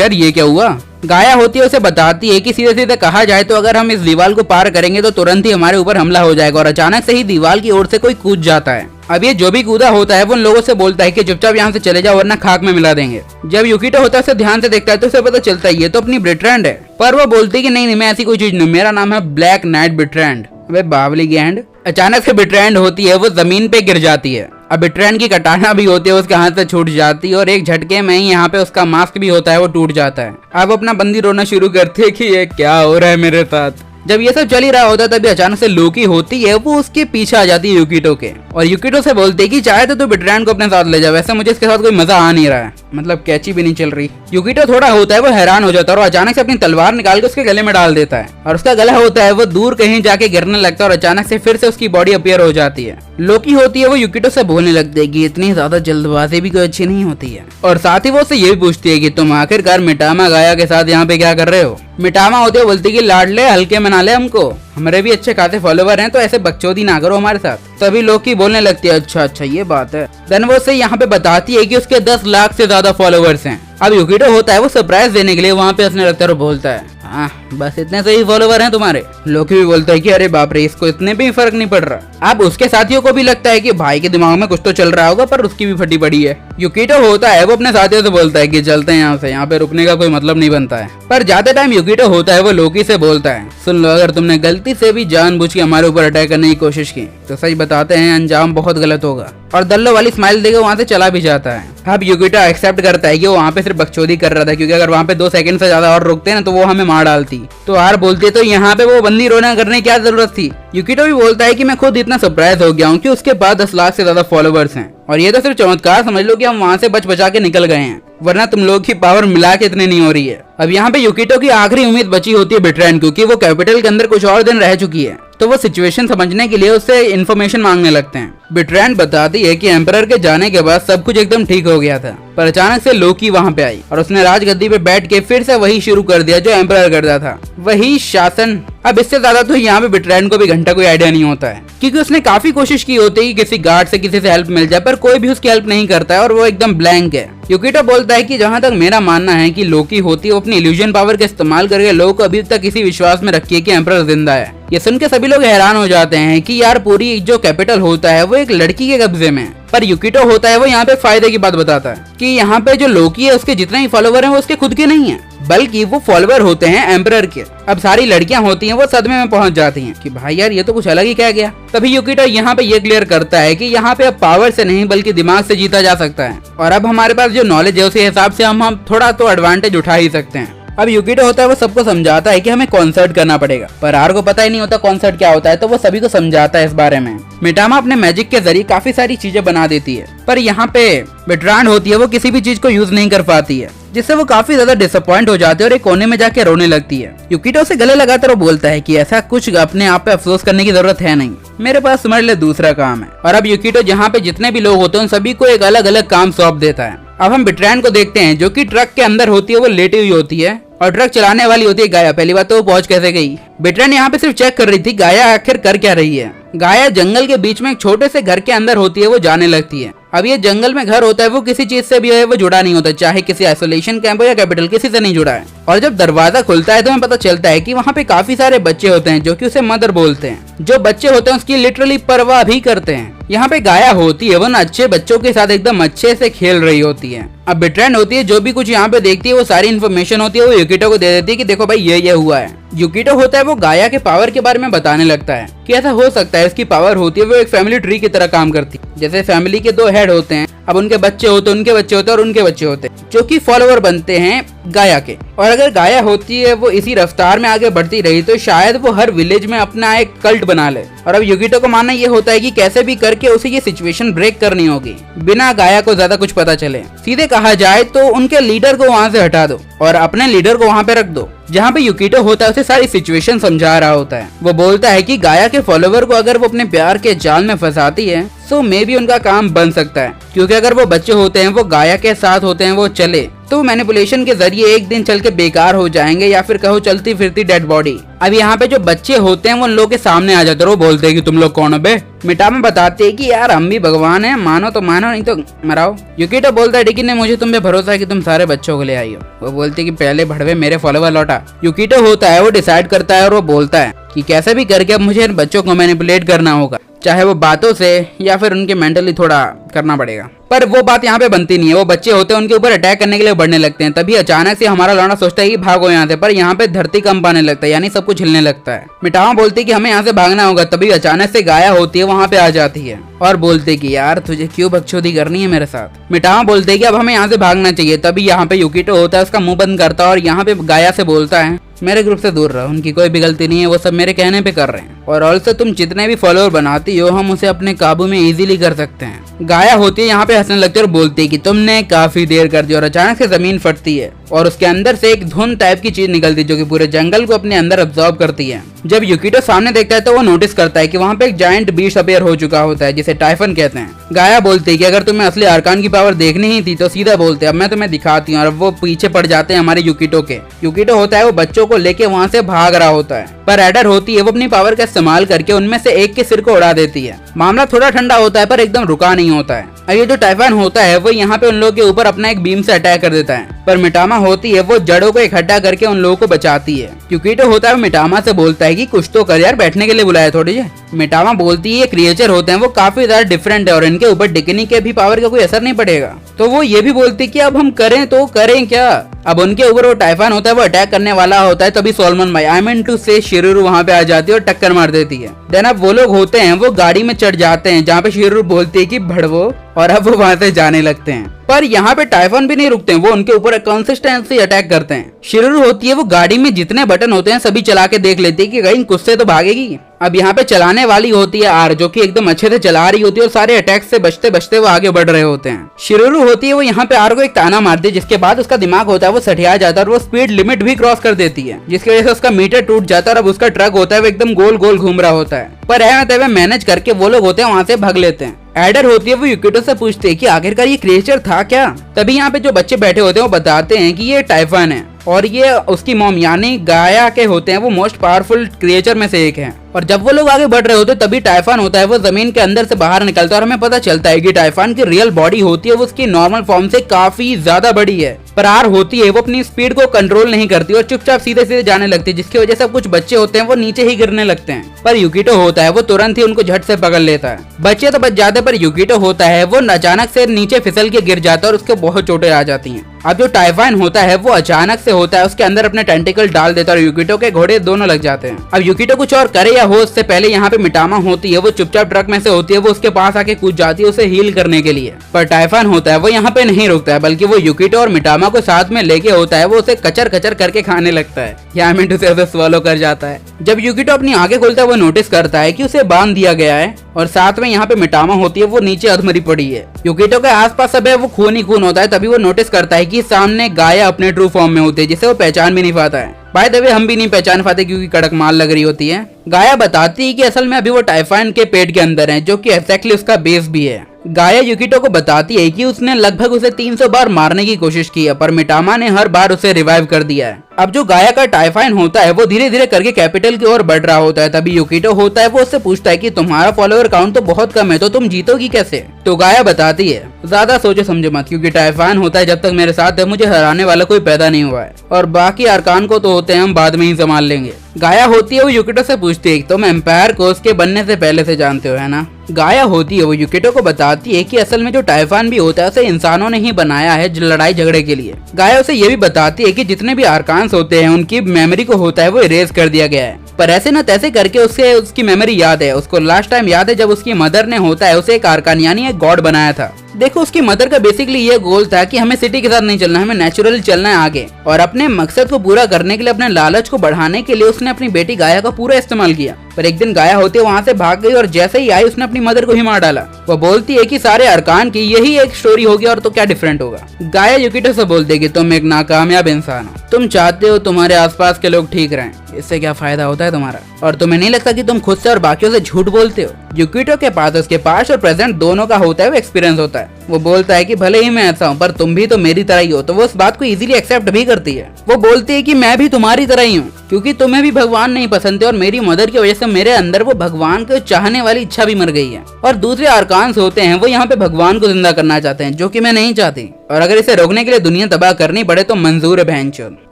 यार ये क्या हुआ। गाया होती है उसे बताती है कि सीधे सीधे कहा जाए तो अगर हम इस दीवार को पार करेंगे तो तुरंत ही हमारे ऊपर हमला हो जाएगा और अचानक से ही दीवार की ओर से कोई कूद जाता है। अब ये जो भी कूदा होता है वो उन लोगों से बोलता है कि चुपचाप यहाँ से चले जाओ वरना खाक में मिला देंगे। जब युकिटो होता है उसे ध्यान से देखता है तो उसे पता चलता है ये तो अपनी ब्रिट्रेंड है। पर वो बोलती है कि नहीं मैं ऐसी कोई चीज नहीं, मेरा नाम है ब्लैक नाइट ब्रिट्रेंड। वे बावली गैंड। अचानक से ब्रिट्रेंड होती है वो जमीन पे गिर जाती है अब बिट्रेन की कटाना भी होती है उसके हाथ से छूट जाती है और एक झटके में ही यहाँ पे उसका मास्क भी होता है वो टूट जाता है। अब अपना बंदी रोना शुरू करते है कि ये क्या हो रहा है मेरे साथ। जब ये सब चल ही रहा होता है तभी अचानक से लोकी होती है वो उसके पीछे आ जाती है यूकिटो के और यूकिटो से बोलते है कि चाहे तो बिट्रेन को अपने साथ ले जा, वैसे मुझे इसके साथ कोई मजा आ नहीं रहा है, मतलब कैची भी नहीं चल रही। यूकिटो थोड़ा होता है वो हैरान हो जाता है और अचानक से अपनी तलवार निकाल के उसके गले में डाल देता है और उसका गला होता है वो दूर कहीं जाके गिरने लगता है और अचानक से फिर से उसकी बॉडी अपीयर हो जाती है। लोकी होती है वो यूकिटो से बोलने लगती है कि इतनी ज्यादा जल्दबाजी भी कोई अच्छी नहीं होती है और साथ ही वो उससे ये भी पूछती है कि तुम आखिरकार मिटामा गाया के साथ यहाँ पे क्या कर रहे हो। मिटामा होती है बोलती कि लाडले हल्के मना ले हमको, हमारे भी अच्छे खासे फॉलोवर हैं तो ऐसे बकचोदी ना करो हमारे साथ। सभी लोग की बोलने लगती है अच्छा ये बात है। देन वो से यहाँ पे बताती है कि उसके 10 लाख से ज्यादा फॉलोवर्स हैं। अब यूकिटो होता है वो सरप्राइज देने के लिए वहाँ पे हंसने लगता है और बोलता है हाँ बस इतने से ही फॉलोवर हैं तुम्हारे। लोकी भी बोलता है कि अरे बाप रे इसको इतने भी फर्क नहीं पड़ रहा। अब उसके साथियों को भी लगता है कि भाई के दिमाग में कुछ तो चल रहा होगा पर उसकी भी फटी पड़ी है। यूकिटो होता है वो अपने साथियों से बोलता है कि चलते हैं यहाँ से, यहाँ पे रुकने का कोई मतलब नहीं बनता है। पर जाते टाइम यूकिटो होता है वो लोकी से बोलता है सुन लो अगर तुमने गलती से भी जानबूझ के हमारे ऊपर अटैक करने की कोशिश की तो सच बताते हैं अंजाम बहुत गलत होगा। और दल्लो वाली स्माइल देकर वहाँ से चला भी जाता है। अब यूकिटो एक्सेप्ट करता है कि वो वहाँ पे सिर्फ बकचोदी कर रहा था क्योंकि अगर वहाँ पे 2 सेकंड से ज्यादा और रुकते ना तो वो हमें मार डालती। तो हार बोलते तो यहाँ पे वो बंदी रोना करने की क्या जरूरत थी। यूकिटो भी बोलता है कि मैं खुद इतना सरप्राइज हो गया हूँ कि उसके पास 10 लाख से ज्यादा फॉलोवर्स हैं और ये तो सिर्फ चमत्कार समझ लो कि हम वहाँ से बच बचा के निकल गए हैं, वरना तुम लोग की पावर मिला के इतनी नहीं हो रही है। अब यहाँ पे यूकिटो की आखिरी उम्मीद बची होती है बिट्रेन क्योंकि वो कैपिटल के अंदर कुछ और दिन रह चुकी है तो वो सिचुएशन समझने के लिए उससे इन्फॉर्मेशन मांगने लगते हैं। बिट्रेन बताती है कि एम्परर के जाने के बाद सब कुछ एकदम ठीक हो गया था पर अचानक से लोकी वहाँ पे आई और उसने राजगद्दी पे बैठ के फिर से वही शुरू कर दिया जो एम्परर करता था, वही शासन। अब इससे ज्यादा तो यहाँ पे बिट्रेन को भी घंटा कोई आइडिया नहीं होता है क्योंकि उसने काफी कोशिश की होती है कि किसी गार्ड से किसी से हेल्प मिल जाए पर कोई भी उसकी हेल्प नहीं करता है और वो एकदम ब्लैंक है। यूकिटो बोलता है कि जहाँ तक मेरा मानना है कि लोकी होती है वो अपनी इल्यूजन पावर का इस्तेमाल करके लोगों को अभी तक इसी विश्वास में रखी है कि एम्परर जिंदा है। ये सुन के सभी लोग हैरान हो जाते हैं कि यार पूरी जो कैपिटल होता है वो एक लड़की के कब्जे में। पर यूकिटो होता है वो यहाँ पे फायदे की बात बताता है कि यहाँ पे जो लोकी है उसके जितने ही फॉलोवर हैं वो उसके खुद के नहीं है बल्कि वो फॉलोवर होते हैं एम्परर के। अब सारी लड़कियां होती हैं वो सदमे में पहुंच जाती हैं कि भाई यार ये तो कुछ अलग ही कह गया। तभी यूकिटो यहाँ पे ये क्लियर करता है कि यहाँ पे अब पावर से नहीं बल्कि दिमाग से जीता जा सकता है और अब हमारे पास जो नॉलेज है उसी हिसाब से हम थोड़ा तो एडवांटेज उठा ही सकते हैं। अब यूकिटो होता है वो सबको समझाता है कि हमें कॉन्सर्ट करना पड़ेगा पर आर को पता ही नहीं होता कॉन्सर्ट क्या होता है तो वो सभी को समझाता है इस बारे में। मिटामा अपने मैजिक के जरिए काफी सारी चीजें बना देती है पर यहाँ पे बिट्रेन होती है वो किसी भी चीज को यूज नहीं कर पाती है जिससे वो काफी ज्यादा डिसअपॉइंट हो जाती है और एक कोने में जाके रोने लगती है। यूकिटो से गले लगाकर वो बोलता है कि ऐसा कुछ अपने आप पे अफसोस करने की जरूरत है नहीं, मेरे पास तुम्हारे लिए दूसरा काम है। और अब यूकिटो जहाँ पे जितने भी लोग होते हैं उन सभी को एक अलग अलग काम सौंप देता है। अब हम बिट्रेन को देखते हैं जो कि ट्रक के अंदर होती है वो लेटी हुई होती है और ट्रक चलाने वाली होती है गाया। पहली बात तो वो पहुंच कैसे गई। बिट्रेन यहाँ पे सिर्फ चेक कर रही थी गाया आखिर कर क्या रही है। गाया जंगल के बीच में एक छोटे से घर के अंदर होती है वो जाने लगती है। अब ये जंगल में घर होता है वो किसी चीज से भी है वो जुड़ा नहीं होता, चाहे किसी आइसोलेशन कैंप हो या कैपिटल, किसी से नहीं जुड़ा है। और जब दरवाजा खुलता है तो हमें पता चलता है कि वहाँ पे काफी सारे बच्चे होते हैं जो कि उसे मदर बोलते हैं। जो बच्चे होते हैं उसकी लिटरली परवाह भी करते हैं। यहाँ पे गाया होती है वो अच्छे बच्चों के साथ एकदम अच्छे से खेल रही होती है। अब बिट्रेन होती है जो भी कुछ यहाँ पे देखती है वो सारी इन्फॉर्मेशन होती है वो यूकिटो को दे देती है कि देखो भाई ये हुआ है। यूकिटो होता है वो गाया के पावर के बारे में बताने लगता है कि ऐसा हो सकता है इसकी पावर होती है वो एक फैमिली ट्री की तरह काम करती है। जैसे फैमिली के 2 हेड होते हैं, अब उनके बच्चे होते हैं, उनके बच्चे होते हैं और उनके बच्चे होते हैं जो कि फॉलोवर बनते हैं गाया के। और अगर गाया होती है वो इसी रफ्तार में आगे बढ़ती रही तो शायद वो हर विलेज में अपना एक कल्ट बना ले। और अब यूकिटो को मानना ये होता है कि कैसे भी करके उसे ये सिचुएशन ब्रेक करनी होगी बिना गाया को ज्यादा कुछ पता चले। सीधे कहा जाए तो उनके लीडर को वहाँ से हटा दो और अपने लीडर को वहाँ पे रख दो। जहाँ पे यूकिटो होता है उसे सारी सिचुएशन समझा रहा होता है। वो बोलता है कि गाया के फॉलोवर को अगर वो अपने प्यार के जाल में फंसाती है तो मे भी उनका काम बन सकता है क्योंकि अगर वो बच्चे होते हैं वो गाया के साथ होते हैं वो चले तो मैनिपुलेशन के जरिए एक दिन चल के बेकार हो जाएंगे या फिर कहो चलती फिरती डेड बॉडी। अब यहाँ पे जो बच्चे होते हैं वो उन लोगों के सामने आ जाते हैं। वो बोलते हैं कि तुम लोग कौन हो बे। मिटामा बताते हैं कि यार हम भी भगवान हैं, मानो तो मानो नहीं तो मराओ। यूकिटो बोलता है लेकिन मुझे तुम पे भरोसा है कि तुम सारे बच्चों को ले आई हो। वो बोलते है कि पहले भड़वे मेरे फॉलोवर लौटा। यूकिटो होता है वो डिसाइड करता है और वो बोलता है कि कैसे भी करके अब मुझे इन बच्चों को मैनिपुलेट करना होगा, चाहे वो बातों से या फिर उनके मेंटली थोड़ा करना पड़ेगा। पर वो बात यहाँ पे बनती नहीं है। वो बच्चे होते हैं, उनके ऊपर अटैक करने के लिए बढ़ने लगते हैं। तभी अचानक से हमारा लौंडा सोचता है कि भागो यहाँ से, पर यहाँ पे धरती कंप आने लगता है, यानी सब कुछ हिलने लगता है। मिटामा बोलती है कि हमें यहाँ से भागना होगा। तभी अचानक से गाया होती है वहाँ पे आ जाती है और बोलते कि यार तुझे क्यों बकचोदी करनी है मेरे साथ। मिटामा बोलते है कि अब हमें यहाँ से भागना चाहिए। तभी यहाँ पे युकिटो होता है, उसका मुंह बंद करता है और यहाँ पे गाया से बोलता है मेरे ग्रुप से दूर रहो, उनकी कोई भी गलती नहीं है, वो सब मेरे कहने पे कर रहे हैं। और ऑल्सो तुम जितने भी फॉलोअर बनाती हो हम उसे अपने काबू में इजीली कर सकते हैं। गाया होती है यहाँ पे हंसने लगती है और बोलती है कि तुमने काफी देर कर दी। और अचानक से जमीन फटती है और उसके अंदर से एक धुंध टाइप की चीज निकलती है जो कि पूरे जंगल को अपने अंदर अब्सॉर्ब करती है। जब युकिटो सामने देखता है तो वो नोटिस करता है कि वहाँ पे एक जायंट बीस्ट अपीयर हो चुका होता है जिसे टाइफन कहते हैं। गाया बोलती है कि अगर तुम्हें असली अरकान की पावर देखनी ही थी तो सीधा बोलते, अब मैं तुम्हें दिखाती हूँ। और वो पीछे पड़ जाते हैं हमारे युकिटो के। युकिटो होता है वो बच्चों को लेके वहाँ से भाग रहा होता है, पर एडर होती है वो अपनी पावर का इस्तेमाल करके उनमें से एक के सिर को उड़ा देती है। मामला थोड़ा ठंडा होता है पर एकदम रुका नहीं होता है। और ये जो टाइफन होता है वो यहाँ पे उन लोगों के ऊपर अपना एक बीम से अटैक कर देता है, पर मिटामा होती है वो जड़ों को इकट्ठा करके उन लोगों को बचाती है। युकिटो होता है वो मिटामा से बोलता है कि कुछ तो कर यार, बैठने के लिए बुलाया थोड़ी जी। मिटामा बोलती है ये क्रिएचर होते हैं वो काफी ज्यादा डिफरेंट है और इनके ऊपर डिकनी के भी पावर का कोई असर नहीं पड़ेगा। तो वो ये भी बोलती है कि अब हम करें तो करें क्या। अब उनके ऊपर वो टाइफन होता है वो अटैक करने वाला होता है। तभी सोलमन भाई आई मीन टू से शिरुरु वहाँ पे आ जाती है और टक्कर मार देती है। देन अब वो लोग होते हैं वो गाड़ी में चढ़ जाते हैं जहाँ पे शिरुरु बोलती है कि भड़वो, और अब वो वहाँ से जाने लगते हैं। पर यहाँ पे टाइफन भी नहीं रुकते हैं, वो उनके ऊपर कंसिस्टेंसी अटैक करते हैं। शिरुरु होती है वो गाड़ी में जितने बटन होते हैं सभी चला के देख लेती है कि कहीं कुछ से तो भागेगी। अब यहाँ पे चलाने वाली होती है आर, जो कि एकदम अच्छे से चला रही होती है और सारे अटैक से बचते बचते वो आगे बढ़ रहे होते हैं। शिरुरु होती है वो यहाँ पे आर को एक ताना मारती है, जिसके बाद उसका दिमाग होता है वो सठिया जाता है और वो स्पीड लिमिट भी क्रॉस कर देती है, जिसकी वजह से उसका मीटर टूट जाता है और अब उसका ट्रक होता है वो एकदम गोल गोल घूम रहा होता है। पर ऐसे मैनेज करके वो लोग होते हैं वहाँ से भाग लेते हैं। एडर होती है वो युकिटो से पूछते हैं कि आखिरकार ये क्रिएचर था क्या। तभी यहाँ पे जो बच्चे बैठे होते हैं वो बताते हैं कि ये टाइफन है और ये उसकी मॉम यानी गाया के होते हैं वो मोस्ट पावरफुल क्रिएचर में से एक है। और जब वो लोग आगे बढ़ रहे होते तभी टाइफन होता है वो जमीन के अंदर से बाहर निकलता है और हमें पता चलता है कि टाइफन की रियल बॉडी होती है वो उसकी नॉर्मल फॉर्म से काफी ज्यादा बड़ी है। पर आर होती है वो अपनी स्पीड को कंट्रोल नहीं करती और चुपचाप सीधे सीधे जाने लगती है, जिसकी वजह से कुछ बच्चे होते हैं वो नीचे ही गिरने लगते हैं। पर युकिटो होता है वो तुरंत ही उनको झट से पकड़ लेता है। बच्चे तो बच जाते पर युकिटो होता है वो अचानक से नीचे फिसल के गिर जाता है और उसको बहुत चोटें आ जाती हैं। अब जो टाइफन होता है वो अचानक से होता है उसके अंदर अपने टेंटिकल डाल देता है और युकिटो के घोड़े दोनों लग जाते हैं। अब युकिटो कुछ और करे या हो उससे पहले यहाँ पे मिटामा होती है वो चुपचाप ट्रक में से होती है वो उसके पास आके कूद जाती है उसे हील करने के लिए। पर टाइफन होता है वो यहाँ पे नहीं रुकता है, बल्कि वो युकिटो और मिटामा को साथ में लेके होता है वो उसे कचर कचर करके खाने लगता है, या मिनट उसे स्वॉलो कर जाता है। जब युकिटो अपनी आंखें खोलता है वो नोटिस करता है कि उसे बांध दिया गया है और साथ में यहाँ पे मिटामा होती है वो नीचे अधमरी पड़ी है। युकिटो के आसपास सब है वो खून ही खून होता है। तभी वो नोटिस करता है कि सामने गाया अपने ट्रू फॉर्म में होती है, जिसे वो पहचान भी नहीं पाता है। बाय द वे हम भी नहीं पहचान पाते क्योंकि कड़क माल लग रही होती है। गाया बताती है कि असल में अभी वो टाइफन के पेट के अंदर है, जो कि एक्जैक्टली उसका बेस भी है। गाया युकिटो को बताती है कि उसने लगभग उसे 300 बार मारने की कोशिश की है, पर मिटामा ने हर बार उसे रिवाइव कर दिया है। अब जो गाया का टाइफन होता है वो धीरे धीरे करके कैपिटल की ओर बढ़ रहा होता है। तभी युकिटो होता है वो उससे पूछता है कि तुम्हारा फॉलोअर काउंट तो बहुत कम है, तो तुम जीतोगी कैसे। तो गाया बताती है ज्यादा सोचे समझे मत, क्योंकि टाइफन होता है जब तक मेरे साथ है मुझे हराने वाला कोई पैदा नहीं हुआ है, और बाकी अरकान को तो होते हैं हम बाद में ही संभाल लेंगे। गाया होती है वो युकिटो से पूछती है तुम एम्पायर को उसके बनने से पहले से जानते हो है ना। गाया होती है वो युकिटो को बताती है कि असल में जो टाइफन भी होता है उसे इंसानों ने ही बनाया है लड़ाई झगड़े के लिए। गाया उसे ये भी बताती है कि जितने भी अरकान्स होते हैं उनकी मेमोरी को होता है वो इरेज कर दिया गया है, पर ऐसे न तैसे करके उसे उसकी मेमोरी याद है। उसको लास्ट टाइम याद है जब उसकी मदर ने होता है उसे एक अरकान यानी एक गॉड बनाया था। देखो उसकी मदर का बेसिकली ये गोल था कि हमें सिटी के साथ नहीं चलना, हमें नेचुरली चलना है आगे, और अपने मकसद को पूरा करने के लिए अपने लालच को बढ़ाने के लिए उसने अपनी बेटी गाया का पूरा इस्तेमाल किया। पर एक दिन गाया होती है वहाँ से भाग गई और जैसे ही आई उसने अपनी मदर को ही मार डाला। वो बोलती है कि सारे अरकान की यही एक स्टोरी होगी और तो क्या डिफरेंट होगा। गाया युकिटो से बोलती है कि तुम एक नाकामयाब इंसान हो, तुम चाहते हो तुम्हारे आसपास के लोग ठीक रहें, इससे क्या फायदा होता है तुम्हारा, और तुम्हें नहीं लगता कि तुम खुद से और बाकियों से झूठ बोलते हो। युकिटो के पास उसके पास्ट और प्रेजेंट दोनों का होता है वो एक्सपीरियंस होता है। वो बोलता है कि भले ही मैं ऐसा हूँ पर तुम भी तो मेरी तरह ही हो, तो वो उस बात को इजीली एक्सेप्ट भी करती है। वो बोलती है कि मैं भी तुम्हारी तरह ही हूँ, क्योंकि तुम्हें भी भगवान नहीं पसंद थे और मेरी मदर की वजह से मेरे अंदर वो भगवान को चाहने वाली इच्छा भी मर गई है। और दूसरे अरकान्स होते हैं वो यहाँ पे भगवान को जिंदा करना चाहते हैं, जो कि मैं नहीं चाहती, और अगर इसे रोकने के लिए दुनिया तबाह करनी पड़े तो मंजूर है बहनचोद।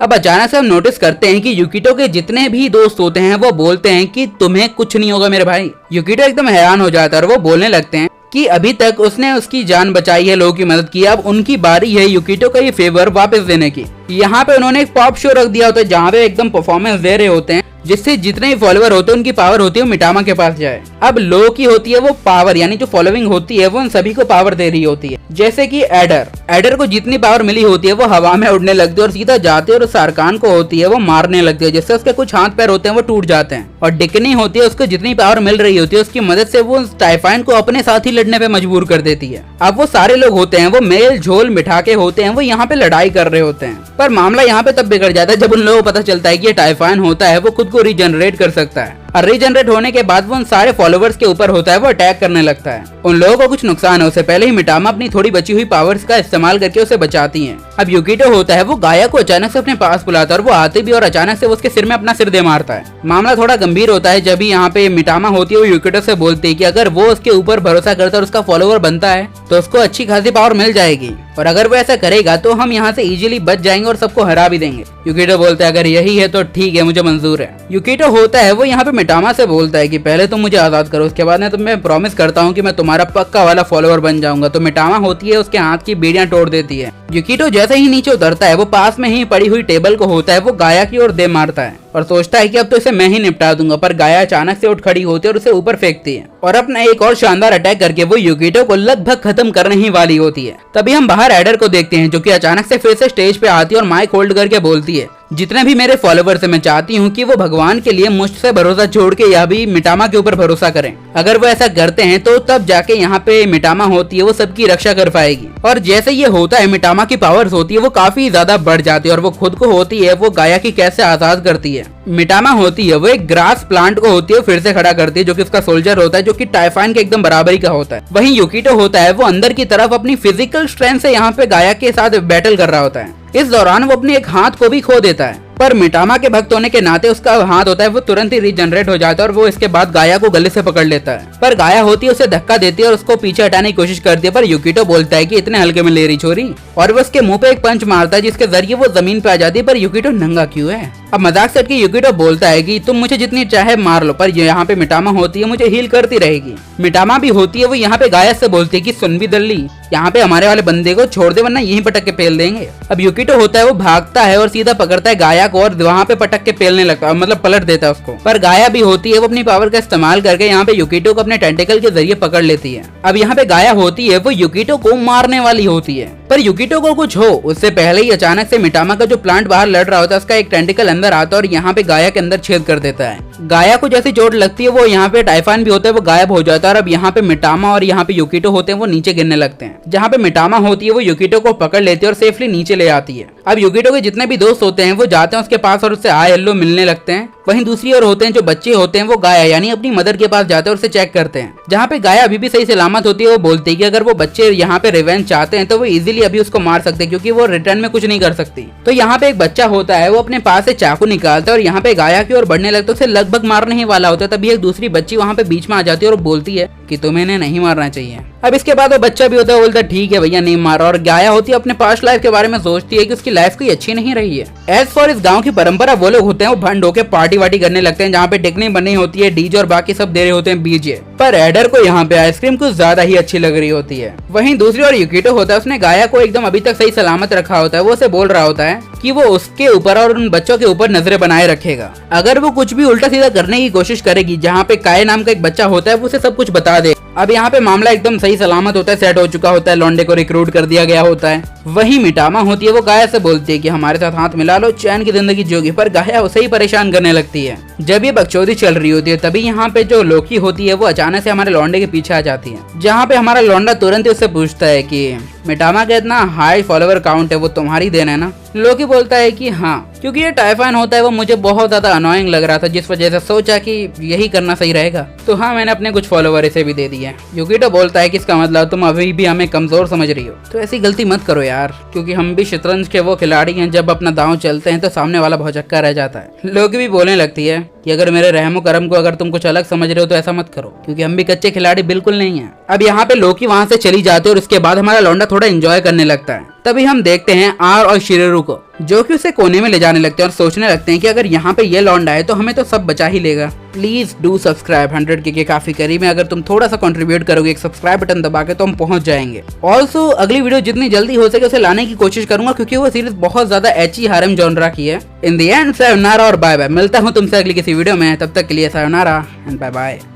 अब अचानक से हम नोटिस करते हैं कि युकिटो के जितने भी दोस्त होते हैं वो बोलते हैं कि तुम्हें कुछ नहीं होगा मेरे भाई। युकिटो एकदम हैरान हो जाता है और वो बोलने लगते हैं कि अभी तक उसने उसकी जान बचाई है, लोगों की मदद की, अब उनकी बारी है युकितो का ये फेवर वापस देने की। यहाँ पे उन्होंने एक पॉप शो रख दिया होता है जहाँ पे एकदम परफॉर्मेंस दे रहे होते हैं, जिससे जितने भी फॉलोवर होते हैं उनकी पावर होती है मिटामा के पास जाए। अब लो की होती है वो पावर, यानी जो फॉलोइंग होती है वो उन सभी को पावर दे रही होती है। जैसे कि एडर को जितनी पावर मिली होती है वो हवा में उड़ने लगती है और सीधा जाते हैं, और सारकान को होती है वो मारने लगती है, जिससे उसके कुछ हाथ पैर होते हैं वो टूट जाते हैं। और डिकनी होती है, उसको जितनी पावर मिल रही होती है उसकी मदद से वो टाइफाइन को अपने साथ ही लड़ने पे मजबूर कर देती है। अब वो सारे लोग होते हैं वो मेल झोल मिठा के होते हैं, वो यहाँ पे लड़ाई कर रहे होते हैं, पर मामला यहाँ पे तब बिगड़ जाता है जब उन लोगों को पता चलता है कि ये टाइफाइन होता है वो खुद को रीजनरेट कर सकता है, और रीजनरेट होने के बाद वो उन सारे फॉलोवर्स के ऊपर होता है वो अटैक करने लगता है। उन लोगों को कुछ नुकसान है, उससे पहले ही मिटामा अपनी थोड़ी बची हुई पावर्स का इस्तेमाल करके उसे बचाती हैं। अब युकितो होता है वो गाया को अचानक से अपने पास बुलाता है, और वो आते भी और अचानक से वो उसके सिर में अपना सिर दे मारता है। मामला थोड़ा गंभीर होता है जब यहाँ पे मिटामा होती है वो युकितो से बोलती है कि अगर वो उसके ऊपर भरोसा करता है और उसका फॉलोवर बनता है तो उसको अच्छी खासी पावर मिल जाएगी, और अगर वो ऐसा करेगा तो हम यहाँ से इजीली बच जाएंगे और सबको हरा भी देंगे। युकितो बोलता है अगर यही है तो ठीक है, मुझे मंजूर है। युकितो होता है वो यहाँ पे मिटामा से बोलता है कि पहले तुम मुझे आजाद करो, उसके बाद मैं प्रॉमिस करता हूँ कि मैं तुम्हारा पक्का वाला फॉलोवर बन जाऊंगा। तो मिटामा होती है उसके हाथ की बेड़ियां तोड़ देती है। युकितो जैसे ही नीचे उतरता है वो पास में ही पड़ी हुई टेबल को होता है वो गाया की ओर दे मारता है और सोचता है कि अब तो इसे मैं ही निपटा दूंगा, पर गाया अचानक से उठ खड़ी होती है और उसे ऊपर फेंकती है, और अपना एक और शानदार अटैक करके वो युकितो को लगभग खत्म करने ही वाली होती है। तभी हम बाहर एडर को देखते हैं जो कि अचानक से फिर से स्टेज पे आती है और माइक होल्ड करके बोलती है, जितने भी मेरे फॉलोवर्स हैं मैं चाहती हूँ कि वो भगवान के लिए मुझसे भरोसा छोड़ के या भी मिटामा के ऊपर भरोसा करें। अगर वो ऐसा करते हैं तो तब जाके यहाँ पे मिटामा होती है वो सबकी रक्षा कर पाएगी। और जैसे ये होता है मिटामा की पावर्स होती है वो काफी ज्यादा बढ़ जाती है, और वो खुद को होती है वो गाया की कैसे आजाद करती है। मिटामा होती है वो एक ग्रास प्लांट को होती है फिर से खड़ा करती है जो कि उसका सोल्जर होता है, जो कि टाइफाइन के एकदम बराबरी का होता है। वहीं युकितो होता है वो अंदर की तरफ अपनी फिजिकल स्ट्रेंथ से यहाँ पे गाया के साथ बैटल कर रहा होता है। इस दौरान वो अपने एक हाथ को भी खो देता है, पर मिटामा के भक्त होने के नाते उसका हाथ होता है वो तुरंत ही रीजनरेट हो जाता है, और वो इसके बाद गाया को गले से पकड़ लेता है। पर गाया होती है उसे धक्का देती है और उसको पीछे हटाने की कोशिश करती है, पर युकितो बोलता है कि इतने हल्के में ले रही छोरी, और वो उसके मुंह पे एक पंच मारता है जिसके जरिए वो जमीन पे आ जाती है। पर युकितो नंगा क्यों है? अब मजाक से हटके युकितो बोलता है कि तुम मुझे जितनी चाहे मार लो, पर यहाँ पे मिटामा होती है मुझे हील करती रहेगी। मिटामा भी होती है वो यहाँ पे गाया से बोलती है कि सुन भी दल्ली, यहाँ पे हमारे वाले बंदे को छोड़ दे वरना यहीं पटक के पेल देंगे। अब युकितो होता है वो भागता है और सीधा पकड़ता है गाया को और वहाँ पे पटक के पेलने लगता है, मतलब पलट देता है उसको। पर गाया भी होती है वो अपनी पावर का इस्तेमाल करके यहाँ पे युकितो को अपने टेंटिकल के जरिए पकड़ लेती है। अब यहाँ पे गाया होती है वो युकितो को मारने वाली होती है, पर युकितो को कुछ हो उससे पहले ही अचानक से मिटामा का जो प्लांट बाहर लड़ रहा होता है उसका एक टेंटिकल अंदर आता है और यहाँ पे गाया के अंदर छेद कर देता है। गाया को जैसी चोट लगती है वो यहाँ पे टाइफाइन भी होता है वो गायब हो जाता है, और अब यहाँ पे मिटामा और यहाँ पे युकितो होते हैं वो नीचे गिरने लगते हैं। जहाँ पे मिटामा होती है वो युकितो को पकड़ लेती है और सेफली नीचे ले आती है। अब युकितो के जितने भी दोस्त होते हैं वो जाते हैं उसके पास और उससे हाय हेलो मिलने लगते हैं। वहीं दूसरी ओर होते हैं जो बच्चे होते हैं वो गाया यानी अपनी मदर के पास जाते हैं और उसे चेक करते हैं। जहाँ पे गाया अभी भी सही सलामत होती है वो बोलती है कि अगर वो बच्चे यहाँ पे रिवेंज चाहते हैं तो वो इजीली अभी उसको मार सकते हैं क्योंकि वो रिटर्न में कुछ नहीं कर सकती। तो यहाँ पे एक बच्चा होता है वो अपने पास से चाकू निकालता है और यहाँ पे गाया की ओर बढ़ने लगता है, उसे लगभग मारने ही वाला होता है। तभी एक दूसरी बच्ची वहाँ पे बीच में आ जाती है और बोलती है कि तुम्हें इन्हें नहीं मारना चाहिए। अब इसके बाद वो बच्चा भी होता है बोलता है ठीक है भैया नहीं मारा, और गाया होती है अपने पास्ट लाइफ के बारे में सोचती है कि उसकी लाइफ कोई अच्छी नहीं रही है। एज फॉर इस गांव की परंपरा वो लोग होते हैं वो भंड होके पार्टी वार्टी करने लगते हैं जहाँ पे टेक्निक बनी होती है, डीजे और बाकी सब दे रहे होते हैं बीजे। पर एडर को यहाँ पे आइसक्रीम कुछ ज्यादा ही अच्छी लग रही होती है। वहीं दूसरी ओर युकितो होता है उसने गाया को एकदम अभी तक सही सलामत रखा होता है। वो उसे बोल रहा होता है कि वो उसके ऊपर और उन बच्चों के ऊपर नजरें बनाए रखेगा। अगर वो कुछ भी उल्टा सीधा करने की कोशिश करेगी, जहाँ पे काय नाम का एक बच्चा होता है वो उसे सब कुछ बता दे। अब यहाँ पे मामला एकदम सही सलामत होता है, सेट हो चुका होता है, लौंडे को रिक्रूट कर दिया गया होता है। वही मिटामा होती है वो गाया से बोलती है कि हमारे साथ हाथ मिला लो, चैन की जिंदगी जियोगी। पर गाया उसे ही परेशान करने लगती है। जब ये बकचोदी चल रही होती है तभी यहाँ पे जो लोकी होती है वो अचानक से हमारे लौंडे के पीछे आ जाती है, जहाँ पे हमारा लौंडा तुरंत ही उससे पूछता है कि मिटामा का इतना हाई फॉलोवर काउंट है वो तुम्हारी देन है ना? लोकी बोलता है कि हाँ, क्योंकि ये टाइफाइन होता है वो मुझे बहुत ज्यादा अनोइंग लग रहा था, जिस वजह से सोचा कि यही करना सही रहेगा। तो हाँ, मैंने अपने कुछ फॉलोवर इसे भी दे दिए। युकितो बोलता है कि इसका मतलब तुम अभी भी हमें कमजोर समझ रही हो, तो ऐसी गलती मत करो यार, क्योंकि हम भी शतरंज के वो खिलाड़ी हैं, जब अपना दांव चलते हैं तो सामने वाला भौचक्का रह जाता है। लोकी भी बोलने लगती है कि अगर मेरे रहमो करम को अगर तुम कुछ अलग समझ रहे हो तो ऐसा मत करो, क्योंकि हम भी कच्चे खिलाड़ी बिल्कुल नहीं है। अब यहाँ पे लोकी वहां से चली जाती है और उसके बाद हमारा लौंडा थोड़ा एंजॉय करने लगता है। तभी हम देखते हैं आर और शिरेरू को। जो कि उसे कोने में ले जाने लगते हैं और सोचने लगते हैं कि अगर यहाँ पे ये लौंडा है तो हमें तो सब बचा ही लेगा। प्लीज डू सब्सक्राइब, 100K के काफी करीब है। अगर तुम थोड़ा सा कंट्रीब्यूट करोगे एक सब्सक्राइब बटन दबा के तो हम पहुंच जाएंगे। ऑल्सो अगली वीडियो जितनी जल्दी हो सके उसे लाने की कोशिश करूंगा, क्योंकि वो सीरीज बहुत ज्यादा एची हारम जॉनरा की है। इन द एंड सायोनारा और बाय बाय। मिलता हूँ तुमसे अगली किसी वीडियो में, तब तक के लिए सायोनारा एंड बाय बाय।